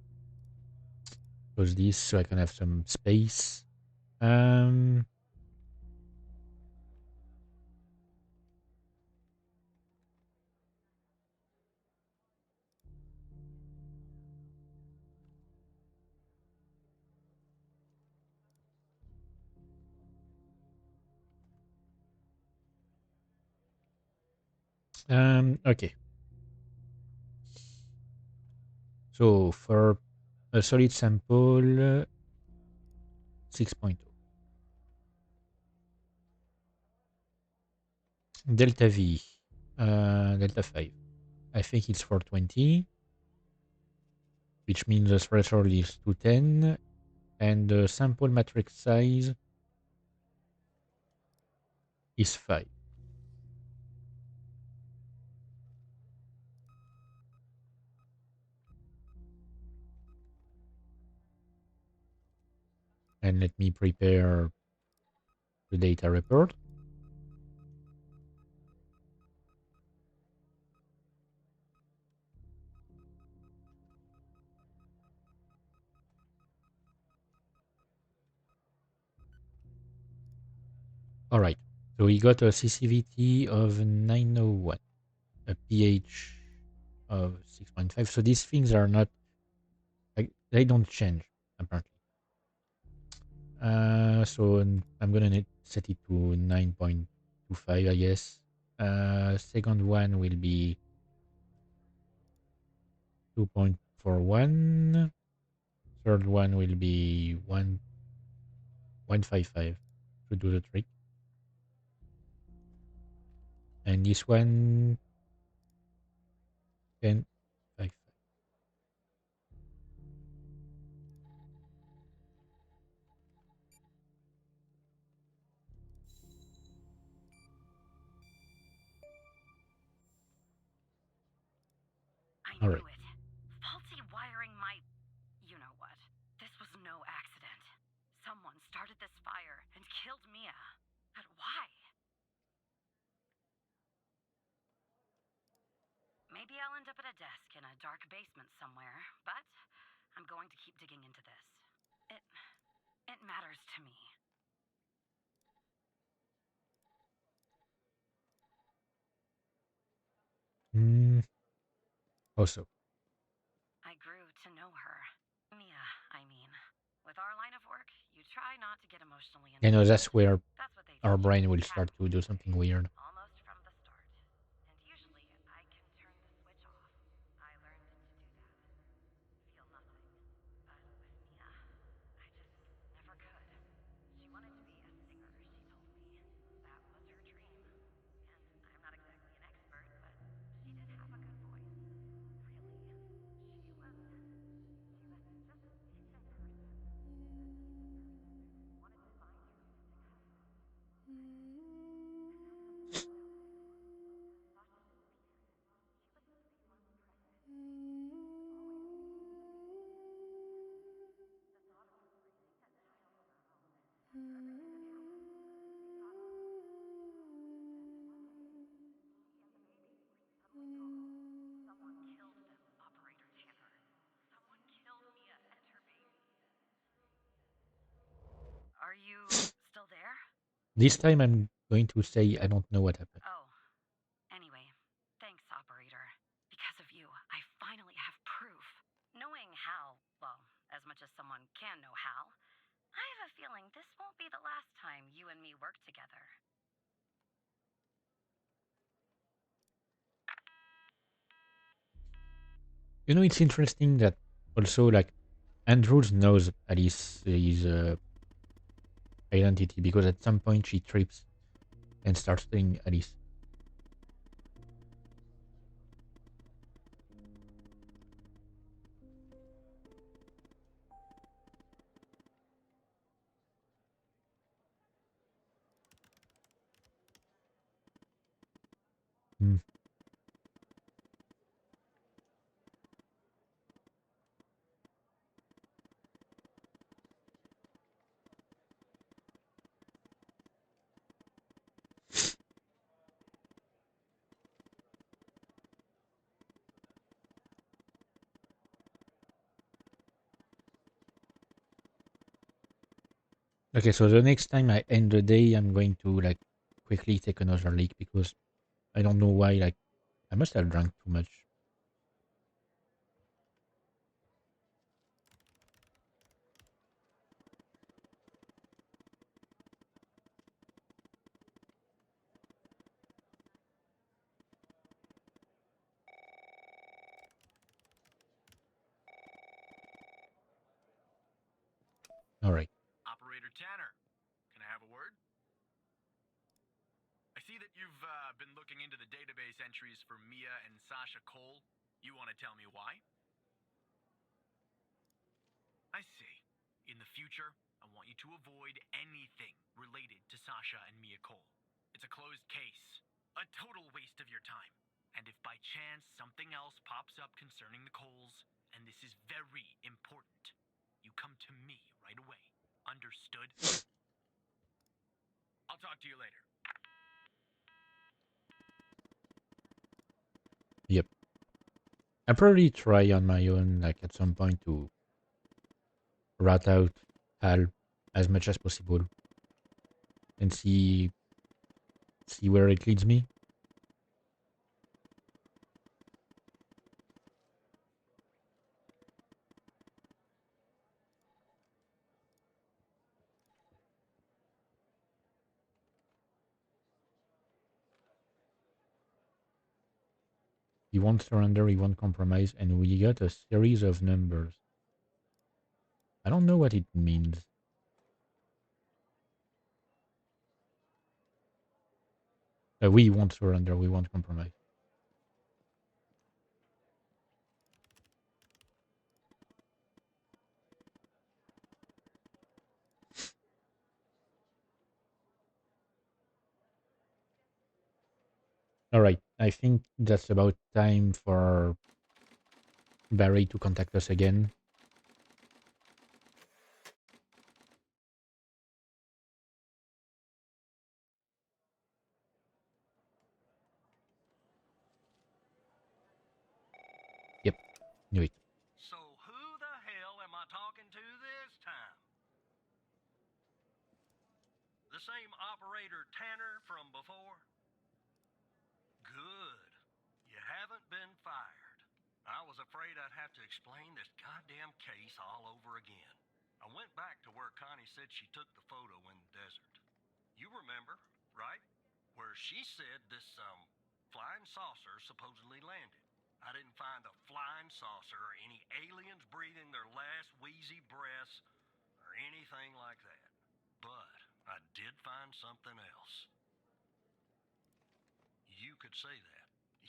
close this so I can have some space. Um, okay. So for a solid sample, 6.0. Delta V, delta 5. I think it's 420, which means the threshold is 210, and the sample matrix size is 5. And let me prepare the data report. All right. So we got a CCVT of 901, a pH of 6.5. So these things are not, like, they don't change, apparently. So I'm going to set it to 9.25, I guess. Second one will be 2.41. Third one will be 1.55 to do the trick. And this one 10.55. I All knew right. it. Faulty wiring might. You know what? This was no accident. Someone started this fire and killed Mia. But why? Maybe I'll end up at a desk in a dark basement somewhere, but I'm going to keep digging into this. It matters to me. Mm, Also, I grew to know her. Mia, I mean. With our line of work, you try not to get emotionally you know, invested. that's where That's what they our teach you brain in will the start academy to do these something days, weird. almost from the start. And usually, I can turn the switch off. I learned to do that. Feel nothing. But with Mia, I just never could. She wanted to be a singer, she told me. That was her dream. And I'm not exactly an expert, but she did have a good voice. Really. She was just a decent person. Wanted to find her music husband. I found out Sasha disappeared. She was supposed to be one of the presidents. Always the thought of her raising that child on her own and never even telling anyone got on my nerves. And then one day, she and the baby were suddenly gone. Someone killed them, Operator Tanner. Someone killed Mia and her baby. Are you still there? This time I'm going to say I don't know what happened. Oh, anyway, thanks, Operator. Because of you, I finally have proof. Knowing Hal, well, as much as someone can know Hal, I have a feeling this won't be the last time you and me work together. You know, it's interesting that also, like, Andrews knows Alice's identity because at some point she trips and starts saying Alice. Hmm. Okay, so the next time I end the day, I'm going to like quickly take another leak because I don't know why. Like, I must have drank too much. All right. Operator Tanner, can I have a word? I see that you've been looking into the database entries for Mia and Sasha Cole. You want to tell me why? I see. In the future, I want you to avoid anything related to Sasha and Mia Cole. It's a closed case. A total waste of your time. And if by chance something else pops up concerning the Coles, and this is very important, you come to me right away. Understood? I'll talk to you later. Yep. I'll probably try on my own, like at some point, to rat out Hal as much as possible and see where it leads me. He won't surrender, he won't compromise, and we got a series of numbers. I don't know what it means. We won't surrender, we won't compromise. Alright, I think that's about time for Barry to contact us again. Yep, knew it. So who the hell am I talking to this time? The same operator Tanner from before? Good. You haven't been fired. I was afraid I'd have to explain this goddamn case all over again. I went back to where Connie said she took the photo in the desert. You remember, right? Where she said this, flying saucer supposedly landed. I didn't find a flying saucer or any aliens breathing their last wheezy breaths or anything like that. But I did find something else. You could say that.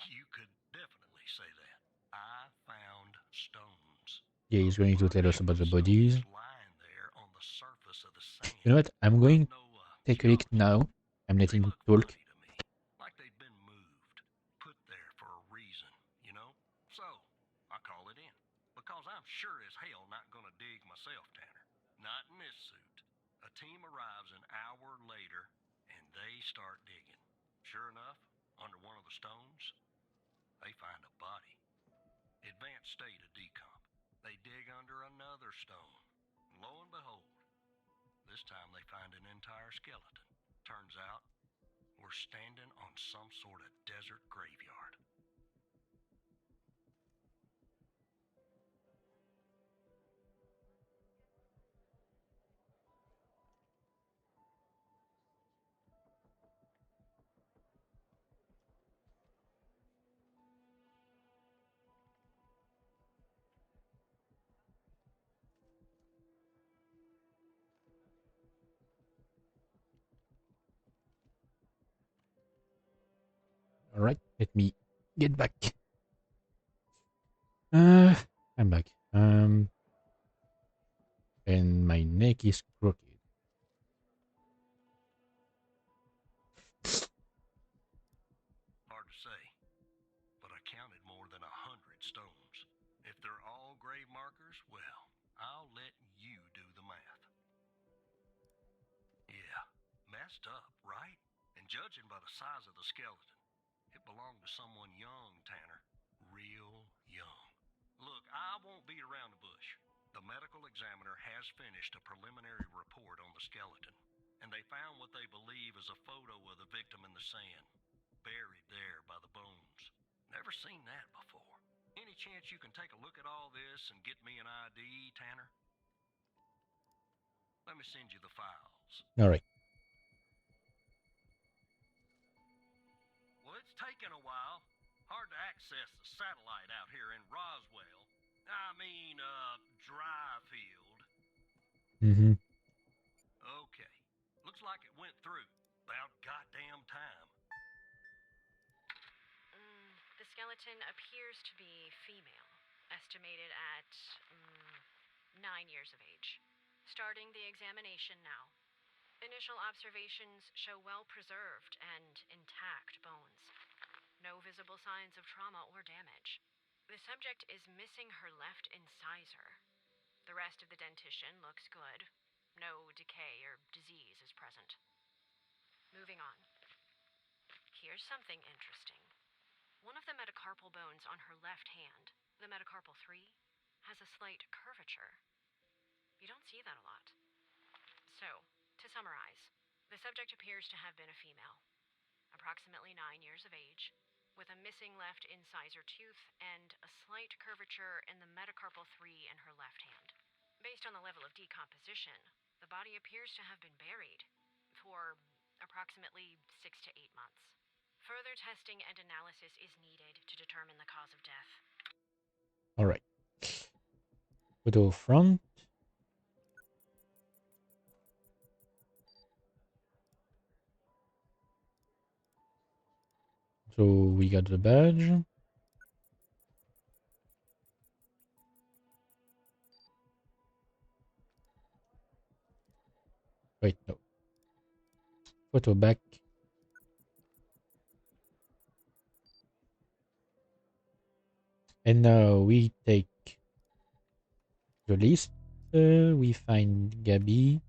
You could definitely say that. I found stones. Yeah, he's going to tell us about the bodies. Lying there on the surface of the sand. You know what? I'm going to No, take a look now. I'm they letting him look talk. funny to me, like they've been moved, put there for a reason, you know? So, I call it in. Because I'm sure as hell not gonna dig myself, Tanner. Not in this suit. A team arrives an hour later, and they start digging. Sure enough, under one of the stones, they find a body. Advanced state of decomp. They dig under another stone. And lo and behold, this time they find an entire skeleton. Turns out, we're standing on some sort of desert graveyard. Alright, let me get back. I'm back. And my neck is crooked. Hard to say, but I counted more than 100 stones. If they're all grave markers, well, I'll let you do the math. Yeah, messed up, right? And judging by the size of the skeleton, it belonged to someone young, Tanner. Real young. Look, I won't beat around the bush. The medical examiner has finished a preliminary report on the skeleton, and they found what they believe is a photo of the victim in the sand, buried there by the bones. Never seen that before. Any chance you can take a look at all this and get me an ID, Tanner? Let me send you the files. Alright. Well, it's taken a while. Hard to access the satellite out here in Roswell. Dryfield. Mm-hmm. Okay. Looks like it went through. About goddamn time. The skeleton appears to be female, estimated at 9 years of age. Starting the examination now. Initial observations show well preserved and intact bones. No visible signs of trauma or damage. The subject is missing her left incisor. The rest of the dentition looks good. No decay or disease is present. Moving on. Here's something interesting. One of the metacarpal bones on her left hand, the metacarpal 3, has a slight curvature. You don't see that a lot. So, to summarize, the subject appears to have been a female, approximately 9 years of age, with a missing left incisor tooth and a slight curvature in the metacarpal 3 in her left hand. Based on the level of decomposition, the body appears to have been buried for approximately 6 to 8 months. Further testing and analysis is needed to determine the cause of death. Alright. Photo front. So we got the badge. Wait, no. Photo back. And now we take the list. We find Gabby.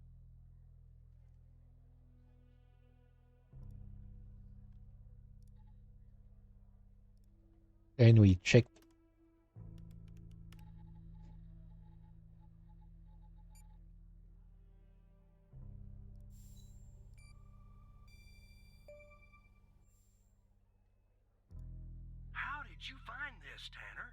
And we check. How did you find this, Tanner?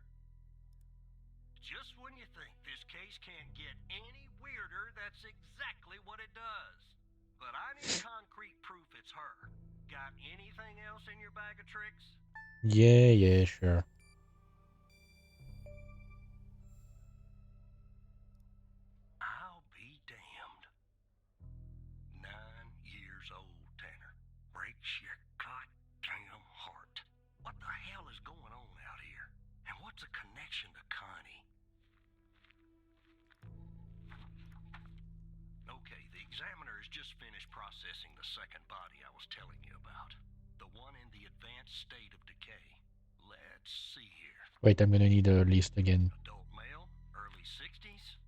think this case can't get any weirder, that's exactly what it does. But I need concrete proof it's her. Got anything else in your bag of tricks? Yeah, sure. I'll be damned. 9 years old, Tanner. Breaks your goddamn heart. What the hell is going on out here? And what's a connection to Connie? Okay, the examiner has just finished processing the second body I was telling you about. The one in the advanced state of decay. Let's see here. Wait, I'm gonna need a list again. Adult male, early 60s.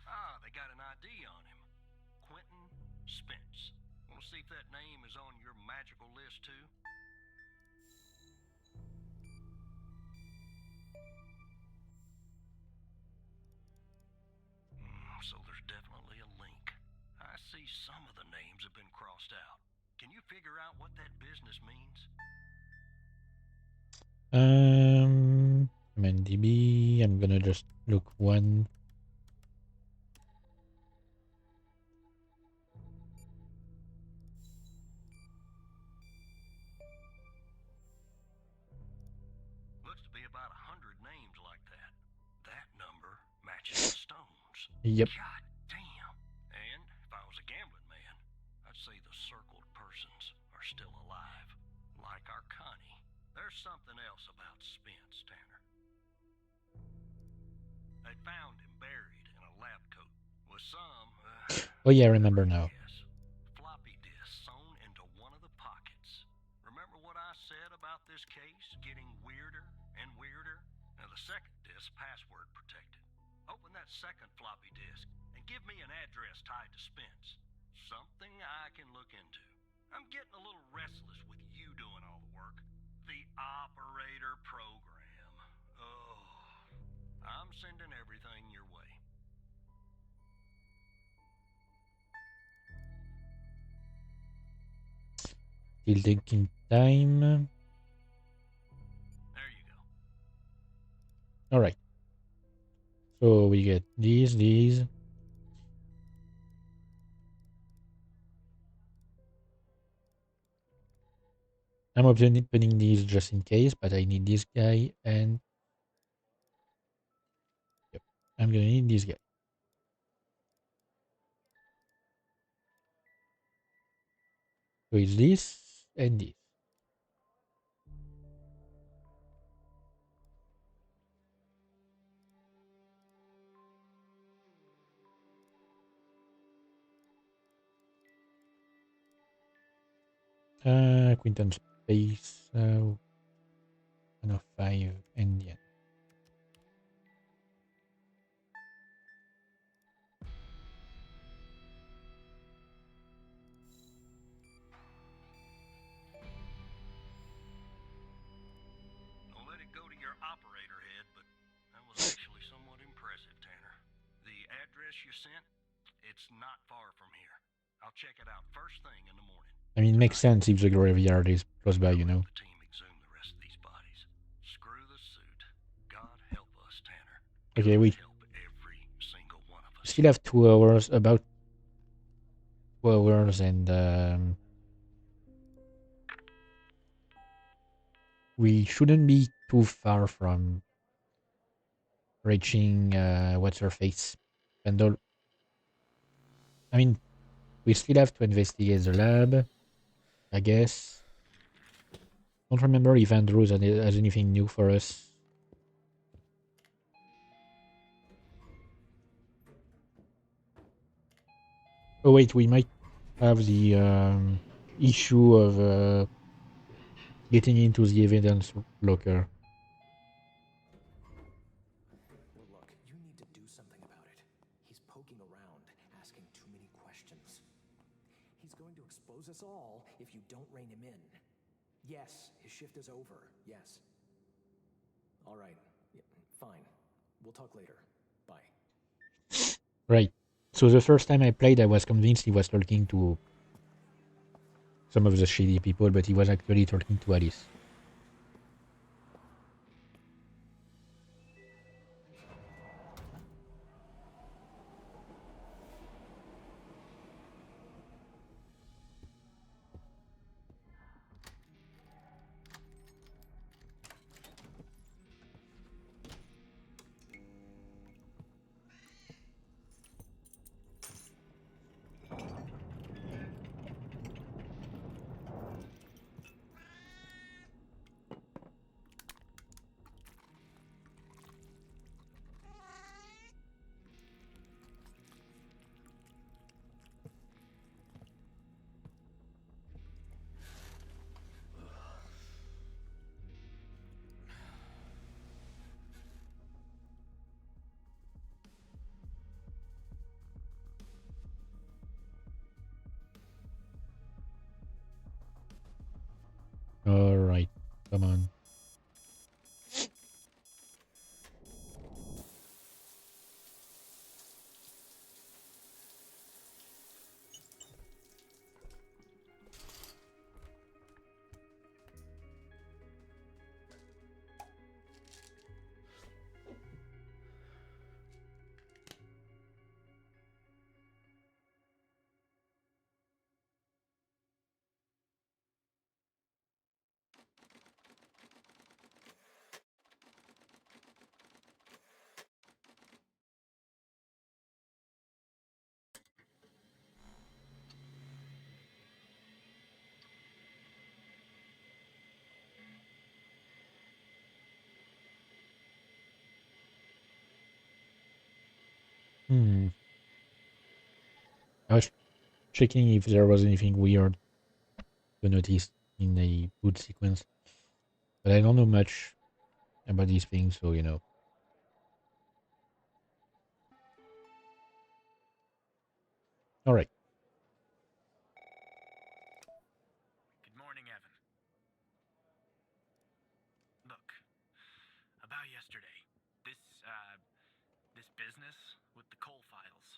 Ah, they got an ID on him. Quentin Spence. Want to see if that name is on your magical list too? So there's definitely a link. I see some of the names have been crossed out. Can you figure out what that business means? MNDB. I'm gonna just look one. Looks to be about 100 names like that. That number matches the stones. Yep. God damn. And if I was a gambling man, I'd say the circled persons are still alive. Like our Connie. There's something else about Spence, Tanner. They found him buried in a lab coat with some, Oh yeah, I remember now. yes, floppy disk sewn into one of the pockets. Remember what I said about this case getting weirder and weirder? Now the second disk password protected. Open that second floppy disk and give me an address tied to Spence. Something I can look into. I'm getting a little restless with you doing all the work. The operator program. Oh, I'm sending everything your way. Still taking time. There you go. Alright. So we get these. I'm opening these just in case, but I need this guy and yep, I'm gonna need this guy. So it's this and this. Quinton Space, 105 and yeah. Don't let it go to your operator head, but that was actually somewhat impressive, Tanner. The address you sent, it's not far from here. I'll check it out first thing in the morning. I mean, it makes sense if the graveyard is close by, you I'll know. let the team exhume the rest of these bodies. Screw the suit. God help us, Tanner. Okay, God we help every single one of us. still have 2 hours, about 2 hours, and we shouldn't be too far from reaching what's her face, Pendle. I mean, we still have to investigate the lab, I guess. Don't remember if Andrews has anything new for us. Oh wait, we might have the issue of getting into the evidence locker. Well, look, you need to do something about it. He's poking around, asking too many questions. He's going to expose us all if you don't rein him in. Yes, his shift is over. Yes. All right. Yeah, fine. We'll talk later. Bye. Right. So the first time I played, I was convinced he was talking to some of the shady people, but he was actually talking to Alice. Hmm. I was checking if there was anything weird to notice in the boot sequence, but I don't know much about these things, so you know. All right. Good morning, Evan. Look, about yesterday. This business with the coal files.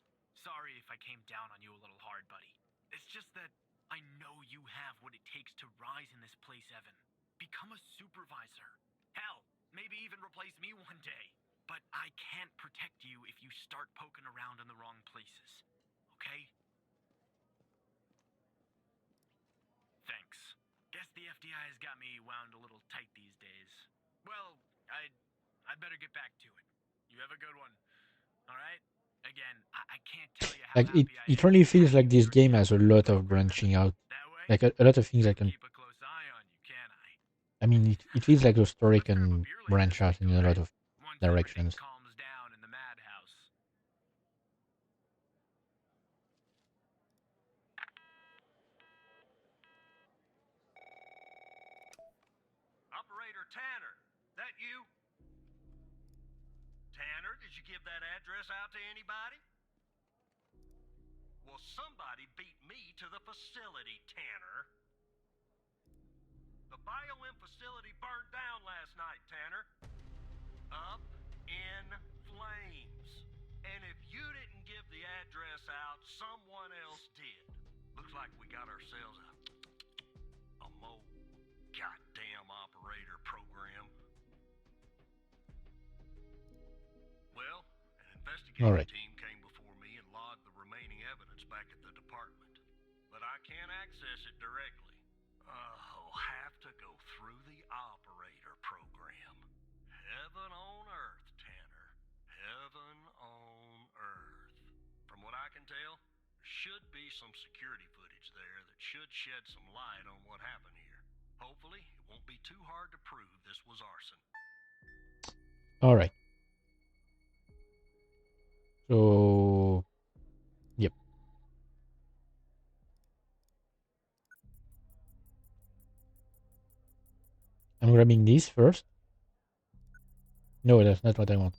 Sorry if I came down on you a little hard, buddy. It's just that I know you have what it takes to rise in this place, Evan. Become a supervisor. Hell, maybe even replace me one day. But I can't protect you if you start poking around in the wrong places. Okay? Thanks. Guess the FDI has got me wound a little tight these days. Well, I'd better get back to it. You have a good one. All right? Again, I can't tell you how Like happy I it am really to feels have like you this here as game part has a of the lot of program, branching Evan. out. That way, Like a lot of things I I can can. keep a close eye on you, can I? I mean, it feels like the story Let's grab a can beer later branch this week, out in all a lot right? of Once everything directions. calms down in the madhouse. Operator Tanner, that you? Tanner, did you give that address out to anybody? Well, somebody beat me to the facility, Tanner. The BioM facility burned down last night, Tanner. Up in flames. And if you didn't give the address out, someone else did. Looks like we got ourselves a mo goddamn operator program. Well, an All investigative right. team came before me and logged the remaining evidence back at the department. But I can't access it directly. I'll have to go through the operator program. Heaven on earth, Tanner. Heaven on earth. From what I can tell, there should be some security footage there that should shed some light on what happened here. Hopefully, it won't be too hard to prove this was arson. All right. So, yep. I'm grabbing this first. No, that's not what I want.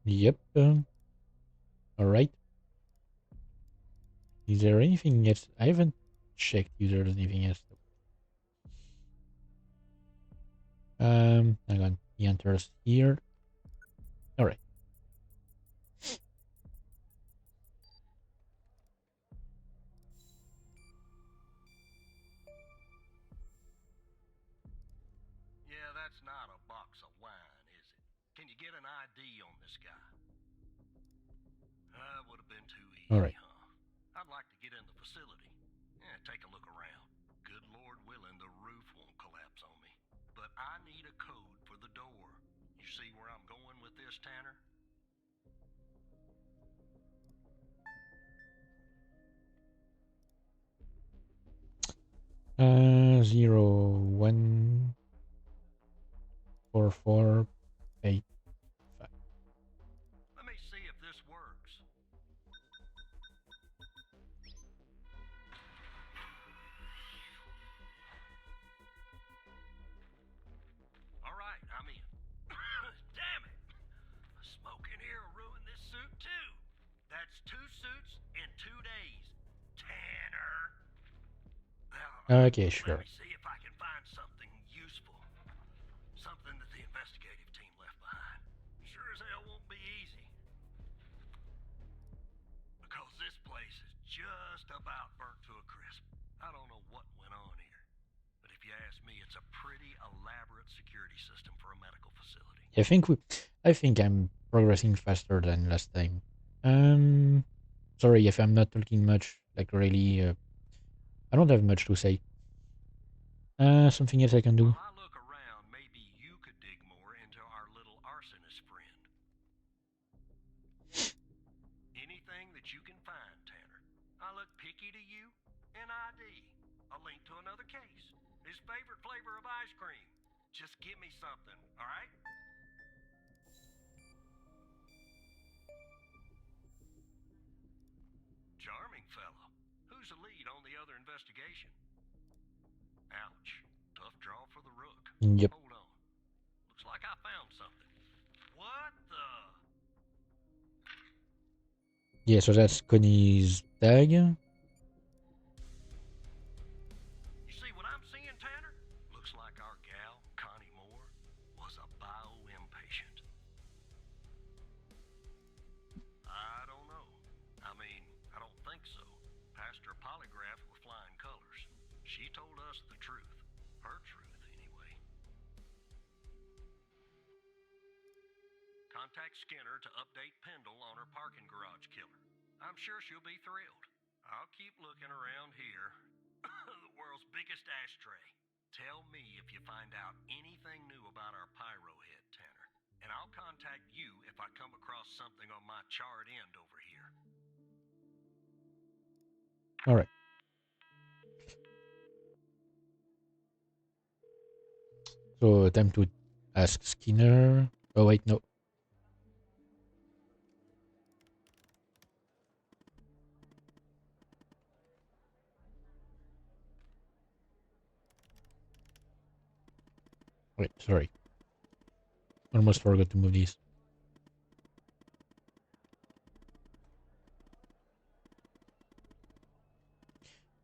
Yep. All right. Is there anything else? I haven't checked if there's anything else. Hang on. He enters here. All right. Yeah, that's not a box of wine, is it? Can you get an ID on this guy? Would have been too All easy, right. huh? I'd like to get in the facility. Yeah, take a look around. Good Lord willing, the roof won't collapse on me. But I need a code for the door. You see where I'm going with this, Tanner? 01448. Let me see if this works. All right, I'm in. Damn it! The smoke in here will ruin this suit, too. That's 2 suits in 2 days. Tanner! Now, Okay, let sure. me see if I can find something useful. Something that the investigative team left behind. Sure as hell won't be easy. Because this place is just about burnt to a crisp. I don't know what went on here. But if you ask me, it's a pretty elaborate security system for a medical facility. I think I'm progressing faster than last time. Sorry if I'm not talking much. Like really, I don't have much to say. Something else I can do. While I look around, maybe you could dig more into our little arsonist friend. Anything that you can find, Tanner. I look picky to you? An ID? A went to another case. His favorite flavor of ice cream. Just give me something, all right? Charming fellow. Who's the lead on the other investigation? Ouch. Tough draw for the rook. Yep. Hold on. Looks like I found something. What the? Yeah, so that's Connie's tag. You see what I'm seeing, Tanner? Looks like our gal, Connie Moore, was a bio-impatient. I don't know. I mean, I don't think so. Passed her polygraph with flying colors. She told us the truth. Her truth, anyway. Contact Skinner to update Pendle on her parking garage killer. I'm sure she'll be thrilled. I'll keep looking around here. The world's biggest ashtray. Tell me if you find out anything new about our pyro head, Tanner. And I'll contact you if I come across something on my charred end over here. All right. So time to ask Skinner. Oh wait, no. Wait, sorry. Almost forgot to move these.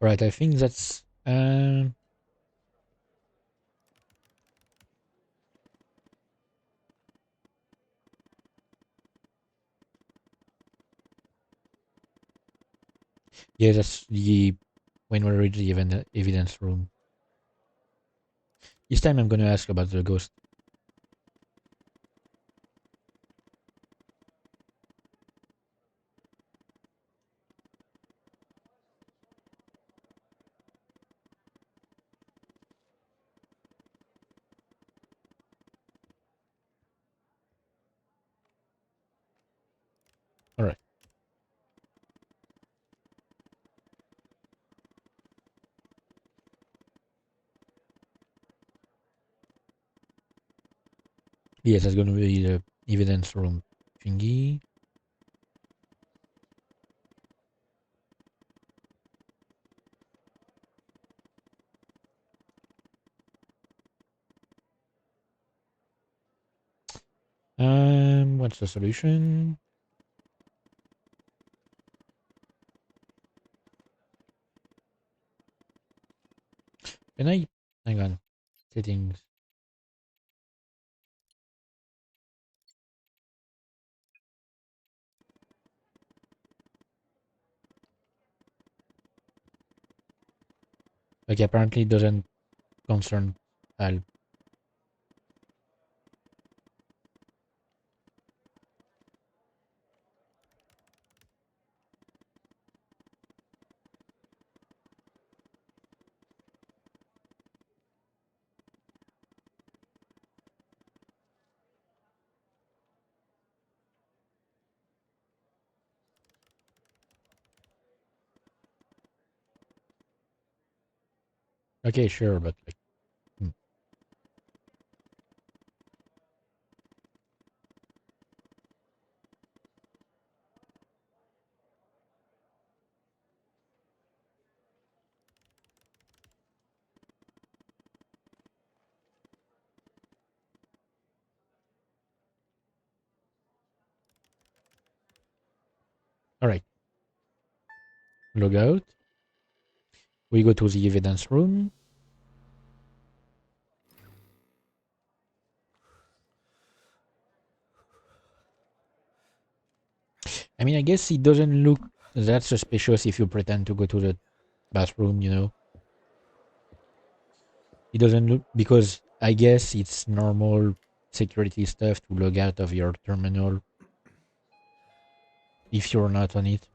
Alright, I think that's yeah, that's the when we reach the evidence room. This time I'm gonna ask about the ghost. Alright. Yes, that's gonna be the evidence room thingy. What's the solution? Can I hang on? Settings. Okay, apparently it doesn't concern Al. Okay, sure, but like alright. Log out. We go to the evidence room. I mean, I guess it doesn't look that suspicious if you pretend to go to the bathroom, you know. It doesn't look, because I guess it's normal security stuff to log out of your terminal if you're not on it.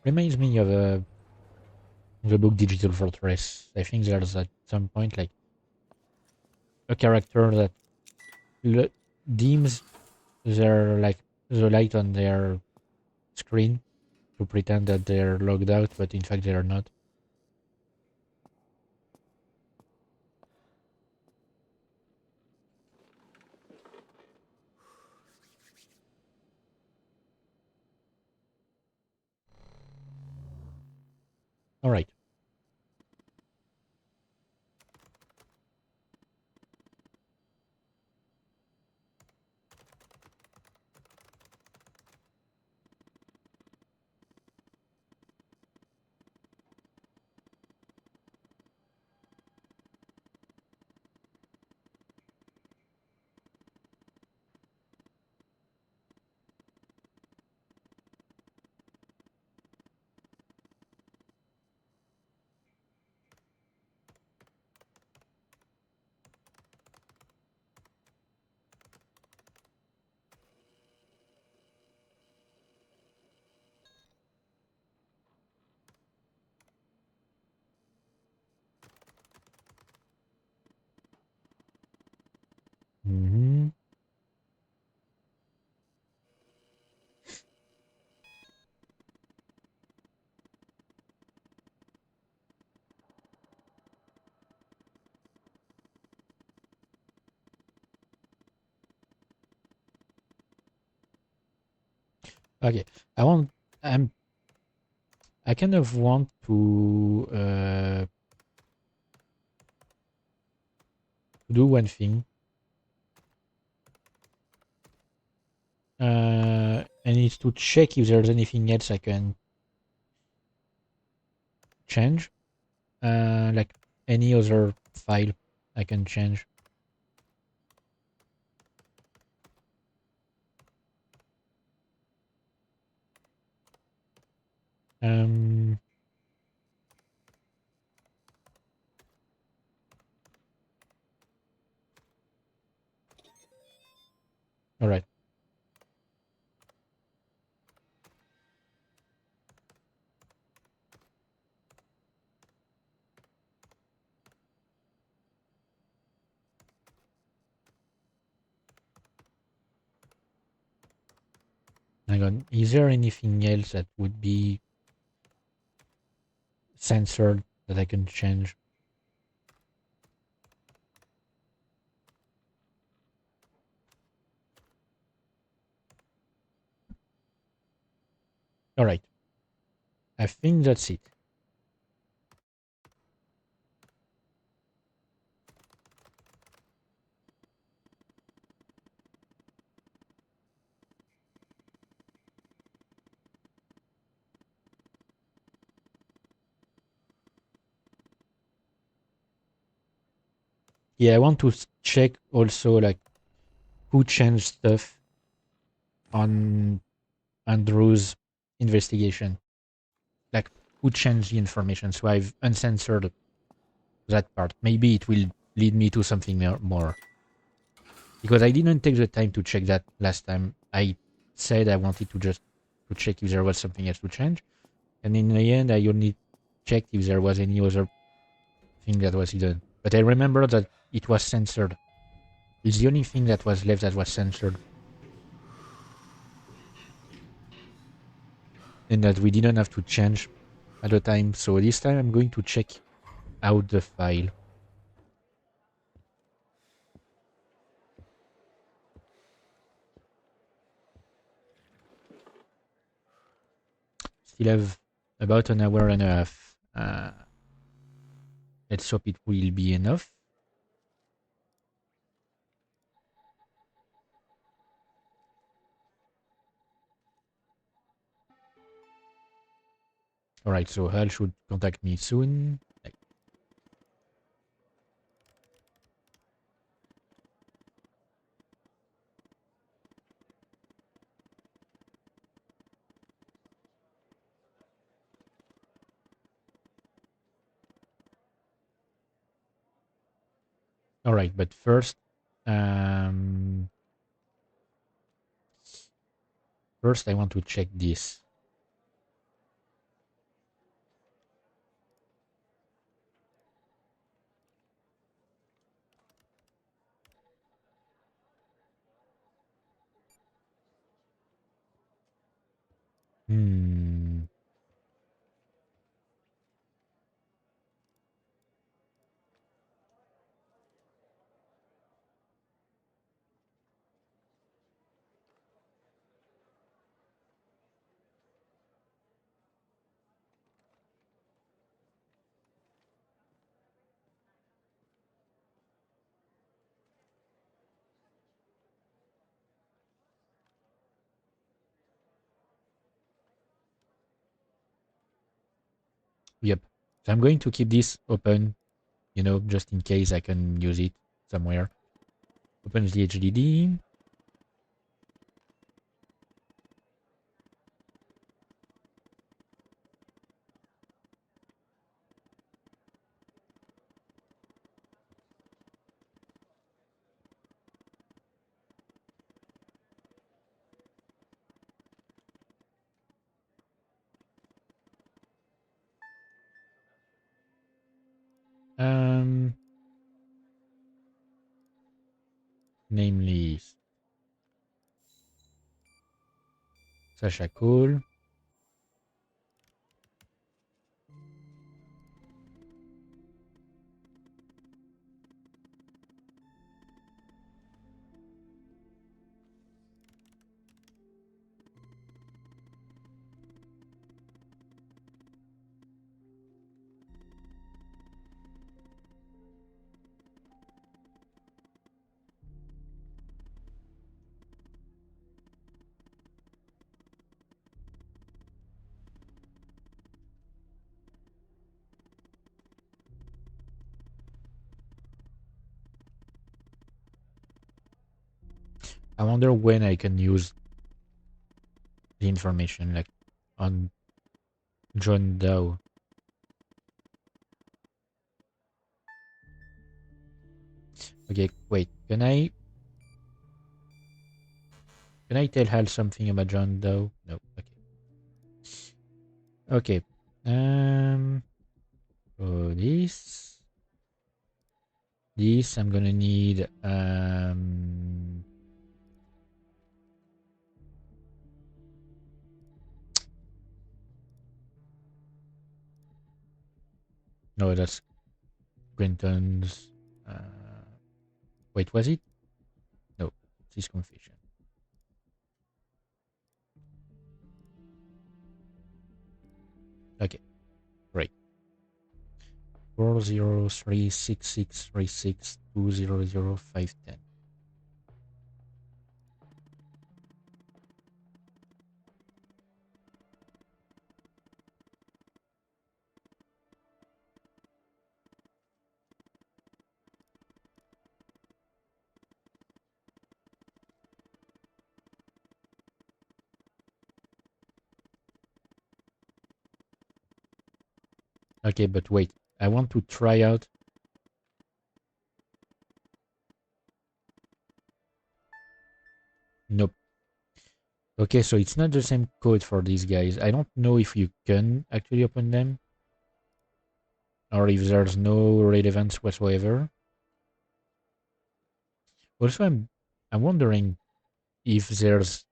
Reminds me of a the book Digital Fortress. I think there's at some point like a character that dims their like the light on their screen to pretend that they're logged out, but in fact they are not. All right. Mm-hmm. Okay. I want. I'm. I kind of want to do one thing. And it's to check if there's anything else I can change. Like any other file I can change. Um. All right. Hang on. Is there anything else that would be censored that I can change? All right. I think that's it. Yeah, I want to check also like who changed stuff on Andrew's investigation. Like who changed the information. So I've uncensored that part. Maybe it will lead me to something more. Because I didn't take the time to check that last time. I said I wanted to just to check if there was something else to change. And in the end, I only checked if there was any other thing that was hidden. But I remember that it was censored. It's the only thing that was left that was censored. And that we didn't have to change at the time. So this time I'm going to check out the file. Still have about an hour and a half. Let's hope it will be enough. Alright, so Hal should contact me soon. Alright, but um, first I want to check this. Hmm. Yep. So I'm going to keep this open, just in case I can use it somewhere. Open the HDD. Um, namely Sasha Cole. I wonder when I can use the information, like on John Doe. Okay, wait. Can I tell Hal something about John Doe? No. Okay. Okay. Um. So this I'm gonna need. No, that's Quentin's. Wait, was it? No, it's his confession. Okay, right. 4036636200510. Okay, but wait. I want to try out. Nope. Okay, so it's not the same code for these guys. I don't know if you can actually open them or if there's no relevance whatsoever. Also, I'm wondering if the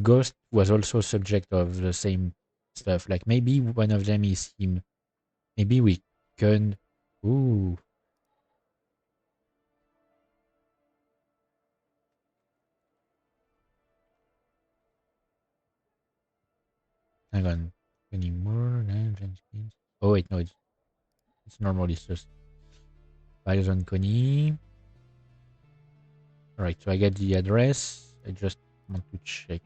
ghost was also subject of the same stuff. Like maybe one of them is him. Maybe we can. Ooh, hang on. Any more? Oh wait, no, it's normal. It's just files on Connie. All right, so I get the address. I just want to check.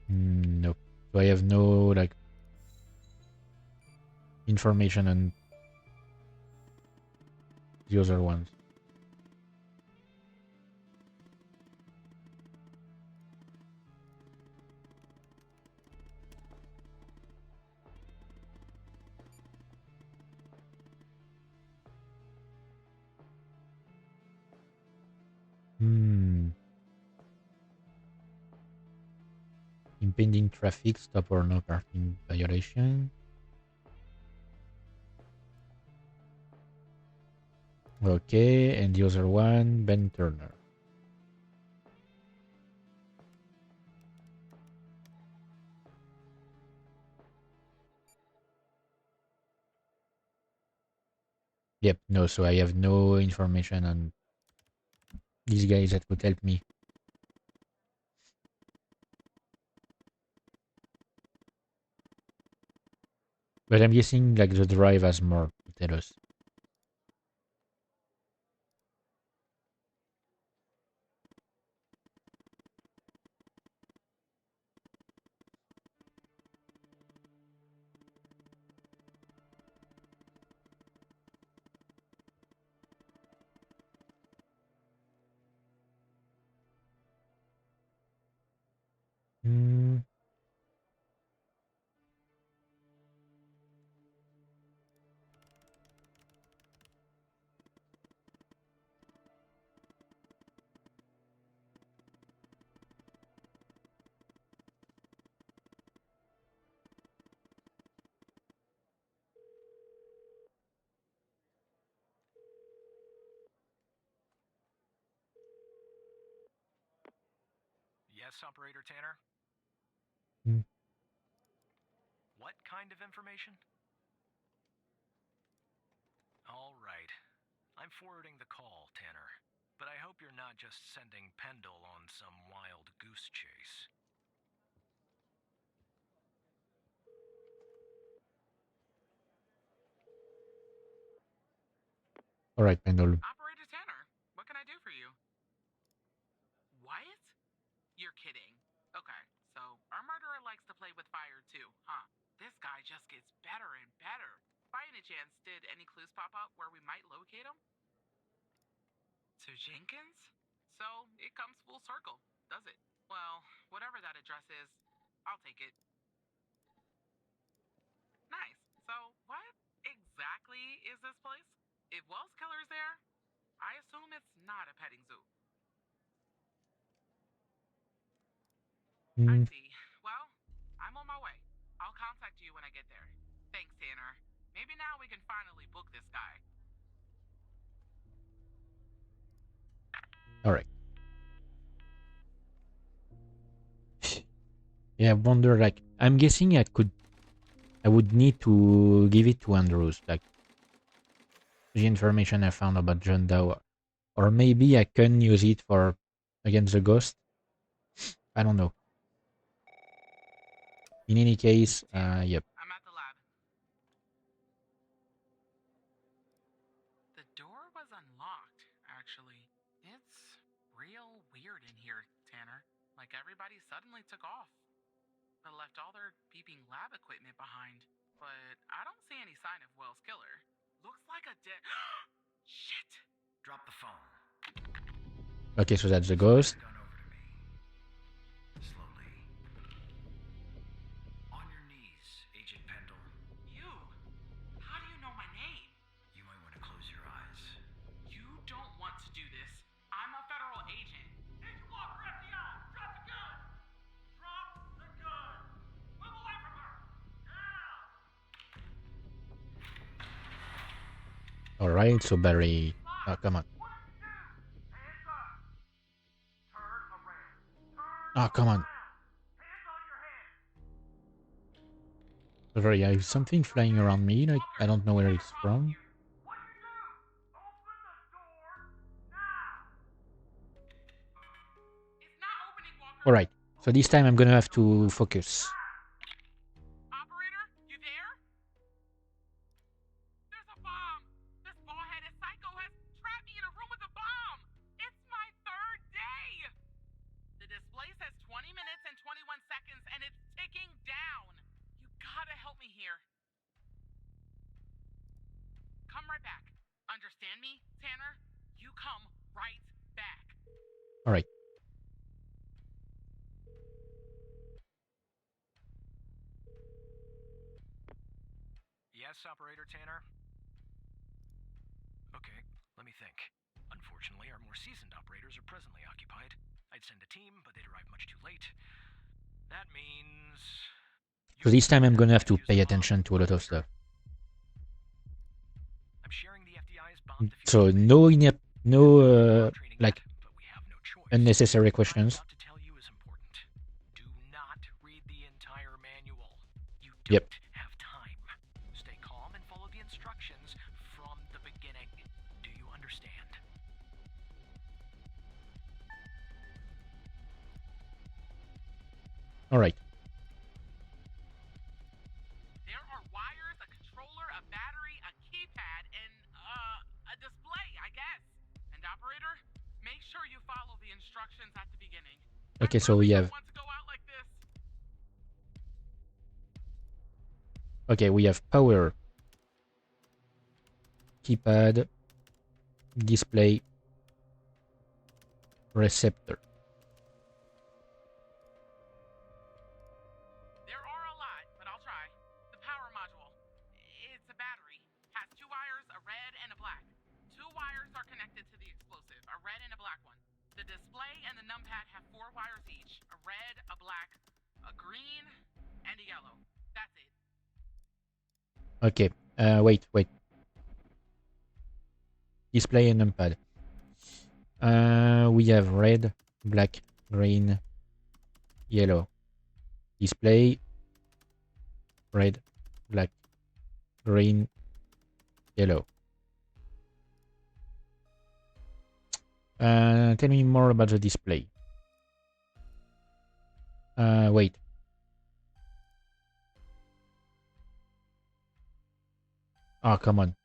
Nope. So I have no like information on the other ones. Hmm. Impending traffic stop or no parking violation. Okay, and the other one, Ben Turner. Yep, no, so I have no information on these guys that would help me. But I'm guessing like the drive has more to tell us. Hmm. Yes, Operator Tanner? Hmm. What kind of information? All right. I'm forwarding the call, Tanner. But I hope you're not just sending Pendle on some wild goose chase. All right, Pendle. Operator Tanner, what can I do for you? What? You're kidding. Okay, so our murderer likes to play with fire too, huh? This guy just gets better and better. By any chance, did any clues pop up where we might locate him? To Jenkins? So it comes full circle, does it? Well, whatever that address is, I'll take it. Nice. So, what exactly is this place? If Wells Killer's there, I assume it's not a petting zoo. I Hmm. see. Well, I'm on my way. I'll contact you when I get there. Thanks, Tanner. Maybe now we can finally book this guy. All right. Yeah, I wonder. Like, I'm guessing I would need to give it to Andrews. Like the information I found about John Doe, or maybe I can use it for against the ghost. I don't know. In any case, Tanner, yep. I'm at the lab. The door was unlocked, actually. It's real weird in here, Tanner. Like everybody suddenly took off. But left all their beeping lab equipment behind. But I don't see any sign of Wells' killer. Looks like a dead. Shit! Drop the phone. Okay, so that's the Slide ghost. the gun over to me. Slowly. On your knees, Agent Pendle. You? How do you know my name? You might want to close your eyes. You don't want to do this. I'm a federal agent. Agent Walker, FBI! Drop the gun! Drop the gun! Move away from her! Now! All right, so Barry. Oh, come on. What did you do? Hands up! Turn around. Turn Oh, come on. around. Hands on your head. Sorry, I have something flying around me. Like I don't know where it's from. What you do? Open the door now! It's not opening, Walker. All right. So this time I'm gonna have to focus. Operator, you there? There's a bomb. This ball-headed psycho has trapped me in a room with a bomb. It's my third day. The display says 20 minutes and 21 seconds, and it's ticking down. You gotta help me here. Come right back. Understand me, Tanner? You come right back. All right. Yes, Operator Tanner? Okay, let me think. Unfortunately, our more seasoned operators are presently occupied. I'd send a team, but they'd arrive much too late. That means... So this time I'm gonna have to pay attention to a lot of stuff. I'm sharing the FDI's taught the So fusion no thing. no We're training like yet, but we have no choice. unnecessary What I'm questions. about to tell you is important. Do not read the entire manual. You Yep. don't have time. Stay calm and follow the instructions from the beginning. Do you understand? All right. There are wires, a controller, a battery, a keypad, and a display, I guess. And operator, make sure you follow the instructions at the beginning. Okay, I so we really have don't want to go out like this. power, keypad, display, receptor. There are a lot, but I'll try. The power module. It's a battery. Has two wires, a red and a black. Two wires are connected to the explosive, a red and a black one. The display and the numpad have four wires each, a red, a black, a green, and a yellow. That's it. Okay. Wait. Display and numpad. We have red, black, green, yellow. Display, red, black, green, yellow. Tell me more about the display. Wait. Oh, come on.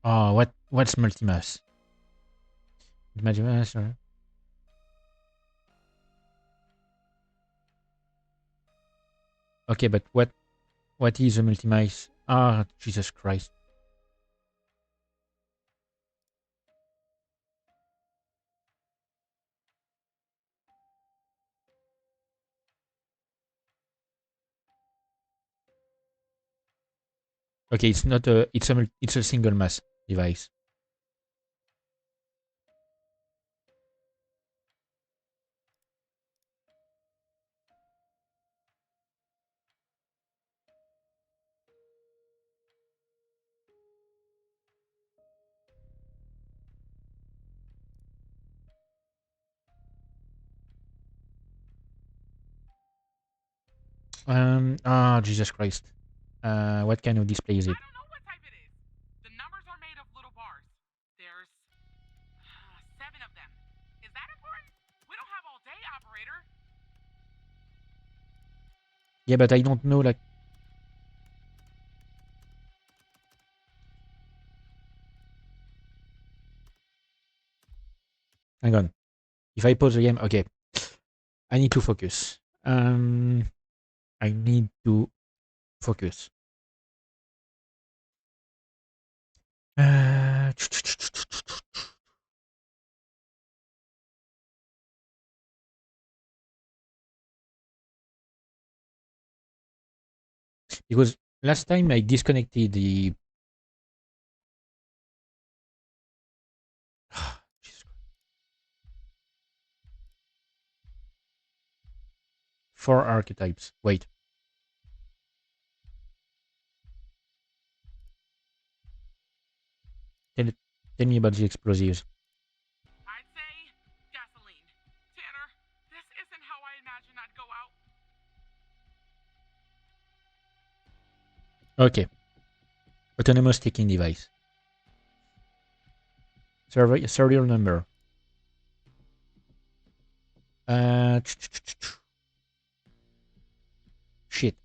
Oh, what's multimass? Multimass, or... Okay, but what is a multimass? Ah, Jesus Christ. Okay, it's not a it's a single mass device. Jesus Christ. What kind of display is it? I don't know what type it is. The numbers are made of little bars. There's 7 of them. Is that important? We don't have all day, operator. Yeah, but I don't know, like... Hang on. If I pause the game... Okay. I need to focus. I need to focus. Because last time I disconnected the... Jesus Christ. 4 archetypes. Wait. Tell, tell me about the explosives. I'd say gasoline. Tanner, this isn't how I imagined I'd go out. Okay. Autonomous taking device. Serial number. Shit.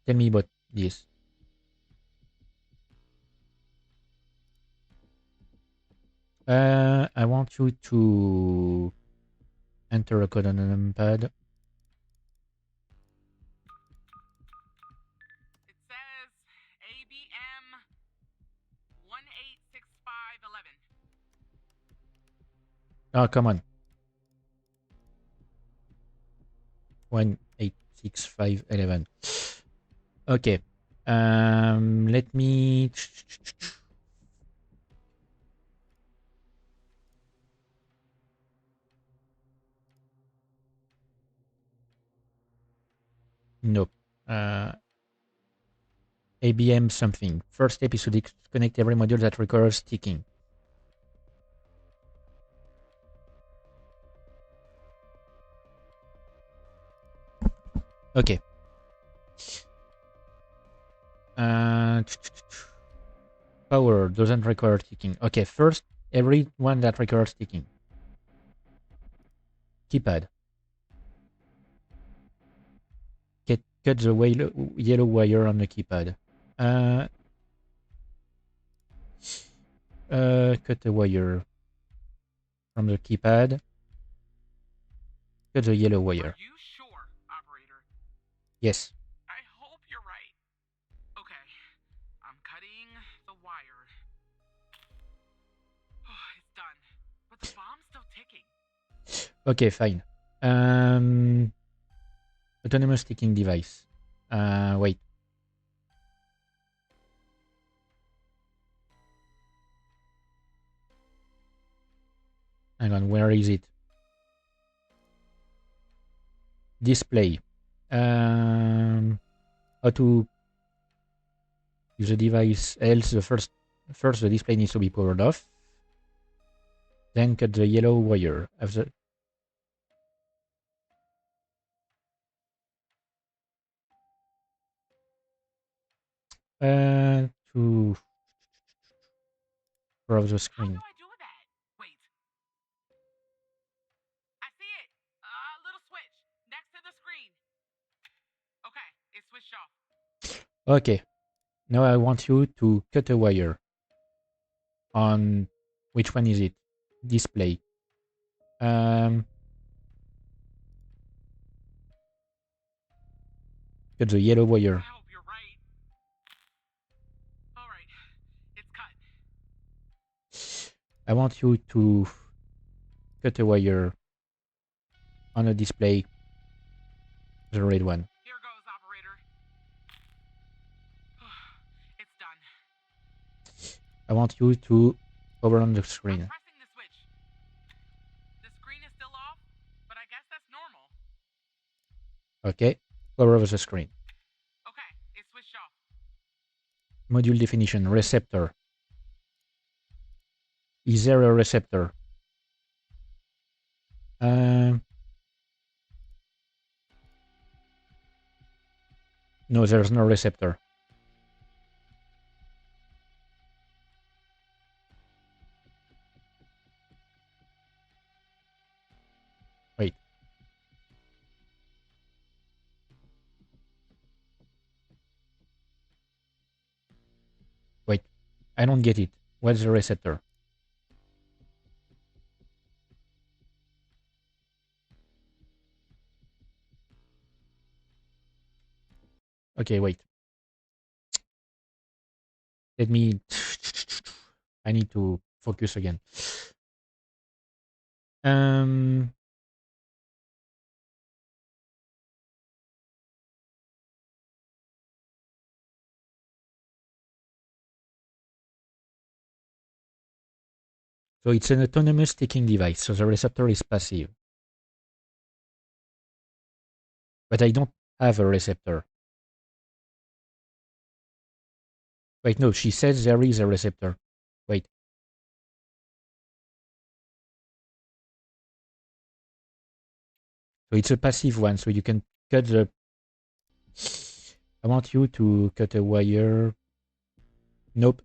Tell me about this. I want you to enter a code on a numpad. It says ABM 186511. Oh, come on. 186511. Okay. Let me... Nope. ABM something. First step is to disconnect every module that requires ticking. Okay. Power doesn't require ticking. Okay, first, every one that requires ticking. Keypad. Cut the yellow wire on the keypad. Cut the wire from the keypad. Cut the yellow wire. Are you sure, operator? Yes. I hope you're right. Okay, I'm cutting the wire. Oh, it's done. But the bomb's still ticking. Okay, fine. Autonomous ticking device. Wait. Hang on, where is it? Display. How to use the device? Else, first the display needs to be powered off. Then cut the yellow wire. To browse the How screen. do I do that? Wait. I see it. A little switch next to the screen. Okay, it's switched off. Okay. Now I want you to cut a wire. On which one is it? Display. Cut the yellow wire. I hope you're right. All right, it's cut. I want you to cut a wire on a display, the red one. Here goes, operator. It's done. I want you to power on the screen. I'm pressing the switch. The screen is still off, but I guess that's normal. Okay, power over the screen. Okay, it's switched off. Module definition, receptor. Is there a receptor? No, there's no receptor. Wait. Wait. I don't get it. What's the receptor? Okay, wait. Let me... I need to focus again. So it's an autonomous ticking device, so the receptor is passive. But I don't have a receptor. Wait, no, she says there is a receptor. Wait. So it's a passive one, so you can cut the... I want you to cut a wire. Nope.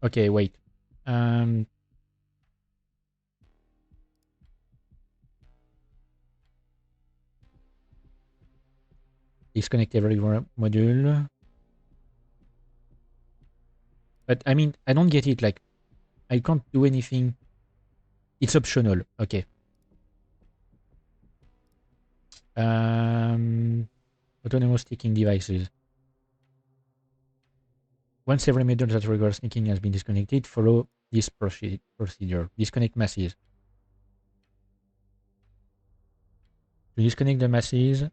Okay, wait. Disconnect every module. But I mean, I don't get it. Like, I can't do anything. It's optional. Okay. Autonomous ticking devices. Once every module that requires ticking has been disconnected, follow this procedure. Disconnect masses. To disconnect the masses,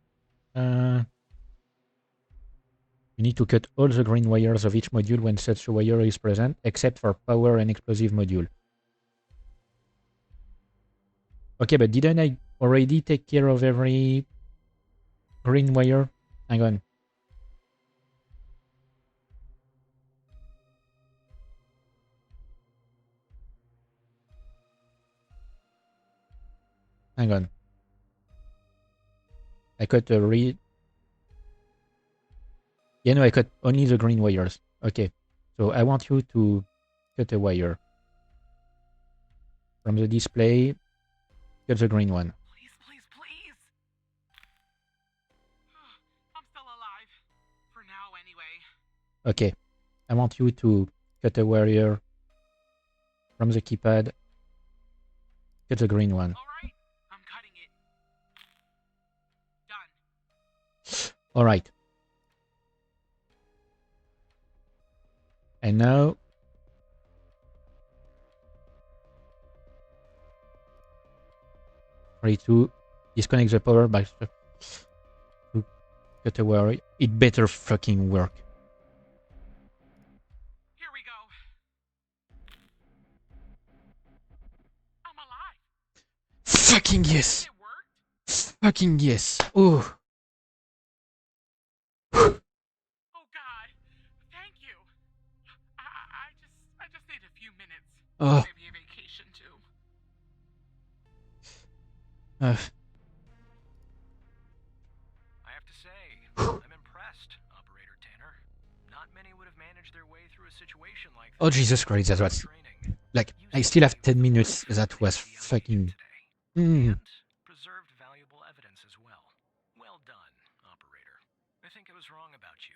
you need to cut all the green wires of each module when such a wire is present, except for power and explosive module. Okay, but didn't I already take care of every green wire? Hang on. Hang on. I cut a read. Yeah, no, I cut only the green wires. Okay. So I want you to cut a wire from the display. Cut the green one. Please, please, please. I'm still alive. For now, anyway. Okay. I want you to cut a wire from the keypad. Cut the green one. All right. I'm cutting it. Done. All right. And now, try to disconnect the power by cut a wire. It better fucking work. Here we go. I'm alive. Fucking yes. It worked. Fucking yes. Oh. Oh God. Thank you. I just need a few minutes. Oh. Maybe a vacation too. Uh, I have to say, I'm impressed, Operator Tanner. Not many would have managed their way through a situation like this. oh Jesus Christ, that was Training. like You I seem still have to 10 minutes. have That was the update fucking. today. And preserved valuable evidence as well. Well done, Operator. I think I was wrong about you.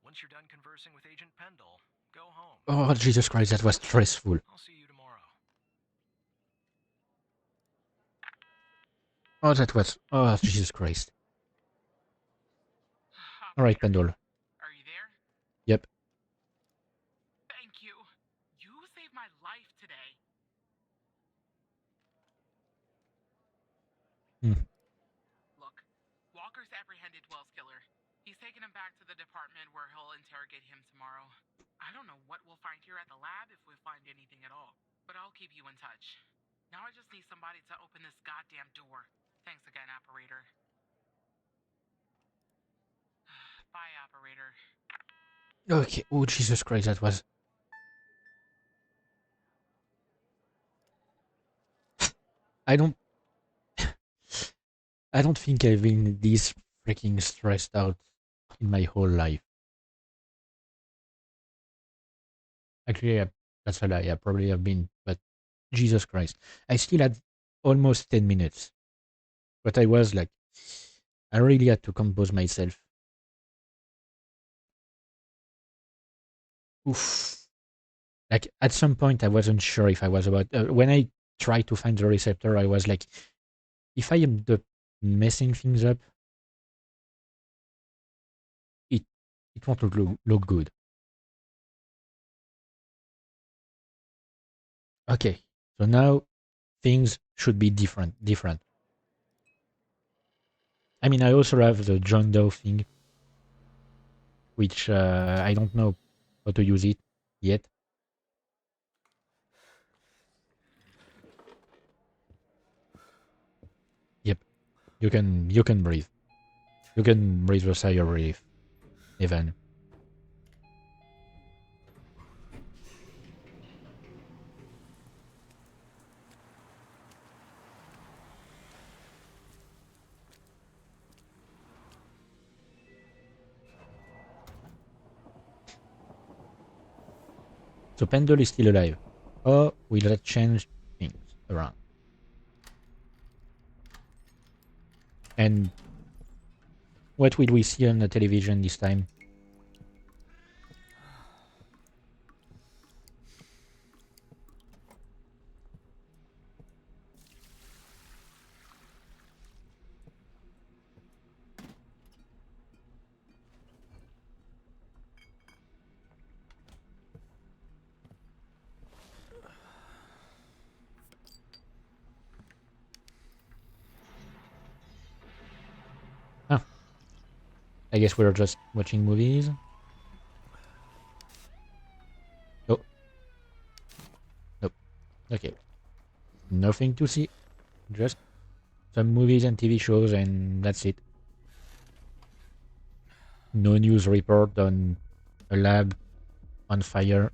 Once you're done conversing with Agent Pendle, go home. Oh Jesus Christ, that was stressful. I'll see you tomorrow. Oh, that was. Oh Jesus Christ. All right, Pendle. Are you there? Yep. Thank you. You saved my life today. Look, Walker's apprehended Wells' killer. He's taken him back to the department where he'll interrogate him tomorrow. I don't know what we'll find here at the lab if we find anything at all, but I'll keep you in touch. Now I just need somebody to open this goddamn door. Thanks again, Operator. Bye, Operator. Okay. Oh Jesus Christ, that was. I don't. I don't think I've been this freaking stressed out in my whole life. Actually, that's a lie. I probably have been, but Jesus Christ, I still had almost 10 minutes. But I was like, I really had to compose myself. Oof. Like at some point, I wasn't sure if I was about. When I tried to find the receptor, I was like, if I am messing things up, it won't look good. Okay, so now things should be different. I mean, I also have the John Doe thing, which I don't know how to use it yet. Yep, you can breathe. You can breathe a sigh of relief, Evan. So Pendle is still alive. Or will that change things around? And what will we see on the television this time? Huh. I guess we're just watching movies. Oh. Nope. Okay. Nothing to see. Just some movies and TV shows, and that's it. No news report on a lab on fire.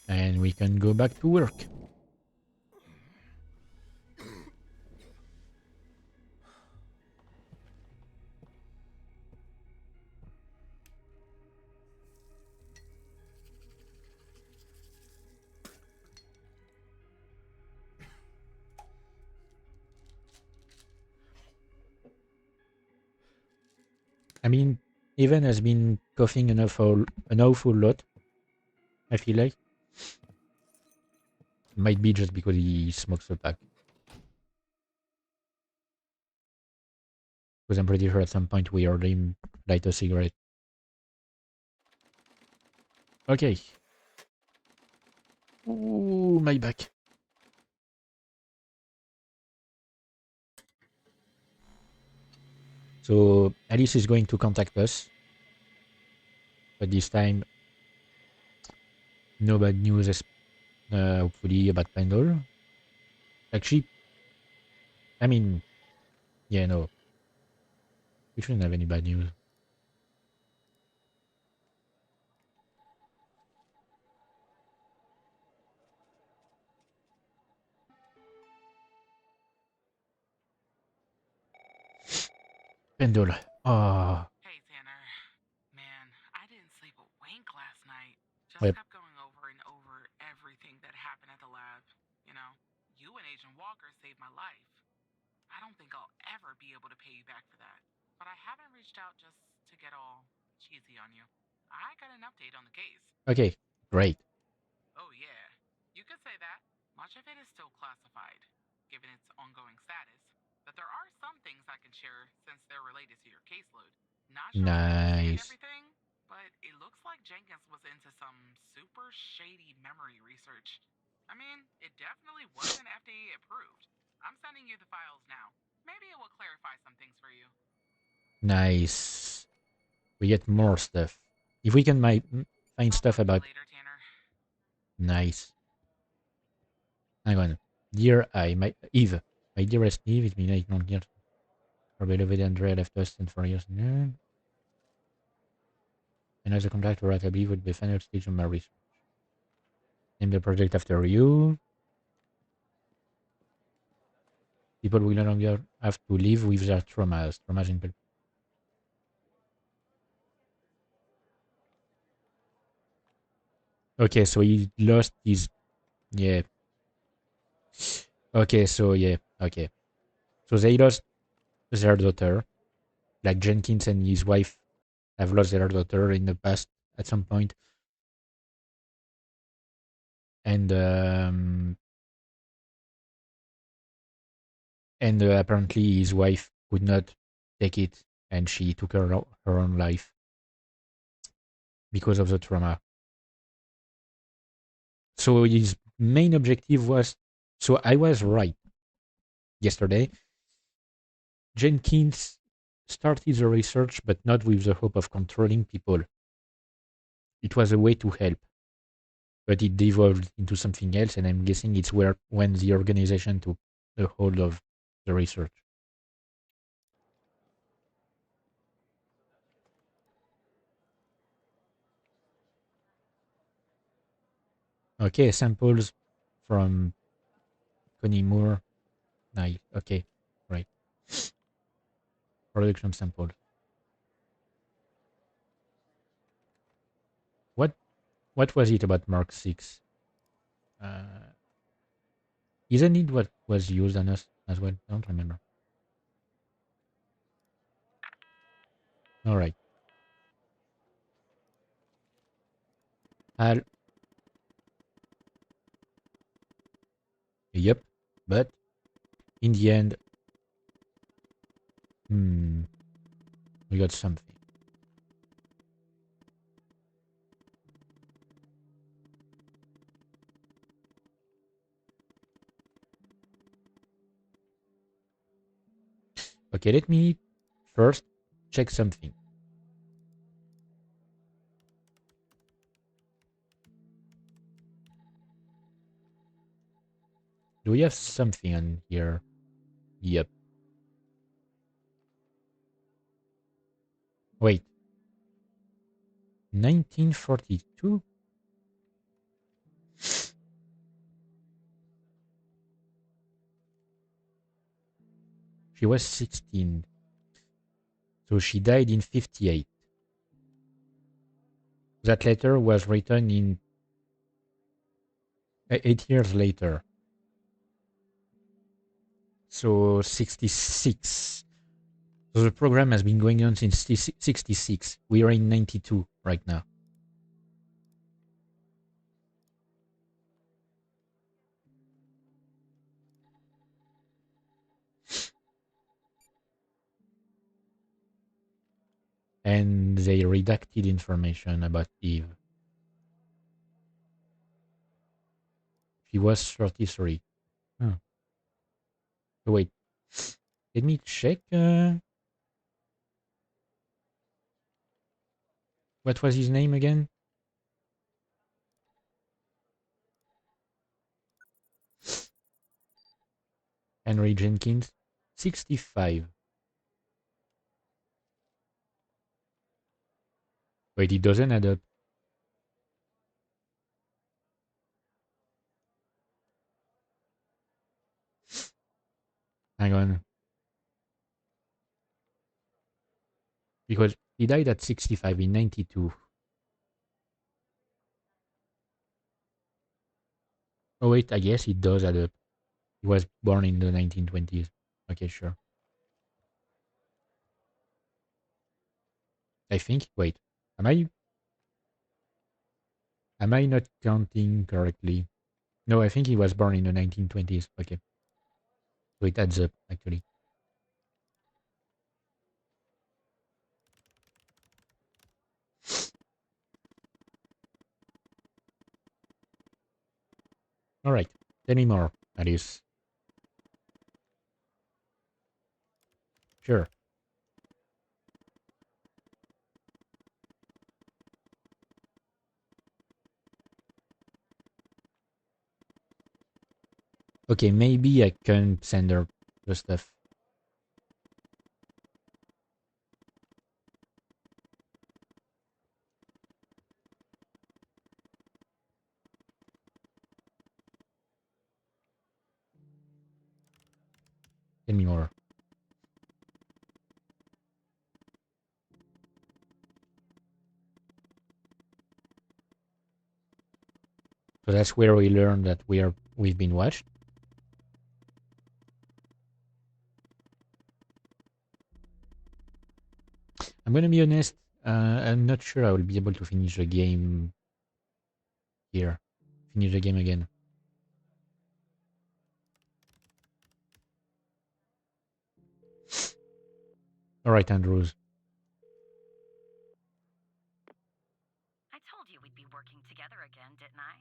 And we can go back to work. I mean, Evan has been coughing an awful lot, I feel like. Might be just because he smokes a pack. Because I'm pretty sure at some point we heard him light a cigarette. Okay. Ooh, my back. So Alice is going to contact us. But this time, no bad news, hopefully about Pendle. Actually, I mean, yeah, no. We shouldn't have any bad news. Pendle. Oh, Hey, Tanner. Man, I didn't sleep a wink last night. Just yep. kept going over and over everything that happened at the lab. You know, you and Agent Walker saved my life. I don't think I'll ever be able to pay you back for that. But I haven't reached out just to get all cheesy on you. I got an update on the case. Okay, great. Oh, yeah. You could say that. Much of it is still classified, given its ongoing status. But there are some things I can share since they're related to your caseload. Not sure I understand Nice. everything, but it looks like Jenkins was into some super shady memory research. I mean, it definitely wasn't FDA approved. I'm sending you the files now. Maybe it will clarify some things for you. Nice. We get more stuff. If we can find I'll stuff talk to you about... later, Tanner. Nice. Hang on. Dear Eve. My dearest Eve, it's been 8 long years. Our beloved Andrea left us and for years. And as a contractor, I believe would be the final stage of my research. Name the project after you. People will no longer have to live with their traumas. Traumas in... Okay, so he lost his... Yeah. Okay, so yeah. Okay. So they lost their daughter. Like Jenkins and his wife have lost their daughter in the past at some point. And apparently his wife could not take it, and she took her own life because of the trauma. So his main objective was... So I was right yesterday. Jenkins started the research, but not with the hope of controlling people. It was a way to help, but it devolved into something else, and I'm guessing it's when the organization took a hold of the research. Okay, samples from Connie Moore. Nice. Okay, right. Production samples. What what was it about Mark 6? Uh, isn't it what was used on us as well? I don't remember. All right. I'll... Yep. But in the end, we got something. Okay, let me first check something. Do we have something on here? Yep. Wait. 1942? She was 16. So she died in 58. That letter was written in 8 years later. So 66. So the program has been going on since 66. We are in 92 right now. And they redacted information about Eve. She was 33. Oh. Wait. Let me check. What was his name again? Henry Jenkins. 65. Wait, it doesn't add up. Hang on. Because he died at 65 in 92. Oh wait, I guess it does add up. He was born in the 1920s. Okay, sure. I think. Wait, am I not counting correctly? No, I think he was born in the 1920s. Okay, so it adds up actually. All right, tell me more, Alice. Sure. Okay, maybe I can send her the stuff. Tell me more. So that's where we learn that we've been watched. I'm gonna be honest. I'm not sure I will be able to finish the game here. Finish the game again. All right, Andrews. I told you we'd be working together again, didn't I?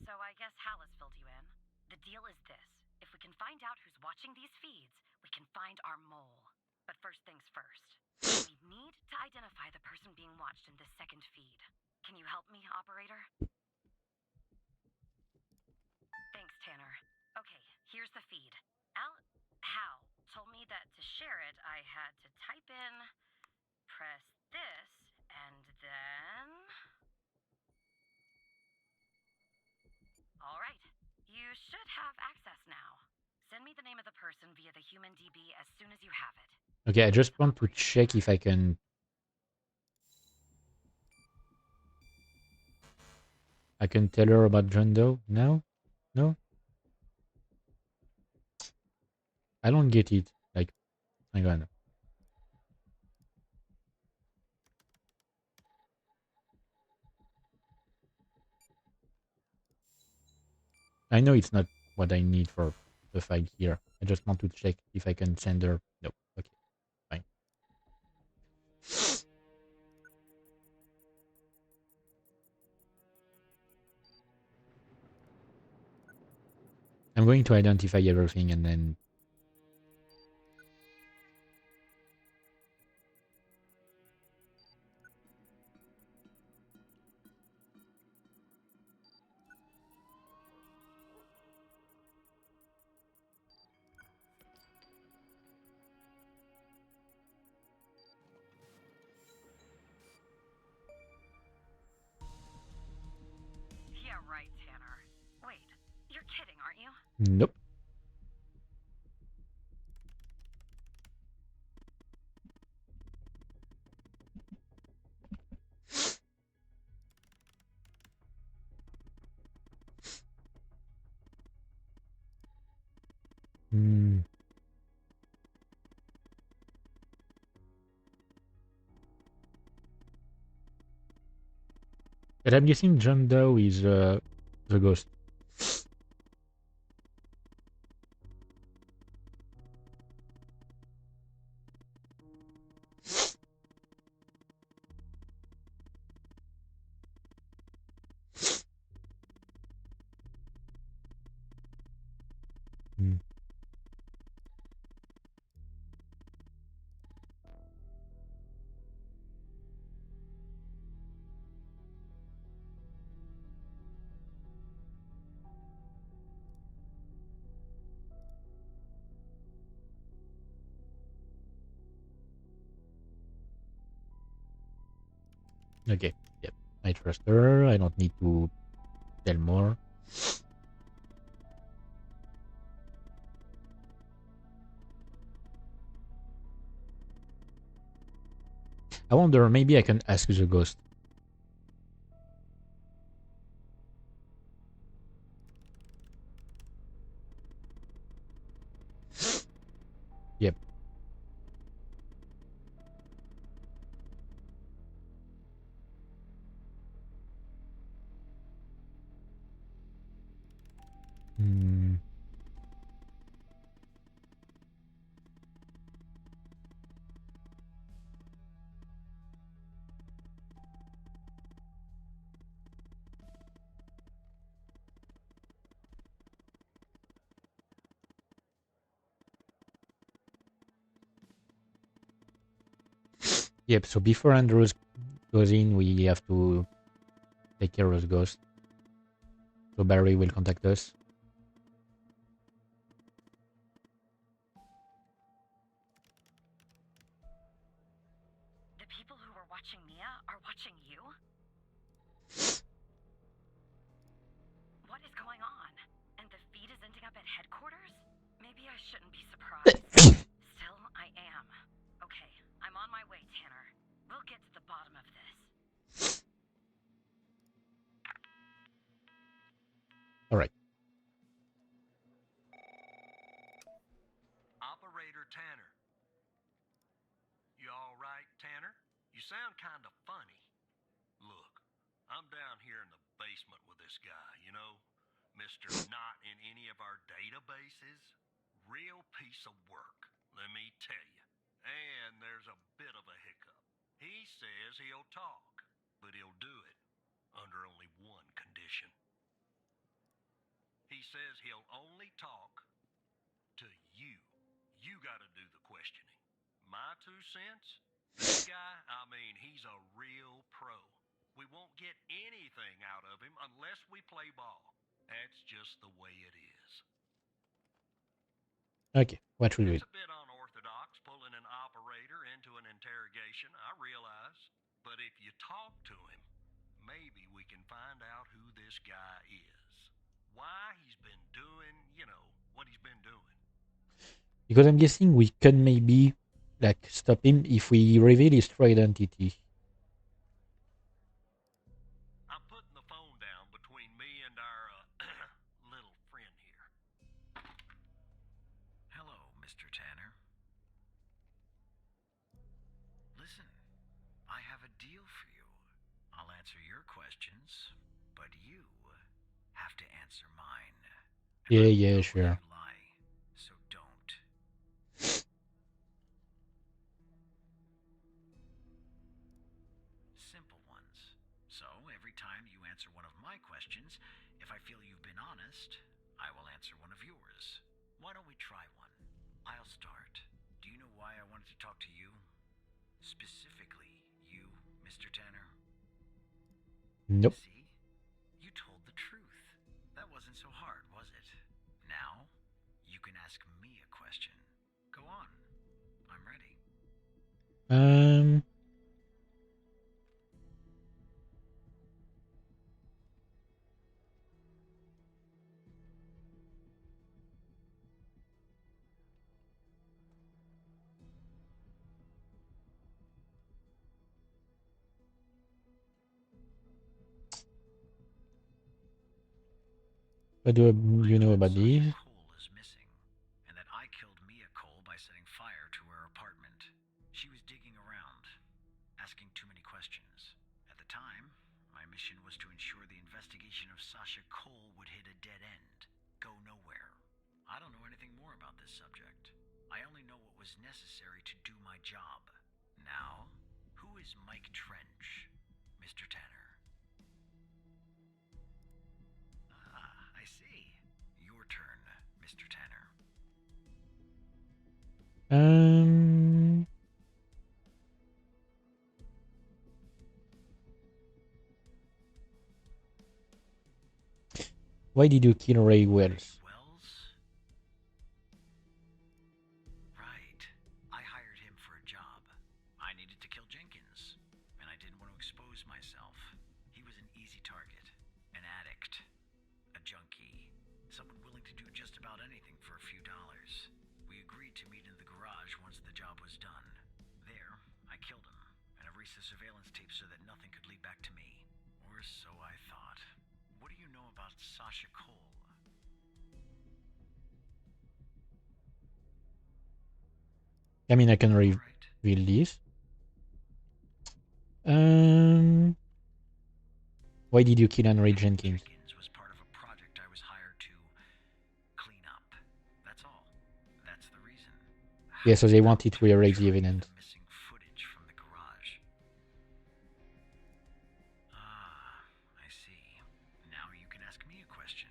So I guess Hallis filled you in. The deal is this. If we can find out who's watching these feeds, we can find our mole. But first things first. We need to identify the person being watched in this second feed. Can you help me, operator? Thanks, Tanner. Okay, here's the feed. Hal told me that to share it, I had to type in, press this, and then... All right, you should have access now. Send me the name of the person via the human DB as soon as you have it. Okay, I just want to check if I can tell her about John Doe now? No? I don't get it. Like, hang on. I know it's not what I need for the file here. I just want to check if I can send her. No. Okay, fine. I'm going to identify everything and then... Nope. Hmm. But I'm guessing John Doe is the ghost. Hmm. Okay. Yep. I trust her. I don't need to tell more. I wonder, maybe I can ask the ghost. Yep. Hmm. Yep. So before Andrews goes in, we have to take care of the ghost. So Barry will contact us. The people who were watching Mia are watching you? What is going on? And the feed is ending up at headquarters? Maybe I shouldn't be surprised. Still, I am. Okay, I'm on my way, Tanner. We'll get to the bottom of this. All right. Operator Tanner. You all right, Tanner? You sound kind of funny. Look, I'm down here in the basement with this guy, you know? Mr. Not in any of our databases. Real piece of work, let me tell you. And there's a bit of a hiccup. He says he'll talk, but he'll do it under only one condition. He says he'll only talk to you. You gotta do the questioning. My 2 cents? This guy, I mean, he's a real pro. We won't get anything out of him unless we play ball. That's just the way it is. Okay. What will we It's do? a bit unorthodox pulling an operator into an interrogation, I realize. But if you talk to him, maybe we can find out who this guy is. Why he's been doing, what he's been doing. Because I'm guessing we can maybe like stop him if we reveal his true identity. I'm putting the phone down between me and our little friend here. Hello, Mr. Tanner. Listen, I have a deal for you. I'll answer your questions, but you have to answer mine. And Yeah, I will yeah, know sure. if you lie, so don't. Simple ones. So, every time you answer one of my questions, if I feel you've been honest, I will answer one of yours. Why don't we try one? I'll start. Do you know why I wanted to talk to you? Specifically, you, Mr. Tanner? Nope. See? You told the truth. That wasn't so hard, was it? Now, you can ask me a question. Go on. I'm ready. What do you know about Sasha these? Cole is missing, and that I killed Mia Cole by setting fire to her apartment. She was digging around, asking too many questions. At the time, my mission was to ensure the investigation of Sasha Cole would hit a dead end, go nowhere. I don't know anything more about this subject. I only know what was necessary to do my job. Now, who is Mike Trench, Mr. Tanner? Ah, I see. Your turn, Mr. Tanner. Um, why did you kill Ray Wells? Wells? Right. I hired him for a job. I needed to kill Jenkins, and I didn't want to expose myself. He was an easy target, an addict, a junkie, someone willing to do just about anything for a few dollars. We agreed to meet in the garage once the job was done. There, I killed him and erased the surveillance tape so that nothing could lead back to me. Or so I thought. What do you know about Sasha Cole? I mean, I can reveal Right. this. Why did you kill Henry Jenkins? Jenkins was part of a project I was hired to clean up. That's all. That's the reason. Yeah, How so they about wanted to erase the retrieve evidence. the missing footage from the garage? Ah, I see. Now you can ask me a question.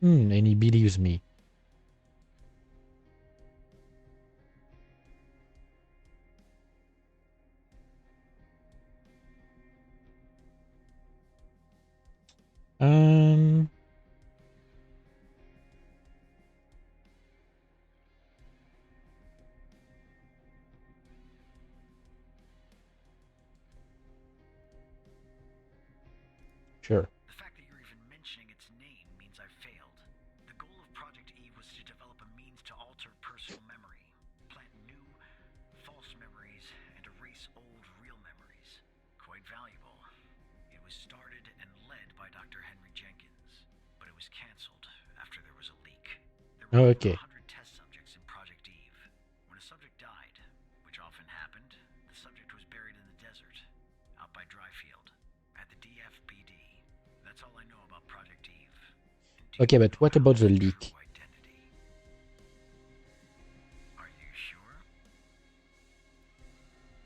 And he believes me. Um, sure. The fact that you're even mentioning its name means I failed. The goal of Project Eve was to develop a means to alter personal memory, plant new, false memories, and erase old, real memories. Quite valuable. It was started and led by Dr. Henry Jenkins, but it was cancelled after there was a leak. There were over Okay. 100 test subjects in Project Eve. When a subject died, which often happened, the subject was buried in the desert, out by Dryfield, at the DFPD. That's all I know about Project Eve. Okay, but what about the leak? Identity? Are you sure?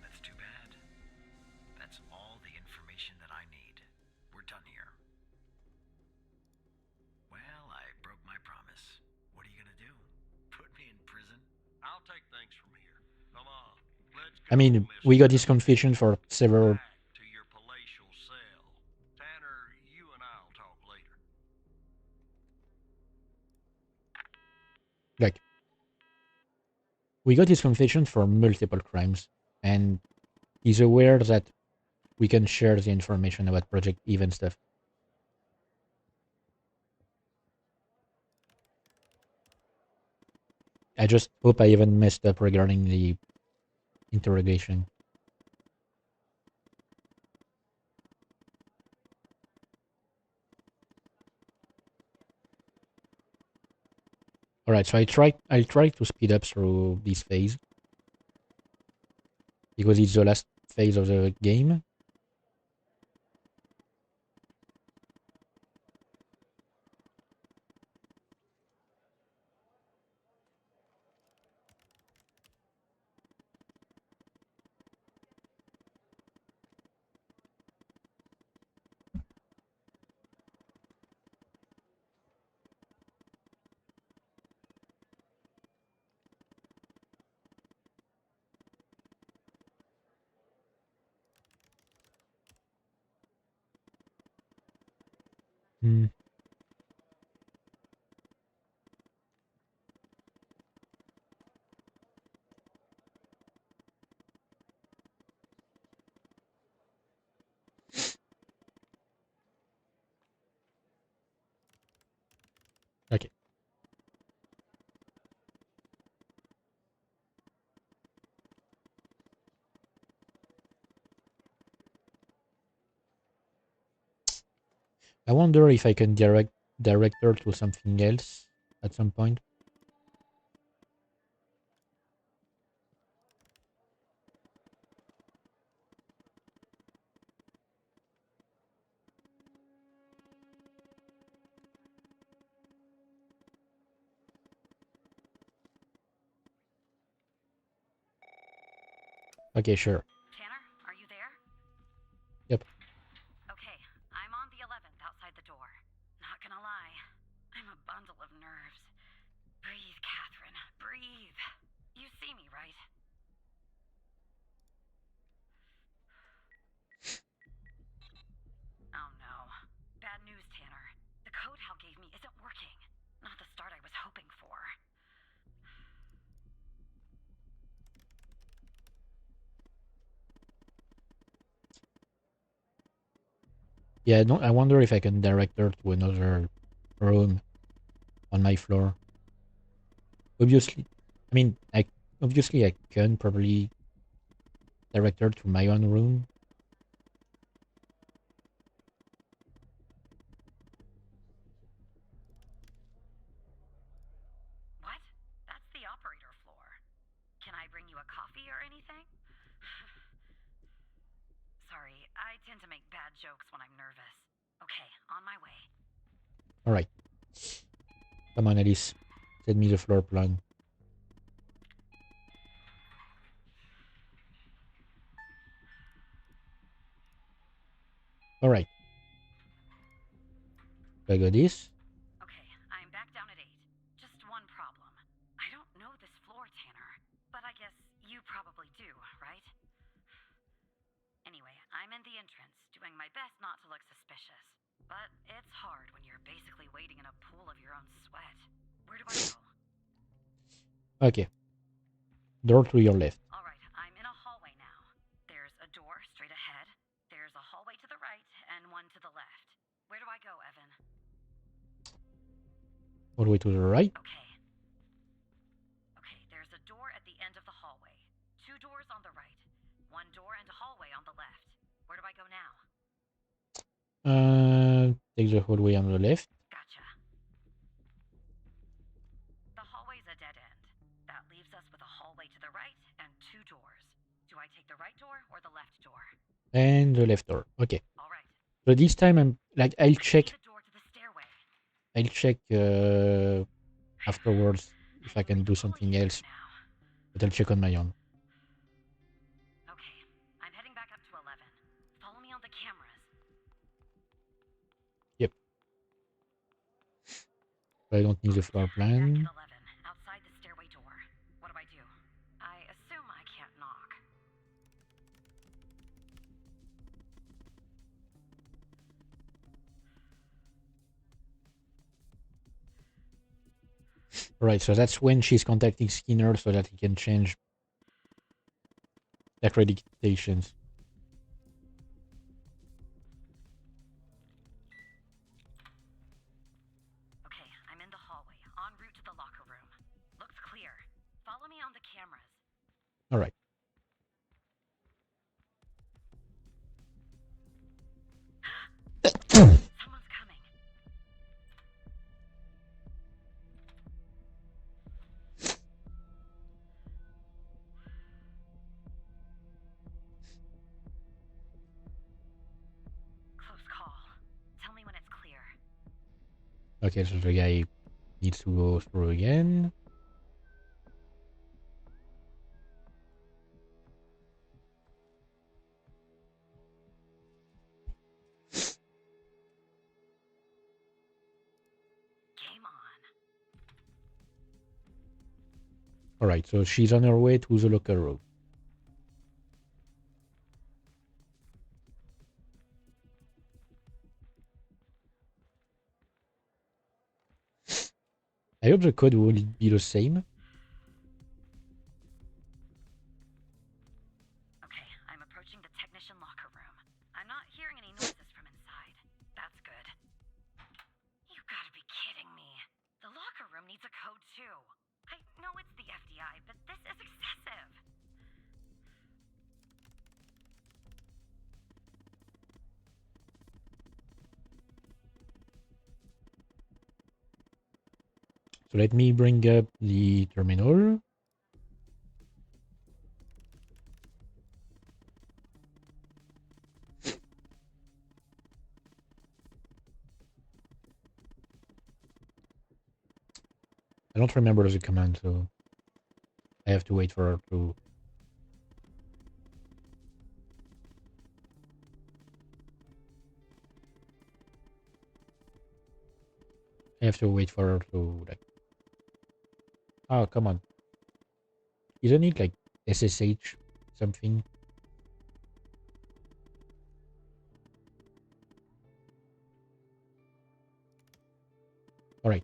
That's too bad. That's all the information that I need. We're done here. Well, I broke my promise. What are you gonna do? Put me in prison? I'll take things from here. Come on, let's I go, mean, Mr. we got this Detective. confession for several. Back to your palatial cell. Tanner, you and I'll talk later. Like, we got his confession for multiple crimes, and he's aware that we can share the information about Project Eve and stuff. I just hope I haven't messed up regarding the interrogation. Alright, so I'll try to speed up through this phase. Because it's the last phase of the game. Hmm. Okay. I wonder if I can direct direct her to something else at some point. Okay, sure. Tanner, are you there? Yep. Okay, I'm on the 11th outside the door. Not gonna lie, I'm a bundle of nerves. Breathe, Catherine, breathe. You see me, right? Oh no. Bad news, Tanner. The code Hal gave me isn't working. Not the start I was hoping for. Yeah, I wonder if I can direct her to another room on my floor. Obviously, I mean, obviously I can probably direct her to my own room. What? That's the operator floor. Can I bring you a coffee or anything? Sorry, I tend to make bad jokes when I'm nervous. Okay, on my way. All right. Come on, Alice. Send me the floor plan. All right. I got this. Okay, I'm back down at 8. Just one problem. I don't know this floor, Tanner. But I guess you probably do, right? Anyway, I'm in the entrance, doing my best not to look suspicious. But it's hard when you're basically waiting in a pool of your own sweat. Where do I go? Okay. Door to your left. Alright, I'm in a hallway now. There's a door straight ahead. There's a hallway to the right, and one to the left. Where do I go, Evan? All the way to the right. Okay. Okay, there's a door at the end of the hallway. 2 doors on the right. 1 door and a hallway on the left. Where do I go now? Take the hallway on the left. Gotcha. The hallway's a dead end. That leaves us with a hallway to the right and 2 doors. Do I take the right door or the left door? And the left door. Okay. All right. So this time I'm like I'll check. The door to the stairway. I'll check afterwards if I can do something else. But I'll check on my own. Okay, I'm heading back up to 11. Follow me on the cameras. Yep. I don't need the floor plan. Back at 11, outside the stairway door. What do? I assume I can't knock. Right, so that's when she's contacting Skinner so that he can change the accreditations. Okay, I'm in the hallway, en route to the locker room. Looks clear. Follow me on the cameras. All right. Someone's coming. Close call. Tell me when it's clear. Okay, so the guy needs to go through again. Game on. All right, so she's on her way to the locker room. I hope the code will be the same. Okay, I'm approaching the technician locker room. I'm not hearing any noises from inside. That's good. You gotta be kidding me. The locker room needs a code too. I know it's the FDI, but this is excessive. So let me bring up the terminal. I don't remember the command, so I have to wait for her to... I have to wait for her to, like... Oh, come on. Isn't it, like, SSH something? Alright.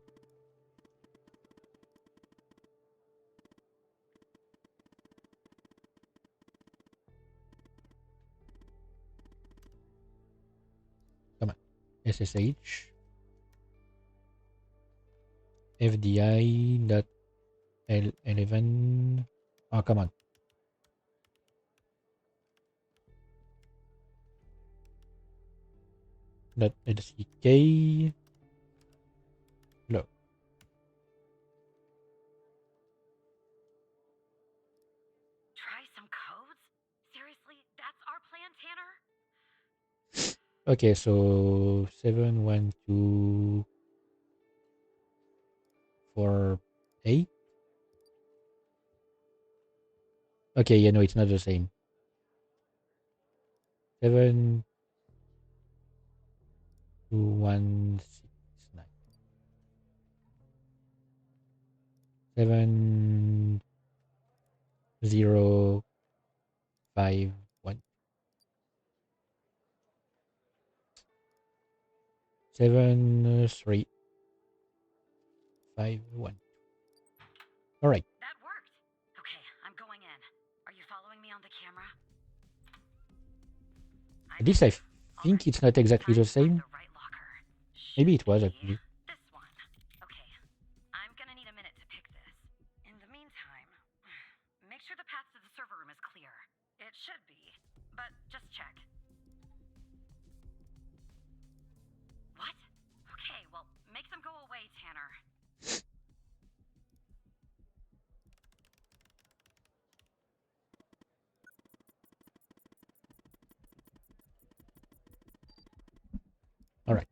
Come on. SSH. FDI.L11. Oh, come on. .LCK. No. Try some codes? Seriously, that's our plan, Tanner? Okay, so 71248. Okay, yeah, no, it's not the same. 72169. 7051. 7351. All right. That worked. Okay, I'm going in. Are you following me on the camera? At least I think it's not exactly the Time to find same. the right locker. Maybe it Should was be actually. this one. Okay, I'm gonna need a minute to pick this. In the meantime, make sure the path to the server room is clear. It should be, but just check. What? Okay, well, make them go away, Tanner. All right.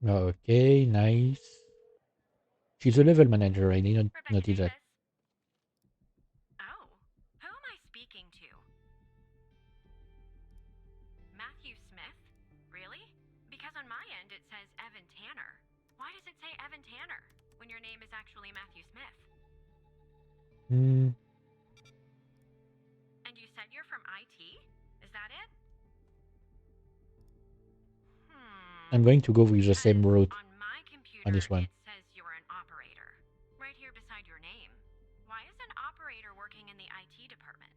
Okay, nice. She's a level manager. I didn't notice that. Oh, who am I speaking to? Matthew Smith? Really? Because on my end it says Evan Tanner. Why does it say Evan Tanner when your name is actually Matthew Smith? Hmm. And you said you're from IT? Is that it? I'm going to go with the same Because route on my computer on this one. it says you're an operator. Right here beside your name. Why is an operator working in the IT department?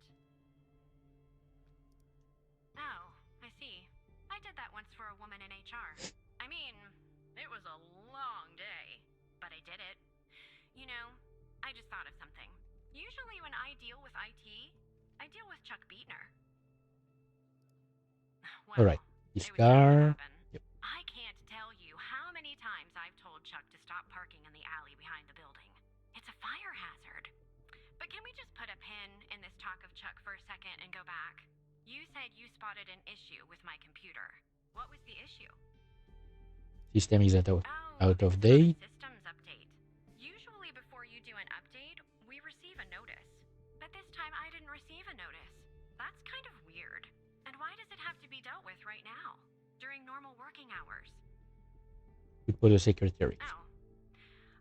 Oh, I see. I did that once for a woman in HR. I mean, it was a long day, but I did it. You know, I just thought of something. Usually when I deal with IT, I deal with Chuck Beatner. Well, All right. This it was bound to car. happen. Yep. I can't tell you how many times I've told Chuck to stop parking in the alley behind the building. It's a fire hazard. But can we just put a pin in this talk of Chuck for a second and go back? You said you spotted an issue with my computer. What was the issue? System is out This of is not a date. systems update. Usually before you do an update, we receive a notice. But this time I didn't receive a notice. That's kind of weird. And why does it have to be dealt with right now, during normal working hours? We put a secretary. Oh.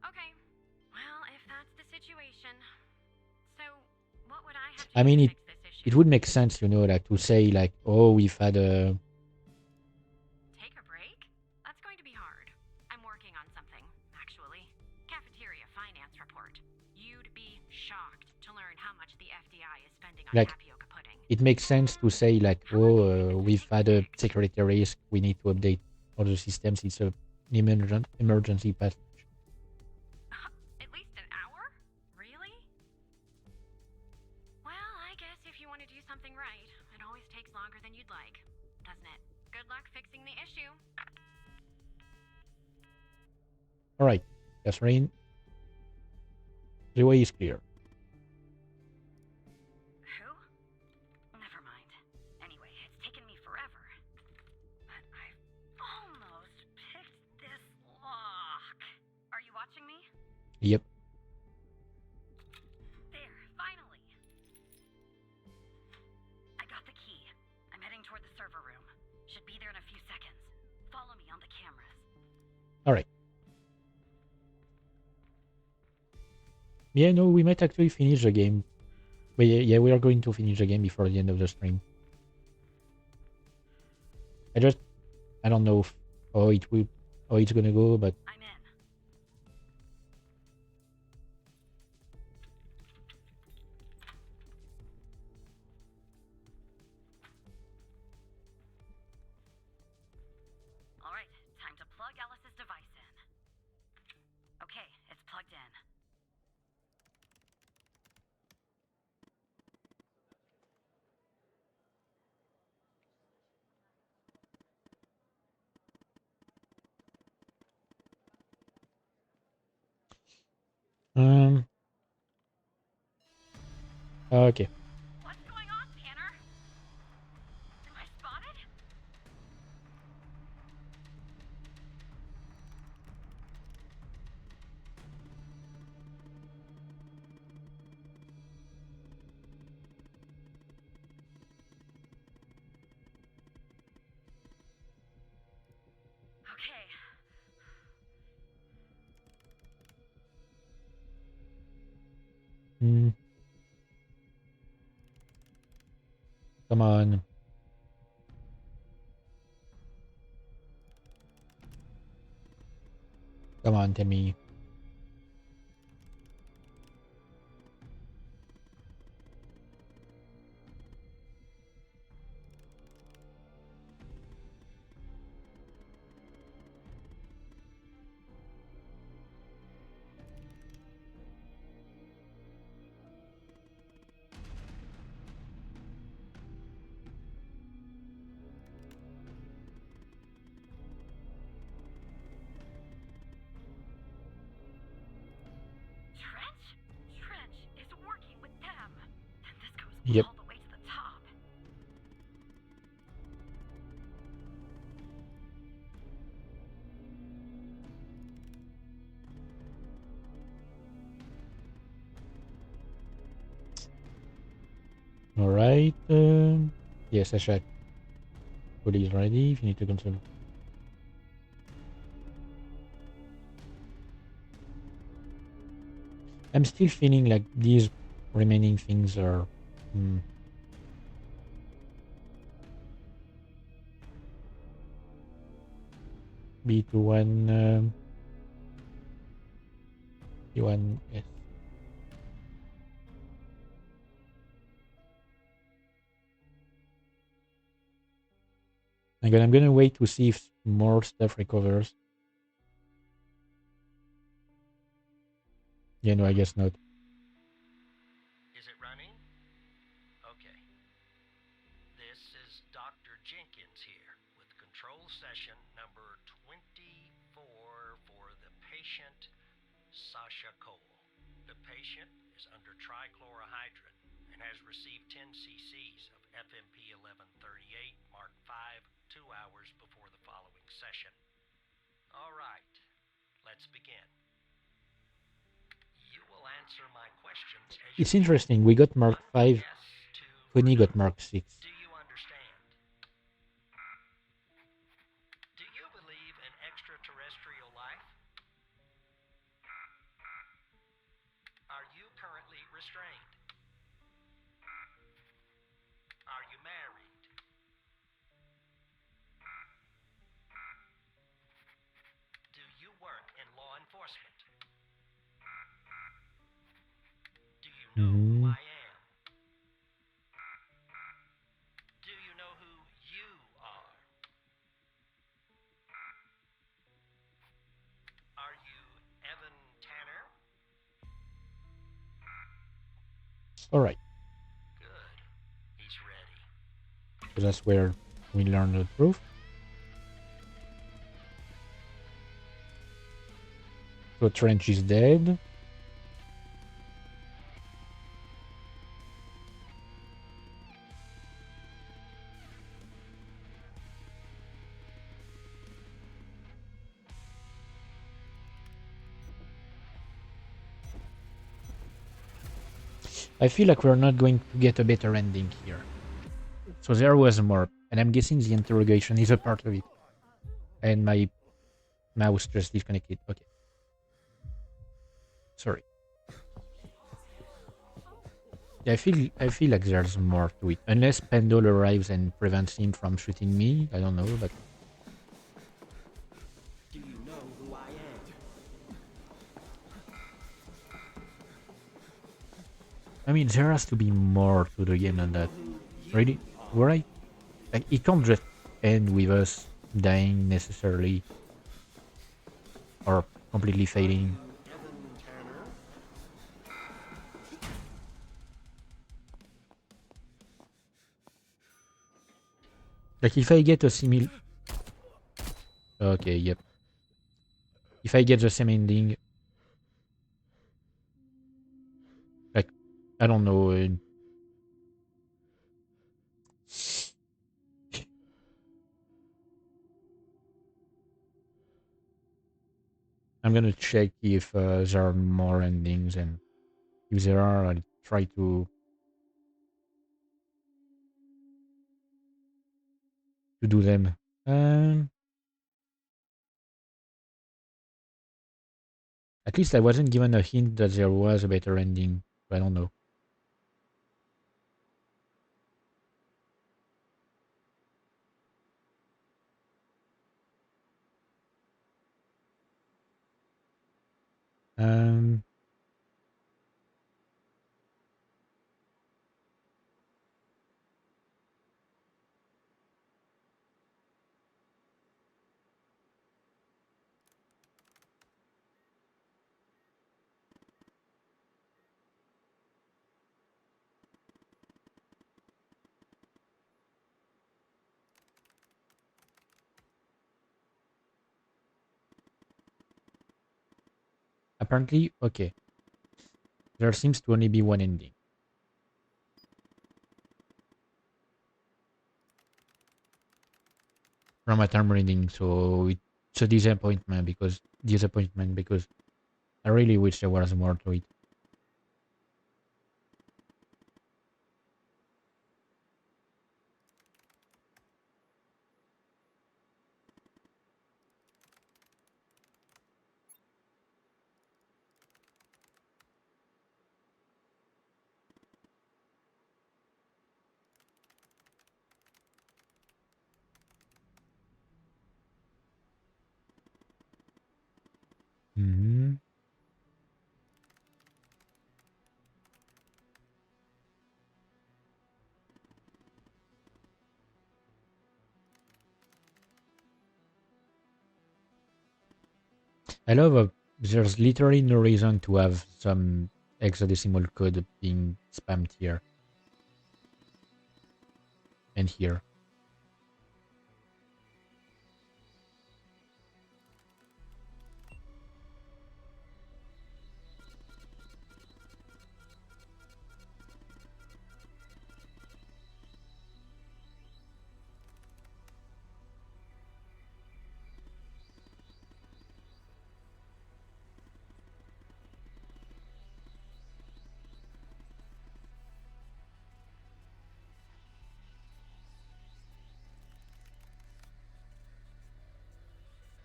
Okay. Well, if that's the situation. So, what would I have to I do mean, to it fix this issue? it would make sense, you know, like to say like, oh, we've had a... Take a break? That's going to be hard. I'm working on something, actually. Cafeteria finance report. You'd be shocked to learn how much the FDI is spending on Like, tapioca pudding. it makes sense to say like, oh, we've had a security risk, we need to update all the systems. It's a emergency patch. At least an hour? Really? Well, I guess if you want to do something right, it always takes longer than you'd like, doesn't it? Good luck fixing the issue. All right, Catherine, the way is clear. Who? Never mind. Anyway, it's taken me forever. But I've almost picked this lock. Are you watching me? Yep. There, finally. I got the key. I'm heading toward the server room. Should be there in a few seconds. Follow me on the cameras. All right. Yeah, no, we might actually finish the game. But yeah, we are going to finish the game before the end of the stream. I don't know how it's gonna go, but I'm in. All right, time to plug Alice's device in. Okay, it's plugged in. okay. What's going on, Tanner? Am I spotted? Okay. Come on. Come on, Timmy. Trench is working with them. And this goes Yep. all the way to the top. All right. Yes, I checked. Food is ready. If you need to consume. I'm still feeling like these remaining things are. B21. B1. Yes. I'm gonna wait to see if more stuff recovers. Yeah, no, I guess not. Is it running? Okay. This is Dr. Jenkins here with control session number 24 for the patient Sasha Cole. The patient is under trichlorohydrin and has received 10 cc's of FMP 1138 Mark V 2 hours before the following session. All right, let's begin. You will answer my questions as It's you interesting. We got Mark 5. yes to Honey got Mark 6. do you understand? Do you believe in extraterrestrial life? Are you currently restrained? Are you married? Do you work in law enforcement? Do you know who I am? Alright, Good. He's ready. so that's where we learn the truth. So Trench is dead. I feel like we're not going to get a better ending here. So there was more, and I'm guessing the interrogation is a part of it. And my mouse just disconnected. Okay. Sorry. Yeah, I feel like there's more to it. Unless Pendle arrives and prevents him from shooting me. I don't know, but Do you know who I I mean there has to be more to the game than that. Really? Right? Like it can't just end with us dying necessarily or completely failing. Like if I get a similar okay, yep. If I get the same ending, like I don't know, I'm gonna check if there are more endings, and if there are, I'll try to do them. Um, at least I wasn't given a hint that there was a better ending. I don't know. Um, apparently, okay. There seems to only be one ending from what I'm reading, so it's a disappointment because I really wish there was more to it. Hmm. I love there's literally no reason to have some hexadecimal code being spammed here and here.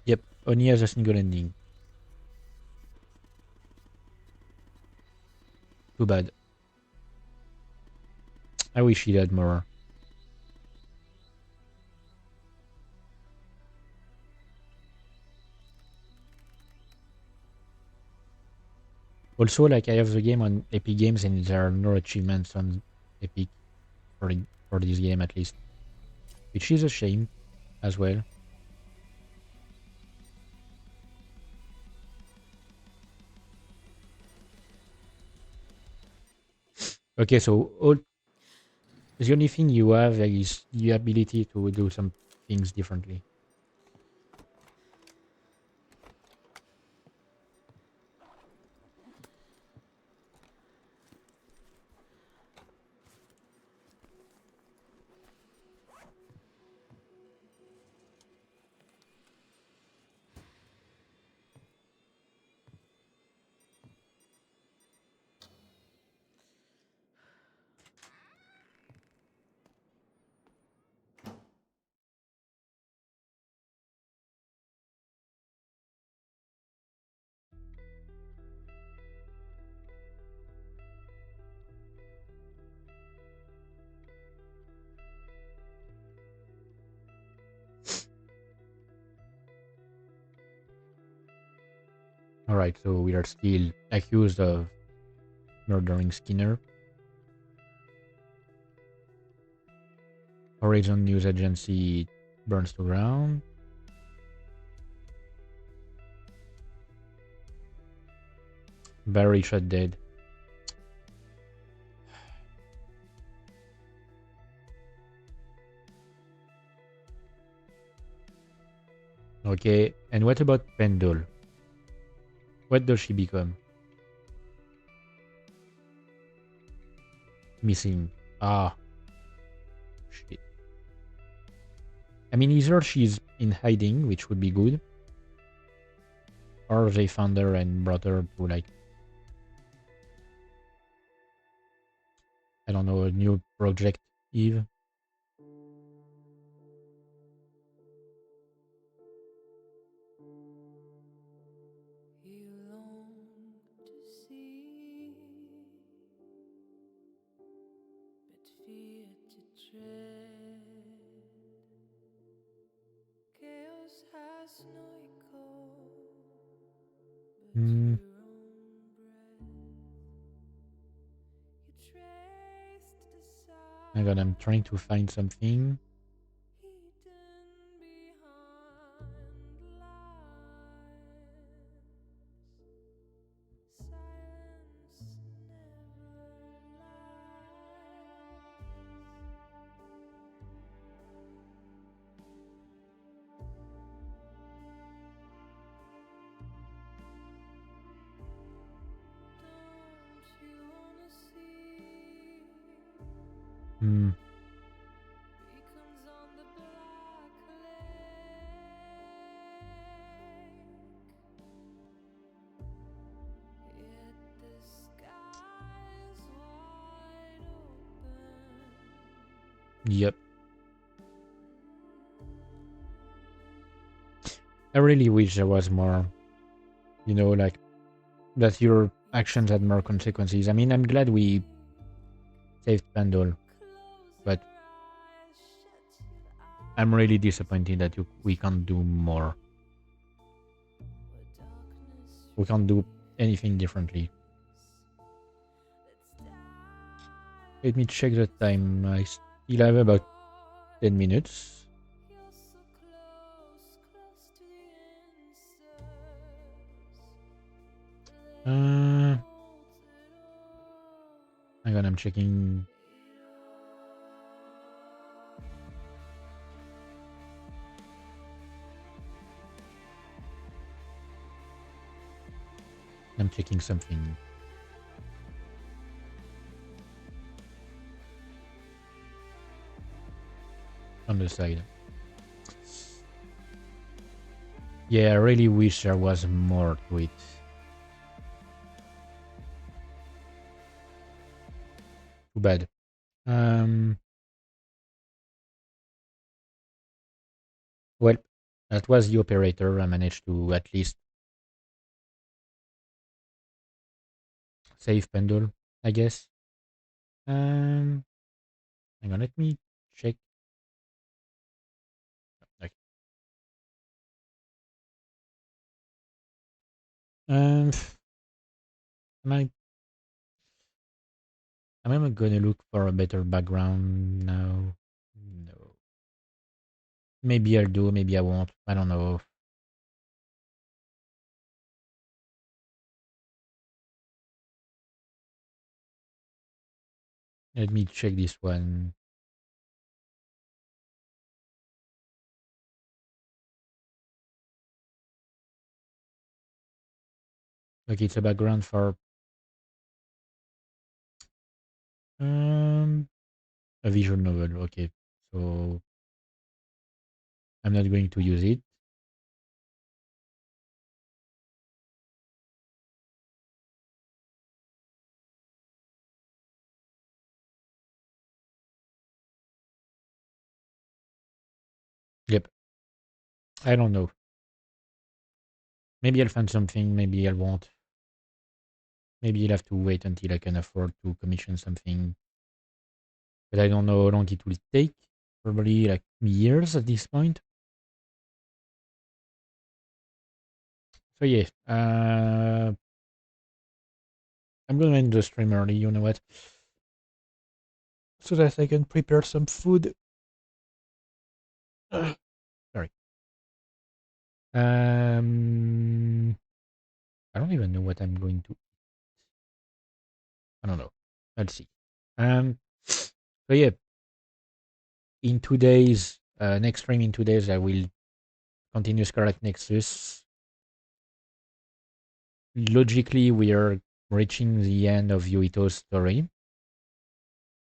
Yep, only has a single ending. Too bad. I wish he had more. Also, like I have the game on Epic Games and there are no achievements on Epic for this game at least, which is a shame as well. Okay, so the only thing you have is the ability to do some things differently. Alright, so we are still accused of murdering Skinner. Horizon News Agency burns to ground. Barry shot dead. Okay, and what about Pendle? What does she become? Missing. Ah, shit. I mean, either she's in hiding, which would be good, or they found her and brought her to, like, I don't know, a new project, Eve. You long to see, but fear to tread. Chaos has no echo, but Hmm, your own breath. You traced the hang on, I'm trying signs to find something. hidden behind lines. Silence never lies. Don't you wanna see Hmm, beacons on the black lake? Yet the sky's wide open. yep. I really wish there was more, like, that your You actions had more consequences. I mean, I'm glad we saved Pendle, close but your eyes, shut your I'm really eyes. disappointed that we can't do more. Where darkness We can't do anything differently. let's dive Let me check the time. I still have about 10 minutes. You're so close, close to the answers. Uh, Holds it all. hang on, I'm checking. I'm checking something on the side. Yeah, I really wish there was more to it. Too bad. Um, well, that was the operator. I managed to at least save Pendle, I guess. Um, hang on, let me check. Okay. Um, am I am I gonna look for a better background now? No. Maybe I'll do. Maybe I won't. I don't know. Let me check this one. Okay, it's a background for um a visual novel. Okay, so I'm not going to use it. Yep. I don't know. Maybe I'll find something. Maybe I won't. Maybe you'll have to wait until I can afford to commission something. But I don't know how long it will take. Probably like years at this point. So yeah, I'm gonna end the stream early. You know what? So that I can prepare some food. Sorry. I don't even know what I'm going to. I don't know. Let's see. So yeah, in 2 days, next stream in 2 days, I will continue Scarlet Nexus. Logically, we are reaching the end of Yuito's story.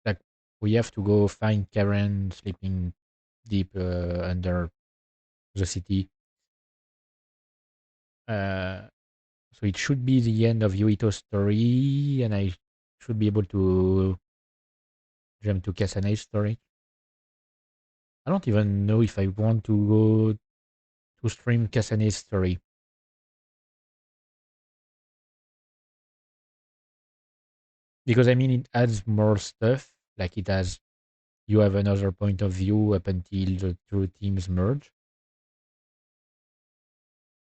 Like, we have to go find Karen sleeping deep under the city. So it should be the end of Yuito's story, and I should be able to jump to Kasane's story. I don't even know if I want to go to stream Kasane's story. Because I mean, it adds more stuff. Like, it has, you have another point of view up until the two teams merge.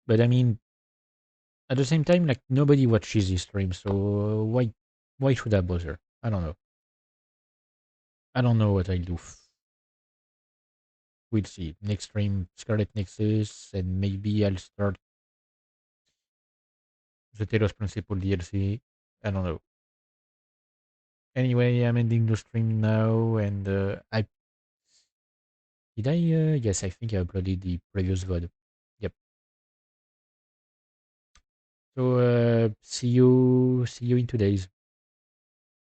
But I mean, at the same time, like, nobody watches his stream, so why should I bother? I don't know. I don't know what I'll do. We'll see. Next stream, Scarlet Nexus, and maybe I'll start the Talos Principle DLC. I don't know. Anyway, I'm ending the stream now, and I did I yes, I think I uploaded the previous VOD. Yep. So see you in 2 days.